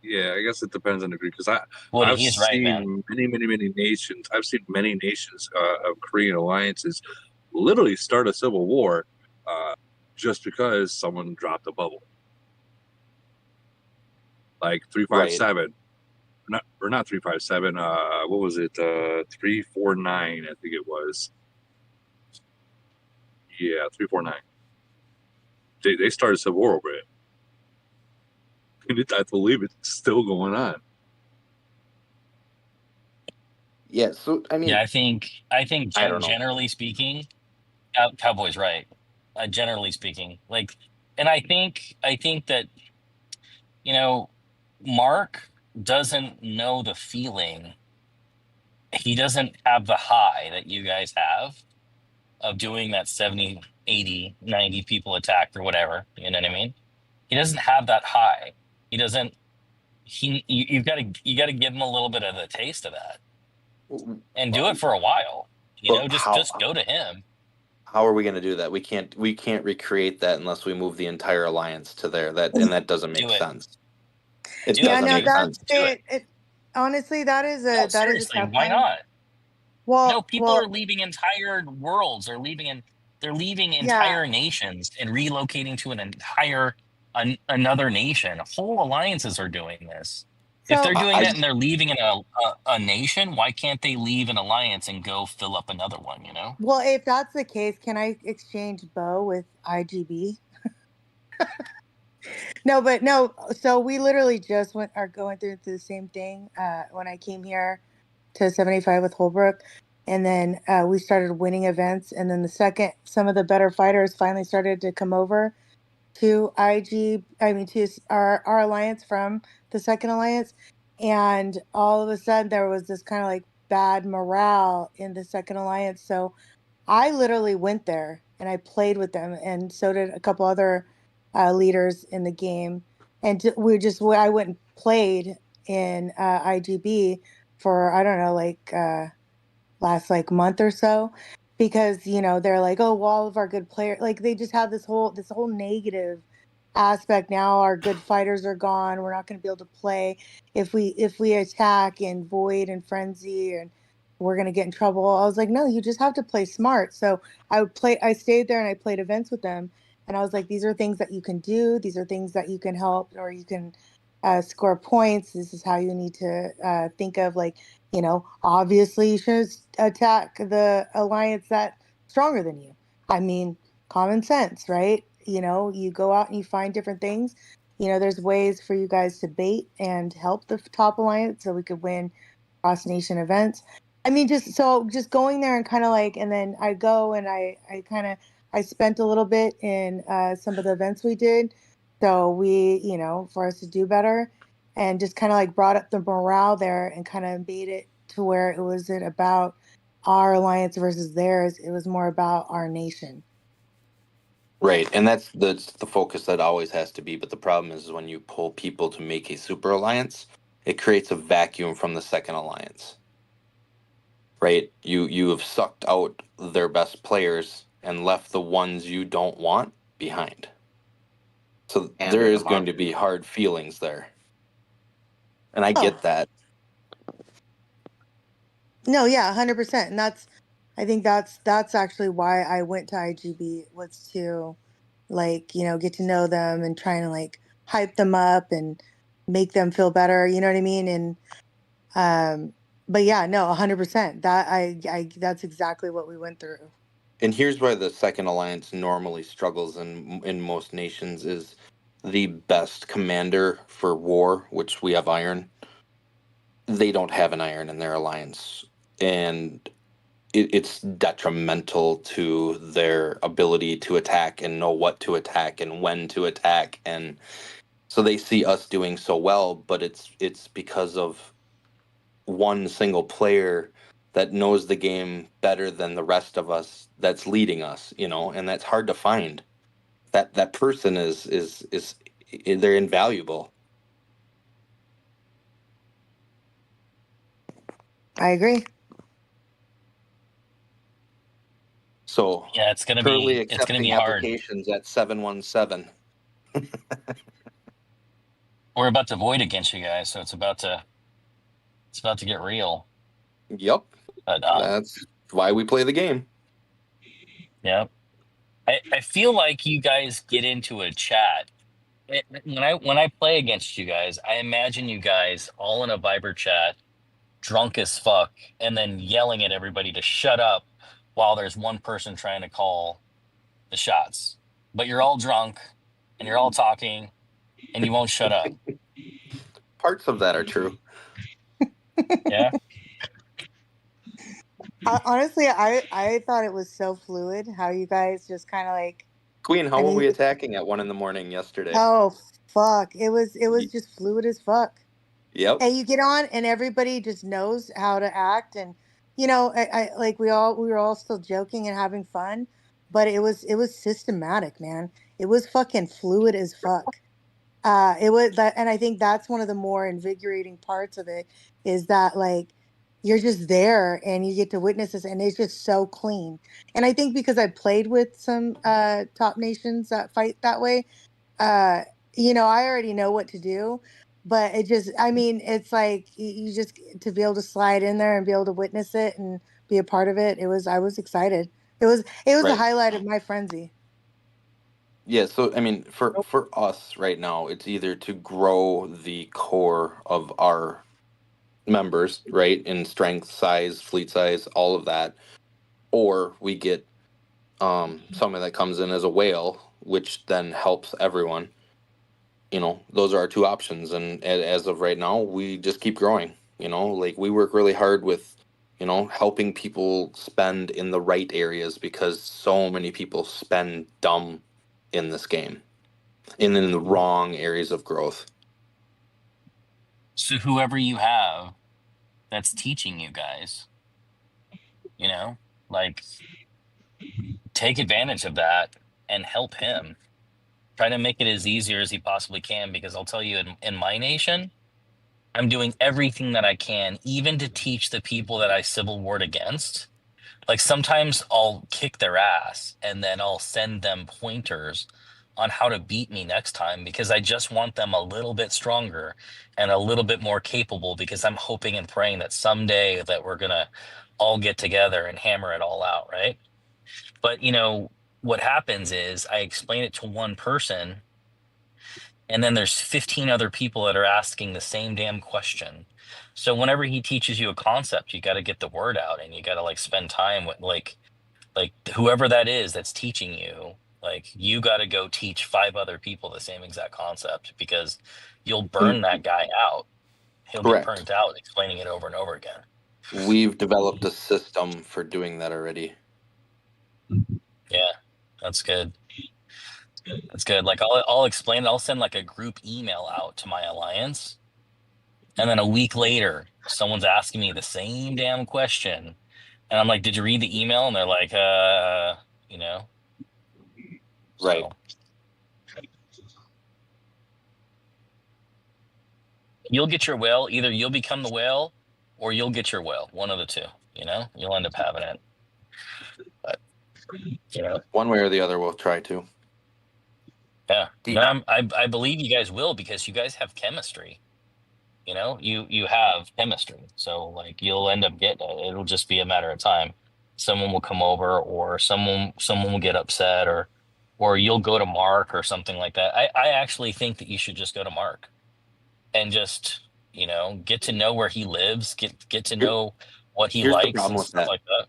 Yeah, I guess it depends on the degree because Woody, I've he's right, man. seen many nations. I've seen many nations of Korean alliances literally start a civil war just because someone dropped a bubble, like Right. 357, not 357. What was it? 349, I think it was. Yeah, 349. They started a civil war over it. I believe it's still going on. Yeah, so I mean, Yeah, I think I don't know. generally speaking, Cowboy's right. Generally speaking, like, and I think that Mark doesn't know the feeling. He doesn't have the high that you guys have of doing that 70, 80, 90 people attack or whatever. You know what I mean? He doesn't have that high. He doesn't you've got to give him a little bit of the taste of that, and do it for a while. But Just go to him. How are we going to do that? We can't recreate that unless we move the entire alliance to there. That doesn't make sense. It doesn't make sense. It honestly, that is a seriously, tough why one. not? Well, people are leaving entire worlds. They're leaving entire nations and relocating to another nation. Whole alliances are doing this. If they're doing that and they're leaving in a nation, why can't they leave an alliance and go fill up another one? Well, if that's the case, can I exchange Bo with IGB? No. So we literally just are going through the same thing when I came here to 75 with Holbrook. And then we started winning events. And then the second some of the better fighters finally started to come over to to our alliance from the second alliance. And all of a sudden there was this kind of like bad morale in the second alliance. So I literally went there and I played with them, and so did a couple other leaders in the game. And I went and played in IGB for, I don't know, like last like month or so, because they're like, oh, well, all of our good players, like they just have this whole negative aspect. Now our good fighters are gone, we're not going to be able to play if we attack in Void and Frenzy, and we're going to get in trouble. I was like, no, you just have to play smart. So I stayed there and I played events with them, and I was like, these are things that you can do, these are things that you can help, or you can score points. This is how you need to think of, like, obviously you should attack the alliance that's stronger than you. I mean, common sense, right? You go out and you find different things. There's ways for you guys to bait and help the top alliance so we could win cross nation events. I mean, just going there and kind of like, and then I go and I spent a little bit in some of the events we did. So we, for us to do better, and just kind of like brought up the morale there and kind of made it to where it wasn't about our alliance versus theirs. It was more about our nation. Right, and that's the focus that always has to be. But the problem is when you pull people to make a super alliance, it creates a vacuum from the second alliance. Right, you have sucked out their best players and left the ones you don't want behind. So there is going to be hard feelings there, and I get that. No, yeah, 100%, and I think that's actually why I went to IGB, was to like get to know them and trying to like hype them up and make them feel better. You know what I mean? And but yeah, no, 100%. That I that's exactly what we went through. And here's why the second alliance normally struggles in most nations is the best commander for war, which we have iron. They don't have an iron in their alliance, and it's detrimental to their ability to attack and know what to attack and when to attack. And so they see us doing so well, but it's because of one single player that knows the game better than the rest of us that's leading us, and that's hard to find. That person is they're invaluable. I agree. So yeah, it's gonna currently be accepting hard. applications at 717. We're about to void against you guys, so it's about to get real. Yep. But, that's why we play the game. Yep. I feel like you guys get into a chat. When I play against you guys, I imagine you guys all in a Viber chat, drunk as fuck, and then yelling at everybody to shut up while there's one person trying to call the shots. But you're all drunk and you're all talking and you won't shut up. Parts of that are true. Yeah. Honestly, I thought it was so fluid how you guys just kind of like. Queen, how were we attacking at 1 a.m. yesterday? Oh fuck! It was just fluid as fuck. Yep. And you get on, and everybody just knows how to act, and I like we were all still joking and having fun, but it was systematic, man. It was fucking fluid as fuck. It was that, and I think that's one of the more invigorating parts of it is that like you're just there and you get to witness this, and it's just so clean. And I think because I played with some top nations that fight that way, uh, I already know what to do. But it just, I mean, it's like you just to be able to slide in there and be able to witness it and be a part of it. I was excited. It was a Right. highlight of my frenzy. Yeah, so I mean, for us right now, it's either to grow the core of our members, right, in strength, size, fleet size, all of that, or we get somebody that comes in as a whale, which then helps everyone. Those are our two options, and as of right now, we just keep growing. Like we work really hard with, helping people spend in the right areas because so many people spend dumb in this game and in the wrong areas of growth. So whoever you have that's teaching you guys, like take advantage of that and help him. Try to make it as easier as he possibly can, because I'll tell you, in my nation, I'm doing everything that I can, even to teach the people that I civil warred against. Like sometimes I'll kick their ass and then I'll send them pointers on how to beat me next time, because I just want them a little bit stronger and a little bit more capable, because I'm hoping and praying that someday that we're gonna all get together and hammer it all out, right? But what happens is I explain it to one person, and then there's 15 other people that are asking the same damn question. So whenever he teaches you a concept, you got to get the word out, and you got to like spend time with like whoever that is that's teaching you. Like you got to go teach 5 other people the same exact concept, because you'll burn And that guy out. He'll get correct. burnt out explaining it over and over again. We've developed a system for doing that already. Yeah, that's good. That's good. Like I'll explain it. I'll send like a group email out to my alliance, and then a week later, someone's asking me the same damn question, and I'm like, "Did you read the email?" And they're like, you know. Right. So you'll get your whale. Either you'll become the whale, or you'll get your whale. One of the two. You'll end up having it. But One way or the other, we'll try to. yeah. No, I believe you guys will, because you guys have chemistry. You have chemistry, so like you'll end up getting it. It'll just be a matter of time. Someone will come over, or someone will get upset, or you'll go to Mark or something like that. I actually think that you should just go to Mark and just get to know where he lives, get to know what he Here's the likes problem and with stuff that. like that.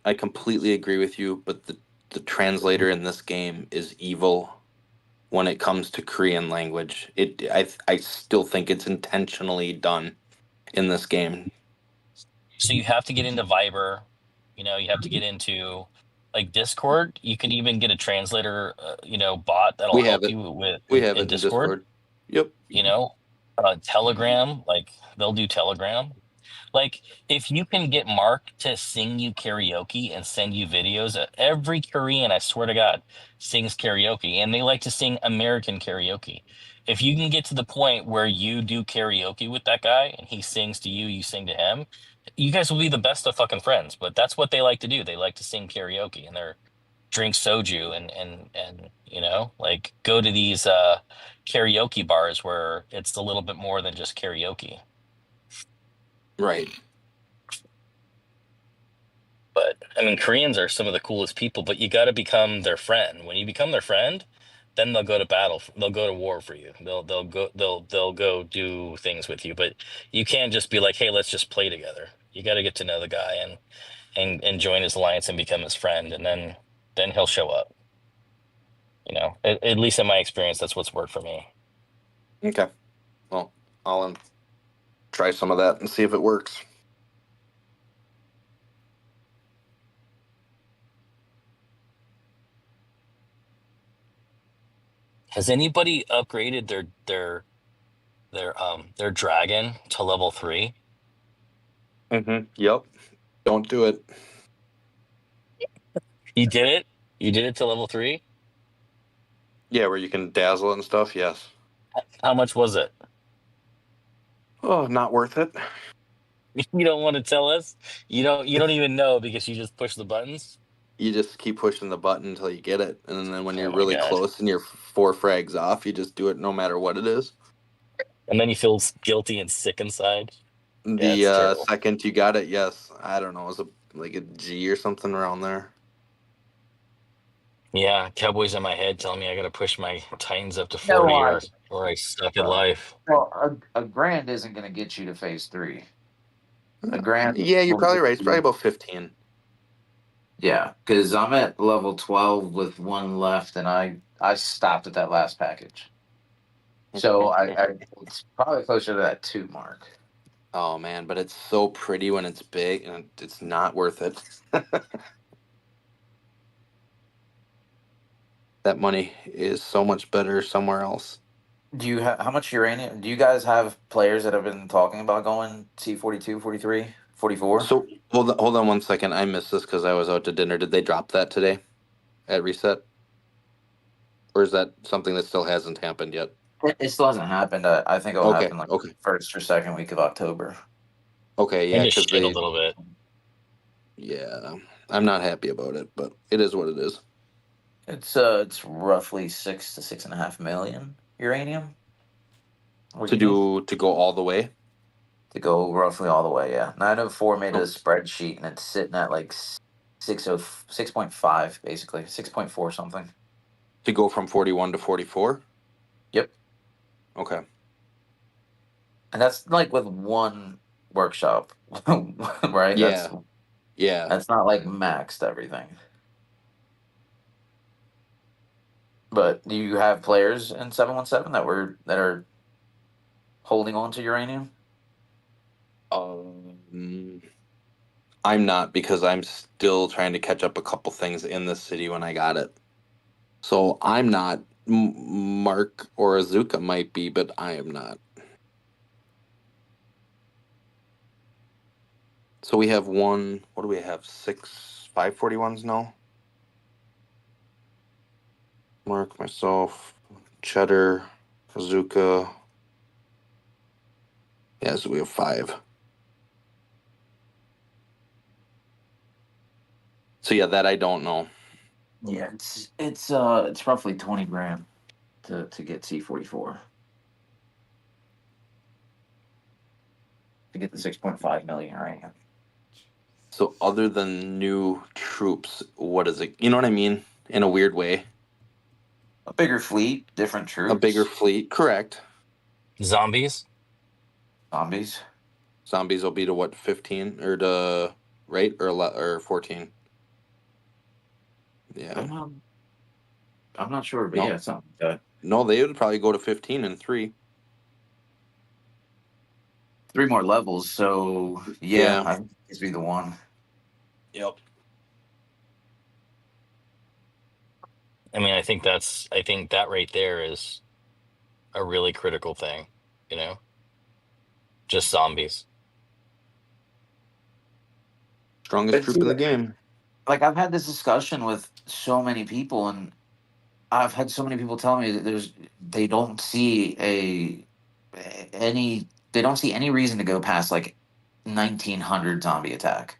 I completely agree with you, but the translator in this game is evil when it comes to Korean language. I still think it's intentionally done in this game. So you have to get into Viber. You have to get into like Discord. You can even get a translator, bot that'll We have help it. you with We have in it in Discord. Discord. Yep. Telegram, like they'll do Telegram. Like if you can get Mark to sing you karaoke and send you videos, every Korean, I swear to God, sings karaoke, and they like to sing American karaoke. If you can get to the point where you do karaoke with that guy and he sings to you, you sing to him, you guys will be the best of fucking friends. But that's what they like to do. They like to sing karaoke, and they're drink soju and like go to these karaoke bars where it's a little bit more than just karaoke. Right. But I mean, Koreans are some of the coolest people, but you got to become their friend. When you become their friend, then they'll go to battle. They'll go to war for you. They'll go do things with you. But you can't just be like, hey, let's just play together. You got to get to know the guy and join his alliance and become his friend, and then he'll show up. At least in my experience, that's what's worked for me. Okay. Well, I'll try some of that and see if it works. Has anybody upgraded their dragon to level 3? Yep. Don't do it. You did it? You did it to level 3? Yeah, where you can dazzle it and stuff. Yes. How much was it? Oh, not worth it. You don't want to tell us? You don't even know because you just push the buttons? You just keep pushing the button until you get it, and then when Oh you're my really god. close and you're 4 frags off, you just do it no matter what it is. And then you feel guilty and sick inside. Yeah, The it's terrible. second you got it, yes, I don't know, it was like a G or something around there. Yeah, Cowboys in my head telling me I gotta push my Titans up to No, 40 or I suck at life. well, a grand isn't going to get you to phase 3. A grand Yeah, you're will probably get right. It's probably you. about 15. Yeah, because I'm at level 12 with 1 left, and I stopped at that last package. So I it's probably closer to that 2 mark. Oh man, but it's so pretty when it's big, and it's not worth it. That money is so much better somewhere else. Do you have how much uranium? Do you guys have players that have been talking about going C42, 43, 44? So hold on 1 second. I missed this because I was out to dinner. Did they drop that today at reset, or is that something that still hasn't happened yet? It still hasn't happened. I think it'll Okay, happen like okay, first or second week of October. okay. I Yeah, just because shit a they. little bit. Yeah, I'm not happy about it, but it is what it is. It's roughly 6 to 6.5 million uranium. What To you need to go all the way. to go roughly all the way? Yeah, 904 made a spreadsheet, and it's sitting at like 6.5 basically 6.4 something. To go from 41 to 44. Yep, Okay. and that's like with one workshop, right? Yeah, yeah. That's not like maxed everything. But do you have players in 717 that are holding on to uranium? Um, I'm not because I'm still trying to catch up a couple things in the city when I got it. So I'm not. Mark or Azuka might be, but I am not. So we have one. What do we have? 541s now. Mark, myself, Cheddar, Azuka. Yeah, so we have 5. So yeah, that I don't know. Yeah, it's roughly 20 grand to get C44 to get the 6.5 million uranium. So other than new troops, what is it? You know what I mean? In a weird way. A bigger fleet, different A bigger troops. fleet, correct. Zombies? Zombies. Zombies will be to what, 15 or to right or 14? Yeah. I'm not sure, but No. yeah, something like that. No, they would probably go to 15 and 3. 3 more levels, so yeah, I think it's be the one. Yep. I mean, I think that right there is a really critical thing, you know? Just zombies. Strongest troop in the game. Like I've had this discussion with so many people, and I've had so many people tell me that they don't see any reason to go past like 1900 zombie attack.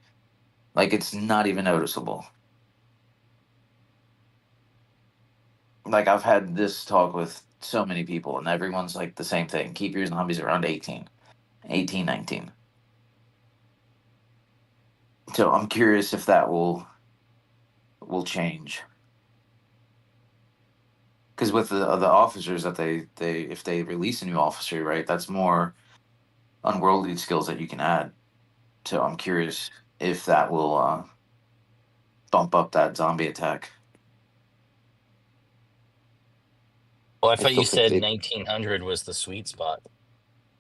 Like it's not even noticeable. Like I've had this talk with so many people, and everyone's like the same thing. Keep your zombies around 18, 19. So I'm curious if that will change. Because with the officers that they if they release a new officer, right, that's more unworldly skills that you can add. So I'm curious if that will bump up that zombie attack. Well, I I thought still you think said they 1900 was the sweet spot.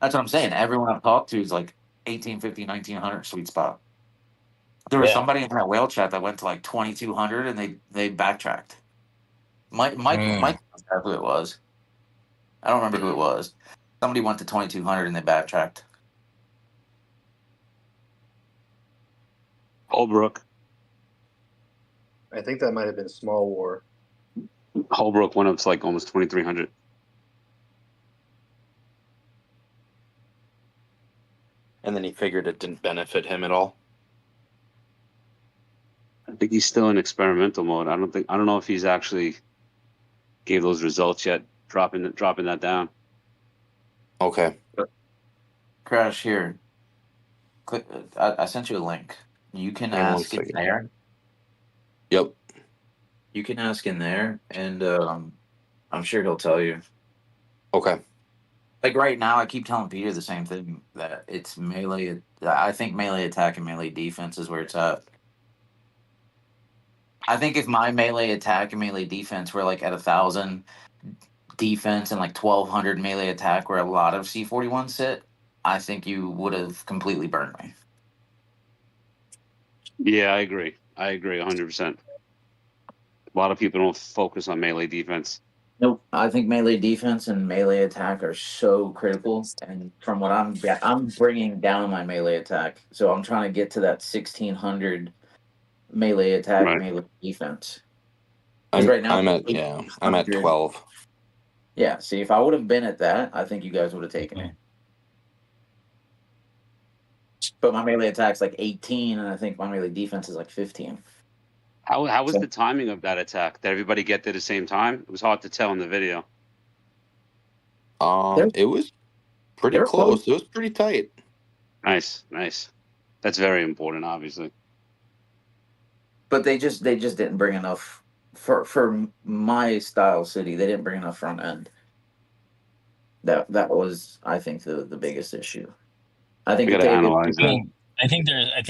That's what I'm saying. Everyone I've talked to is like 1850, 1900 sweet spot. There was Yeah. somebody in that whale chat that went to like 2200 and they backtracked. Mike knows who it was. I don't remember who it was. Somebody went to 2200 and they backtracked. Holbrook. I think that might have been Small War. Holbrook went up to like almost 2300. And then he figured it didn't benefit him at all. I think he's still in experimental mode. I don't know if he's actually gave those results yet, dropping that down. Okay. Crash here. Click. I sent you a link. You can Hang on one ask in second. there. Yep. You can ask in there, and I'm sure he'll tell you. Okay. Like right now, I keep telling Peter the same thing, that it's melee. I think melee attack and melee defense is where it's at. I think if my melee attack and melee defense were like at 1,000 defense and like 1,200 melee attack, where a lot of C41 sit, I think you would have completely burned me. Yeah, I agree 100%. A lot of people don't focus on melee defense. Nope. I think melee defense and melee attack are so critical. And from what I'm bringing down my melee attack, so I'm trying to get to that 1,600 melee attack, Right. melee defense. I'm Right now, I'm at 12. Yeah. See, if I would have been at that, I think you guys would have taken me. But my melee attack's like 18, and I think my melee defense is like 15. How was the timing of that attack? Did everybody get there at the same time? It was hard to tell in the video. It was pretty close. It was pretty tight. Nice. That's very important, obviously. But they just didn't bring enough for my style city. They didn't bring enough front end. That was, I think, the biggest issue. I think we got to analyze that. I think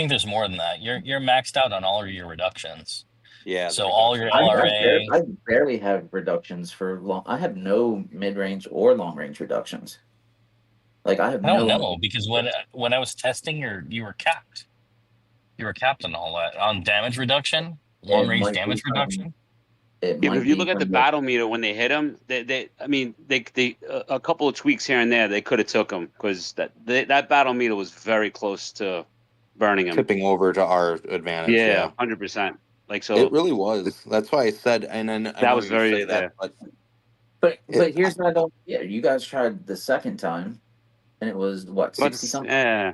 there's more than that. You're maxed out on all of your reductions. Yeah. So all your LRA. I barely have reductions for long. I have no mid range or long range reductions. Like I have I don't know, because when I was testing, you were capped. You were capped on all that, on damage reduction, long range damage reduction. Yeah, but if you look at the battle meter when they hit him, they a couple of tweaks here and there, they could have took him, because that battle meter was very close to burning him, tipping over to our advantage. Yeah, 100%. Like, so it really was. That's why I said, and then I that know was you very say that, but here's what I don't. Yeah, you guys tried the second time, and it was what 60 something. Yeah,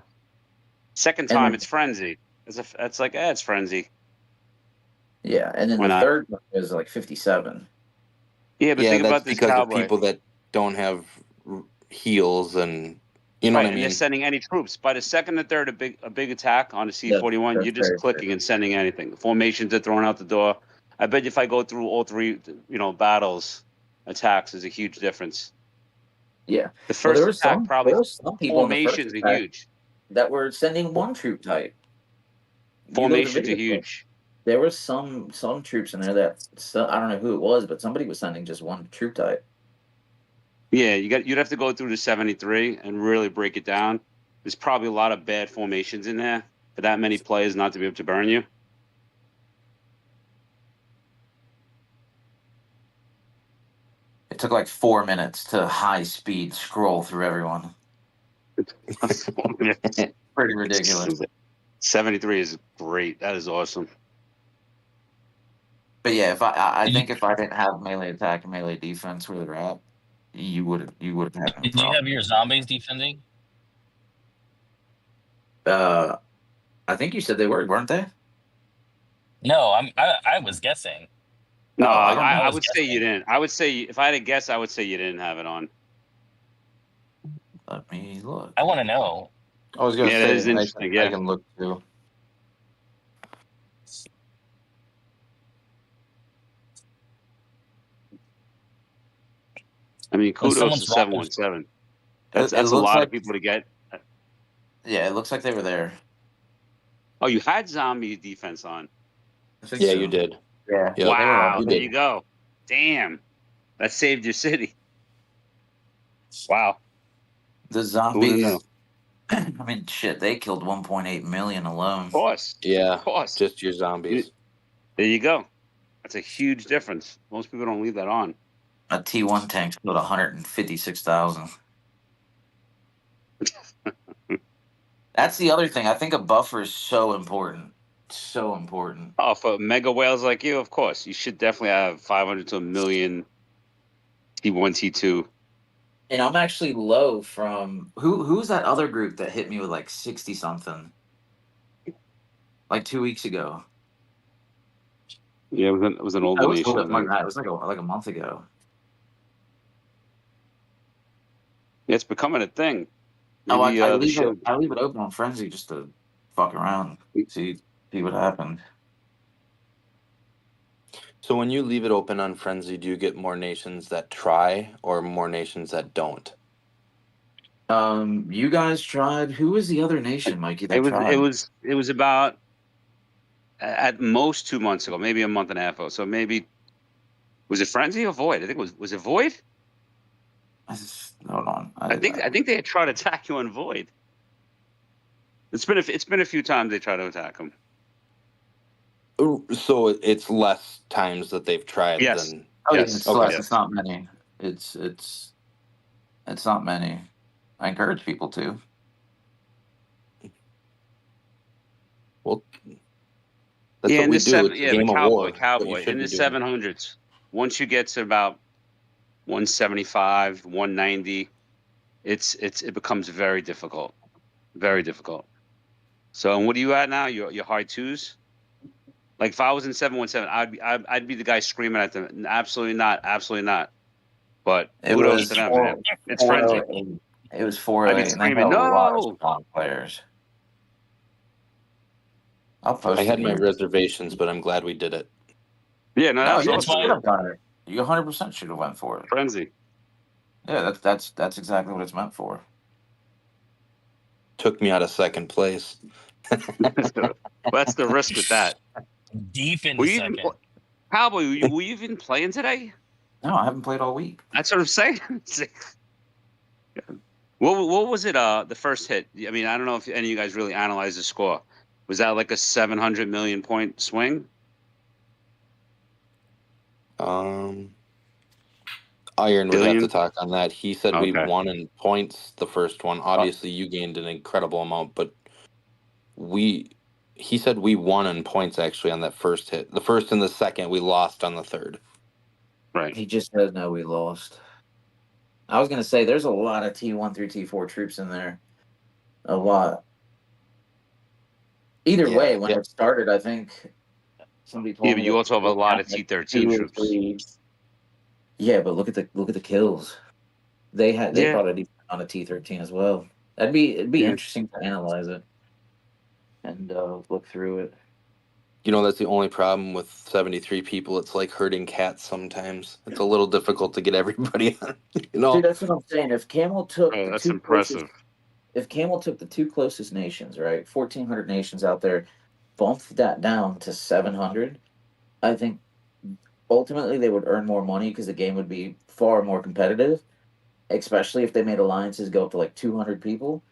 second time it's frenzy. It's like it's frenzy. Yeah, and then the third one was like 57. Yeah, but think about this, because Cowboy. of people that don't have heals, and you know what I mean. You're sending any troops. By the second and third, a big attack on a C41, you're just clicking and sending anything. The formations are thrown out the door. I bet if I go through all three, battles, attacks is a huge difference. Yeah, the first there was attack some, probably there was some people formations in the first are attack huge. that were sending one troop type. Formations are huge. There was some troops in there that I don't know who it was, but somebody was sending just one troop type. Yeah, you'd have to go through the 73 and really break it down. There's probably a lot of bad formations in there for that many players not to be able to burn you. It took like 4 minutes to high speed scroll through everyone. Pretty ridiculous. 73 is great. That is awesome. But yeah, if I think if I didn't have melee attack and melee defense where they're at, you would have had no problem. Did you have your zombies defending? I think you said they weren't they? No, I was guessing. No, I would say you didn't. I would say, if I had to guess, I would say you didn't have it on. Let me look. I want to know. I was going to say, that is interesting. I can look too. I mean, kudos to 717. That's a lot of people to get. Yeah, it looks like they were there. Oh, you had zombie defense on. Yeah, you did. Yeah. Wow, there you go. Damn. That saved your city. Wow. The zombies. I mean, shit, they killed 1.8 million alone. Of course. Yeah. Of course. Just your zombies. There you go. That's a huge difference. Most people don't leave that on. A T1 tank killed 156,000. That's the other thing. I think a buffer is so important. So important. Oh, for mega whales like you, of course. You should definitely have 500 to 1 million T1, T2. And I'm actually low from who's that other group that hit me with like 60 something like 2 weeks ago? Yeah, it was an older It was a nation. little I bit more think. than that. It was like a month ago. Yeah, it's becoming a thing. Oh, Maybe I the leave show. it open on Frenzy just to fuck around, see what happened. So when you leave it open on Frenzy, do you get more nations that try or more nations that don't? You guys tried. Who was the other nation, Mikey, that tried? It was about at most 2 months ago, maybe a month and a half ago. So maybe was it Frenzy or Void? I think it was it Void? Hold on. I think they had tried to attack you on Void. It's been a few times they try to attack him. So it's less times that they've tried Yes. than. Oh, yes. yeah, it's Okay. less. It's not many. It's not many. I encourage people to. Well, that's Yeah, what in we the do. It's a the game of war. What you Cowboy should in be the doing. 700s. Once you get to about 175, 190, it becomes very difficult, very difficult. So, and what are you at now? Your high twos? Like if I was in 717, I'd be the guy screaming at them. Absolutely not, absolutely not. But It kudos was to them, man. It's Frenzy. 408. It was I'd 408, be and they had a screaming, lot of no. strong players. I'll I post had it my here. reservations, but I'm glad we did it. Yeah, no, that No, was you awesome, should man. have done it. You 100% should have went for it. Frenzy. Yeah, that's exactly what it's meant for. Took me out of second place. Well, that's the risk with that. Deep into Were you even second. Cowboy? Were you even playing today? No, I haven't played all week. That's what I'm saying. What was it? The first hit. I mean, I don't know if any of you guys really analyzed the score. Was that like a 700 million point swing? Iron would have to Billion? talk on that. He said we Okay. won in points the first one. Obviously, you gained an incredible amount, but he said we won in points actually on that first hit. The first and the second, we lost on the third. Right. He just said no, we lost. I was gonna say there's a lot of T1 through T4 troops in there. A lot. Either Yeah. way, when it started, I think somebody told Yeah, me but you that also have a they lot had of like T13 2 or troops. 3. Yeah, but look at the kills. They Yeah. brought a decent amount of T13 as well. It'd be Yeah. interesting to analyze it and look through it. You know, that's the only problem with 73 people. It's like herding cats sometimes. It's a little difficult to get everybody on. You know, Dude, that's what I'm saying. If Camel took Oh, the that's two impressive. closest nations, right, 1,400 nations out there, bumped that down to 700, I think ultimately they would earn more money because the game would be far more competitive. Especially if they made alliances go up to like 200 people,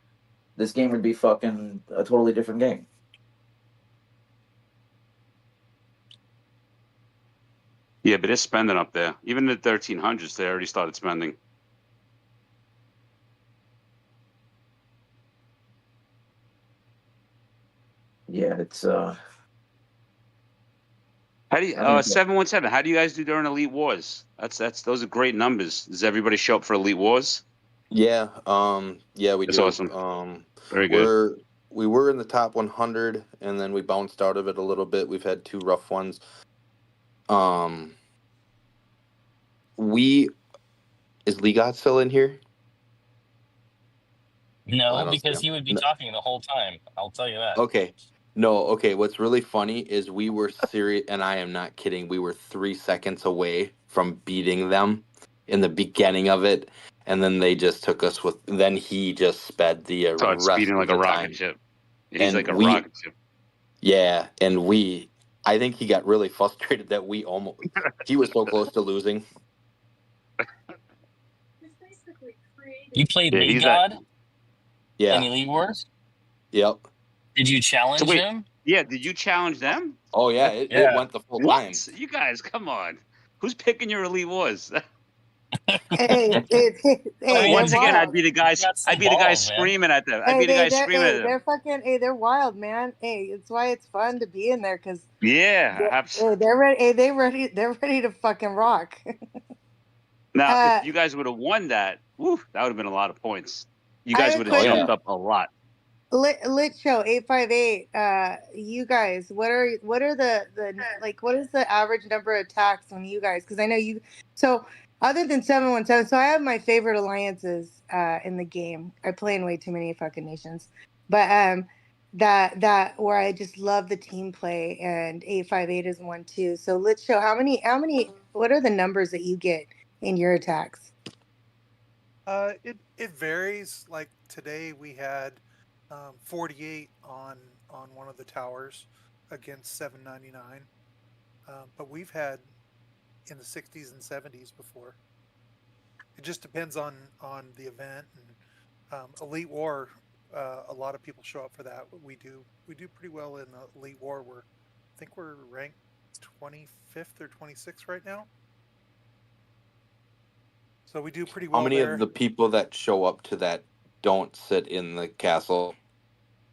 this game would be fucking a totally different game. Yeah, but they're spending up there. Even the 1300s, they already started spending. Yeah, it's How do you 717? How do you guys do during Elite Wars? Those are great numbers. Does everybody show up for Elite Wars? yeah, we That's do. awesome. Very good. We were in the top 100, and then we bounced out of it a little bit. We've had 2 rough ones. Is Ligot still in here? No, because he would be talking the whole time. I'll tell you that. Okay. No, okay. What's really funny is we were serious, and I am not kidding. We were 3 seconds away from beating them in the beginning of it, and then they just took us with. Then he just sped the Started rest speeding of like the a rocket time. ship. He's And like a rocket ship. Yeah, and I think he got really frustrated that he was so close to losing. You played Yeah, League he's that. God Yeah. in Elite Wars? Yep. Did you challenge him? Yeah, did you challenge them? Oh yeah, it went the full time. What? You guys, come on. Who's picking your Elite Wars? Hey, Once they're again, I'd wild. be the guy screaming at them. I'd be the guy screaming at them. They're fucking. Hey, they're wild, man. Hey, it's why it's fun to be in there because Yeah, they're ready. Hey, they're ready. They're ready to fucking rock. Now, if you guys would have won that, woo, that would have been a lot of points. You guys would have jumped up a lot. Lit Show 858. You guys, what are the like? What is the average number of attacks when you guys? Because I know you. So other than 717, so I have my favorite alliances in the game. I play in way too many fucking nations, but that where I just love the team play, and 858 is one too. So Lit Show, how many? What are the numbers that you get in your attacks? It varies. Like today we had 48 on one of the towers against 799. But we've had in the 60s and 70s before. It just depends on the event and Elite War. A lot of people show up for that. We do pretty well in Elite War. I think we're ranked 25th or 26th right now. So we do pretty well. How many there. of the people that show up to that don't sit in the castle?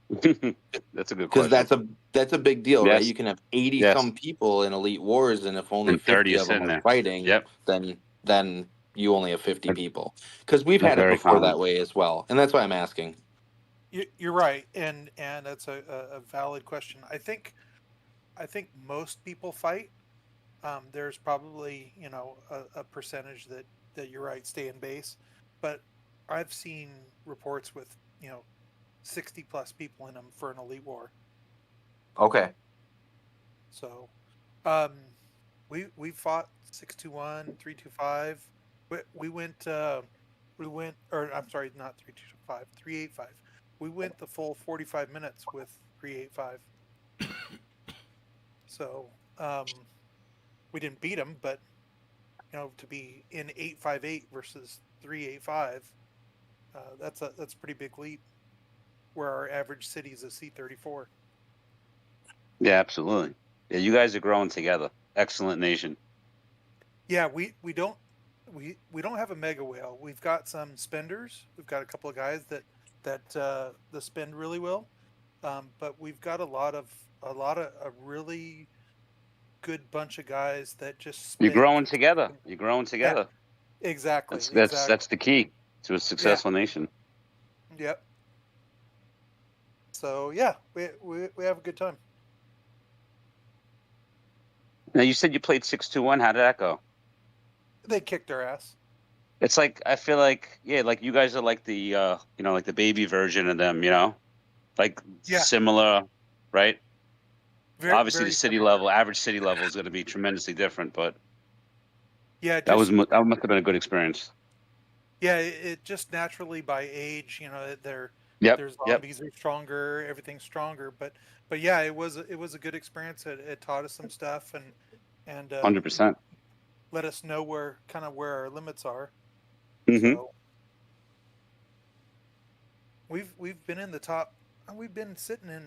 That's a good question. Because that's a big deal, Yes. right? You can have 80 some people in Elite Wars, and if only And 50 30 of them in are there. fighting, Yep. then you only have 50 people. Because we've had it very before common. that way as well, and that's why I'm asking. You're right, and that's a valid question. I think most people fight. There's probably a percentage that you're right, stay in base, but I've seen reports with 60 plus people in them for an Elite War. Okay. So, we fought 621, 325. We went or I'm sorry, not 325, 385. We went the full 45 minutes with 385. So, we didn't beat them, but to be in 858 versus 385, that's a pretty big leap. Where our average city is a C34. Yeah, absolutely. Yeah, you guys are growing together. Excellent nation. Yeah, we don't have a mega whale. We've got some spenders. We've got a couple of guys that spend really well, but we've got a really good bunch of guys that just spend. You're growing together. You're growing together. Yeah, exactly. That's the key to a successful nation. Yep. So yeah, we have a good time. Now you said you played 621. How did that go? They kicked our ass. It's like I feel like like you guys are like the like the baby version of them, like similar, right? Obviously, the city level, average city level is going to be tremendously different, but yeah, that must have been a good experience. Yeah, it just naturally by age, their zombies are stronger, everything's stronger. But yeah, it was a good experience. It taught us some stuff and 100%. Let us know where our limits are. Mm-hmm. So we've been in the top. We've been sitting in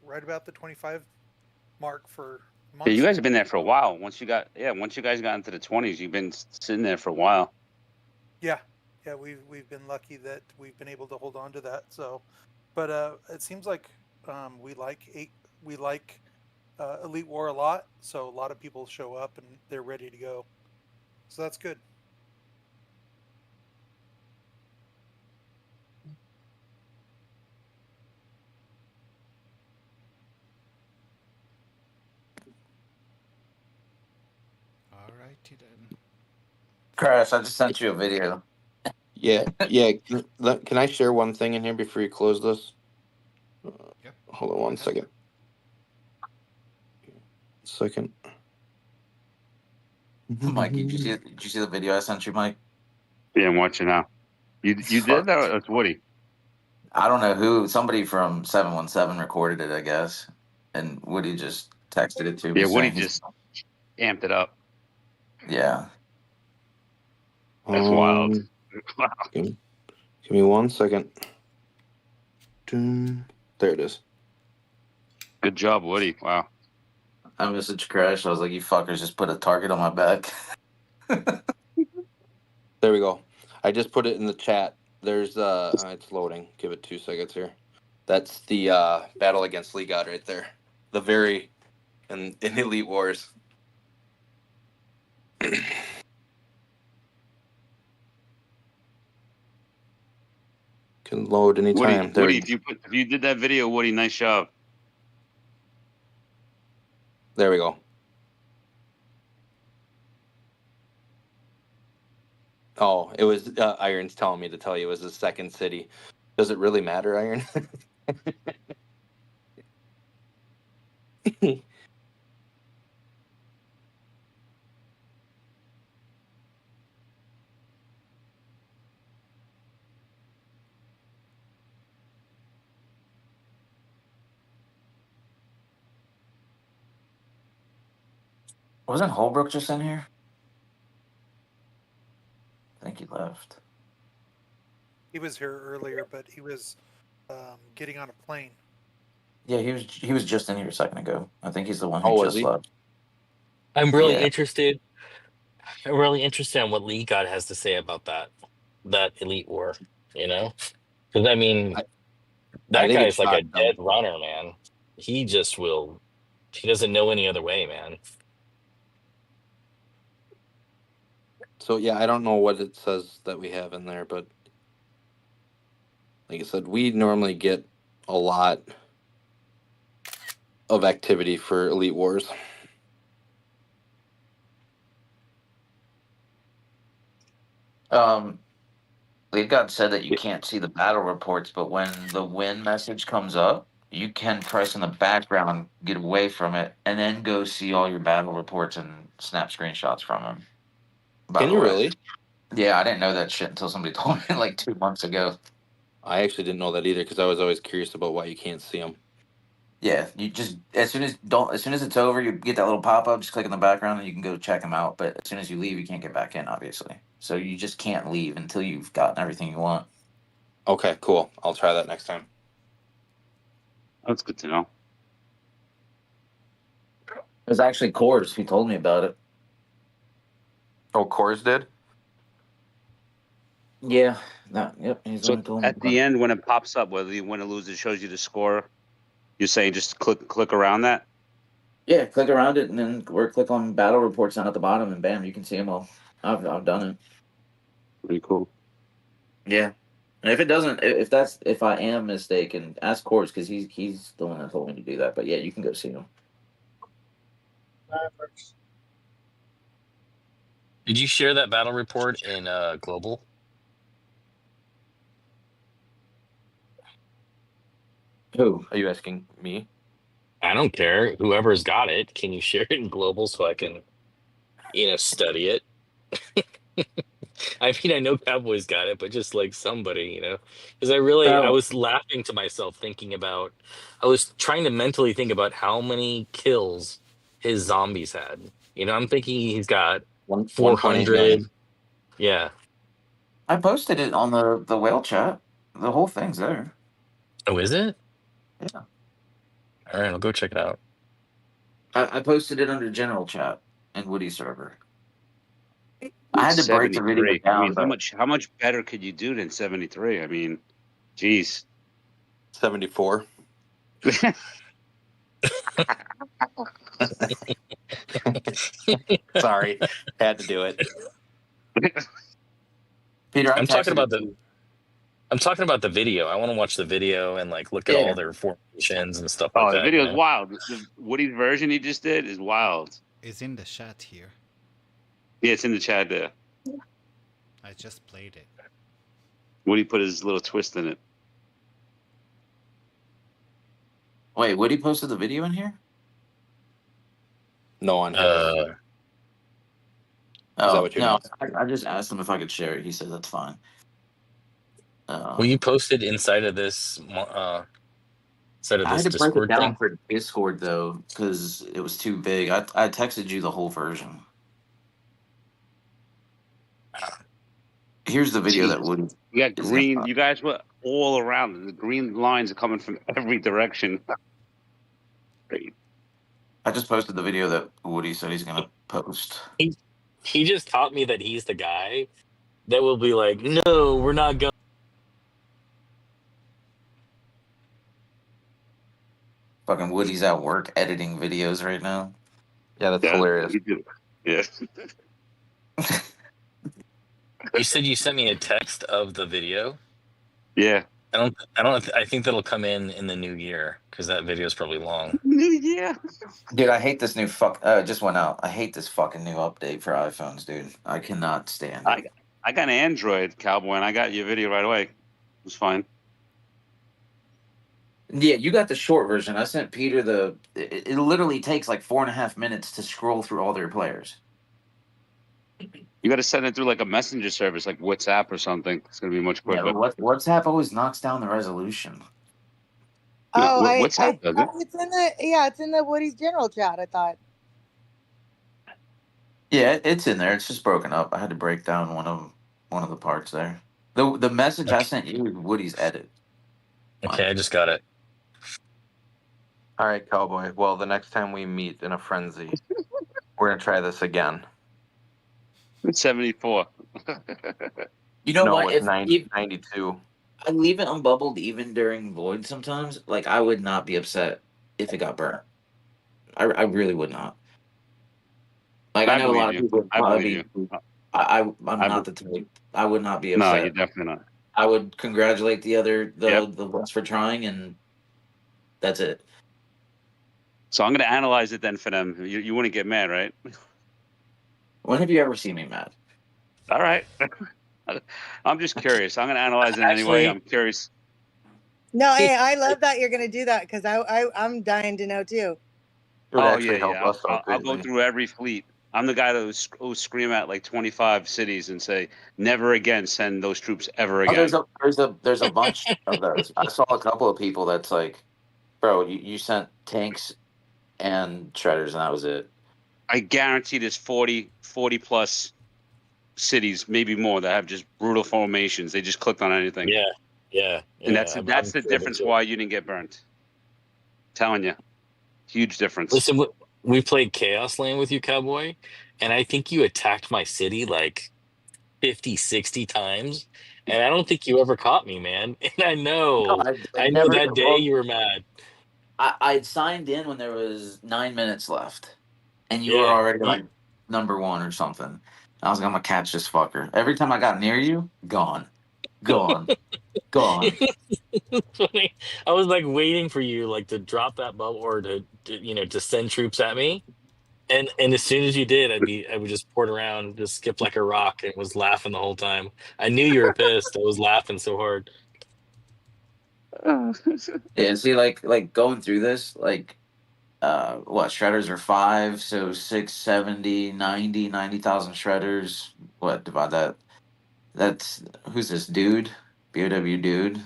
right about the 25 mark for months. Yeah, you guys have been there for a while. Once you guys got into the 20s, you've been sitting there for a while. Yeah, we've been lucky that we've been able to hold on to that. So, but it seems like we like Elite War a lot. So a lot of people show up and they're ready to go. So that's good. Alrighty then. Crash, I just sent you a video. Yeah. Can I share one thing in here before you close this? Yep. Hold on one second. Mike, did you see the video I sent you, Mike? Yeah, I'm watching now. You did that? That's Woody. I don't know who. Somebody from 717 recorded it, I guess, and Woody just texted it to me. Yeah, Woody just amped it up. Yeah. That's wild. Wow. Give me 1 second. There it is. Good job, Woody. Wow. I messaged Crash. I was like, "You fuckers just put a target on my back." There we go. I just put it in the chat. There's it's loading. Give it 2 seconds here. That's the battle against Lee God right there. The very in Elite Wars. Can load anytime. Woody, if you did that video, Woody, nice job. There we go. Oh, it was Iron's telling me to tell you it was the second city. Does it really matter, Iron? Wasn't Holbrook just in here? I think he left. He was here earlier, but he was getting on a plane. Yeah, he was just in here a second ago. I think he's the one who was just he? left. I'm really Yeah. interested. I'm really interested in what Lee God has to say about that Elite War. You know, because I mean, that think guy's it's like a not dead runner, man. He just will. He doesn't know any other way, man. So yeah, I don't know what it says that we have in there, but like I said, we normally get a lot of activity for Elite Wars. Lead God said that you can't see the battle reports, but when the win message comes up, you can press in the background, get away from it, and then go see all your battle reports and snap screenshots from them. By Can the you way. really? Yeah, I didn't know that shit until somebody told me like 2 months ago. I actually didn't know that either because I was always curious about why you can't see them. Yeah, you just as soon as it's over, you get that little pop up. Just click in the background, and you can go check them out. But as soon as you leave, you can't get back in, obviously. So you just can't leave until you've gotten everything you want. Okay, cool. I'll try that next time. That's good to know. It was actually Coors who told me about it. Oh, Coors did? Yeah. Yep. He's the So one who told me at about the it. end, when it pops up, whether you win or lose, it shows you the score. You're saying just click around that? Yeah, click around it and then click on battle reports down at the bottom, and bam, you can see them all. I've done it. Pretty cool. Yeah. And if it doesn't, if I am mistaken, ask Coors because he's the one that told me to do that. But yeah, you can go see him. Did you share that battle report in Global? Who? Are you asking me? I don't care. Whoever's got it, can you share it in Global so I can, study it? I mean, I know Cowboy's got it, but just like somebody, because I was laughing to myself thinking about, I was trying to mentally think about how many kills his zombies had. I'm thinking he's got 400. Yeah. I posted it on the whale chat. The whole thing's there. Oh, is it? Yeah. All right, I'll go check it out. I posted it under general chat in Woody's server. I had to break the video 73. down. I mean, how much better could you do than 73? I mean, geez. 74. Sorry, had to do it. Peter, I'm talking about the video. I want to watch the video and look at all their formations and stuff like that. Oh, the video is wild. The Woody's version he just did is wild. It's in the chat here. Yeah, it's in the chat there. I just played it. Woody put his little twist in it. Wait, Woody posted the video in here? No, on his. Oh, that what you no, mean? I just asked him if I could share it. He said that's fine. Will you post it inside of this I had to break it down for Discord, though, because it was too big. I texted you the whole version. Here's the video that Woody. You got green. You guys were all around. The green lines are coming from every direction. Great. I just posted the video that Woody said he's going to post. He just taught me that he's the guy that will be like, no, we're not going. Fucking Woody's at work editing videos right now. Yeah, that's hilarious. Yeah. You said you sent me a text of the video? Yeah. I think that'll come in the new year because that video is probably long. Yeah. Dude, I hate this new just went out. I hate this fucking new update for iPhones, dude. I cannot stand it. I got an Android, Cowboy, and I got your video right away. It was fine. Yeah, you got the short version. I sent Peter the. It literally takes like 4.5 minutes to scroll through all their players. You got to send it through like a messenger service, like WhatsApp or something. It's gonna be much quicker. Yeah, WhatsApp always knocks down the resolution. Oh, WhatsApp does it? It's in the Woody's general chat. I thought. Yeah, it's in there. It's just broken up. I had to break down one of the parts there. The message I sent you, Woody's edit. Okay, I just got it. All right, Cowboy. Well, the next time we meet in a frenzy, we're gonna try this again. It's 74. You know no, what? It's 92. I leave it unbubbled even during void sometimes. Like, I would not be upset if it got burnt. I really would not. Like, I know a lot of people would probably be. I'm not the type. I would not be upset. No, you're definitely not. I would congratulate the ones for trying, and that's it. So I'm going to analyze it then for them. You wouldn't get mad, right? When have you ever seen me mad? All right. I'm just curious. I'm going to analyze it anyway. I'm curious. No, hey, I love that you're going to do that because I'm dying to know too. Oh, yeah. I'll go through every fleet. I'm the guy that will scream at like 25 cities and say, never again send those troops ever again. There's a bunch of those. I saw a couple of people that's like, bro, you sent tanks and shredders, and that was it. I guarantee there's 40 plus cities, maybe more, that have just brutal formations. They just clicked on anything. Yeah. And that's the difference why you didn't get burnt. I'm telling you. Huge difference. Listen, we played Chaos Lane with you, Cowboy, and I think you attacked my city like 50, 60 times, and I don't think you ever caught me, man. And I know that day you were mad. I'd signed in when there was 9 minutes left, and you were already like number 1 or something. I was like, I'm gonna catch this fucker. Every time I got near you, gone. It's funny. I was like waiting for you like to drop that bubble or to send troops at me. And as soon as you did, I would just port around, just skip like a rock, and was laughing the whole time. I knew you were pissed. I was laughing so hard. Yeah, see, like going through this, like shredders are 5, so 670, 90,000 shredders. What, divide that? That's who's this dude? BOW dude.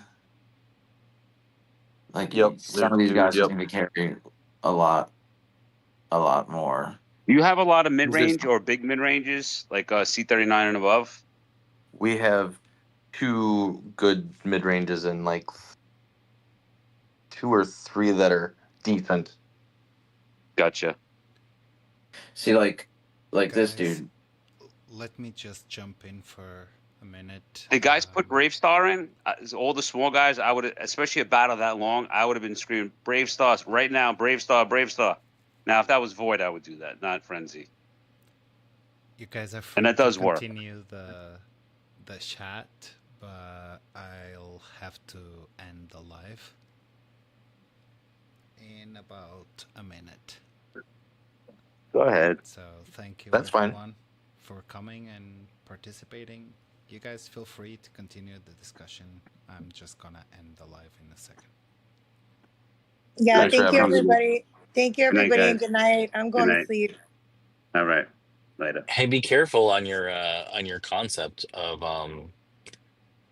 Like, some of these guys seem to carry a lot more. Do you have a lot of mid-range or big mid-ranges, like C39 and above? We have 2 good mid-ranges and like 2 or 3 that are decent. Gotcha. See, like Guys, this dude. Let me just jump in for a minute. The guys put Brave Star in. All the small guys, I would, especially a battle that long, I would have been screaming Brave Stars right now. Brave Star, Brave Star. Now, if that was Void, I would do that, not Frenzy. You guys are free and that does to work. continue the chat, but I'll have to end the live in about a minute. Go ahead. So thank you everyone for coming and participating. You guys feel free to continue the discussion. I'm just gonna end the live in a second. Yeah, thank you everybody. Thank you everybody, and good night. I'm going to sleep. All right, later. Hey, be careful on your concept of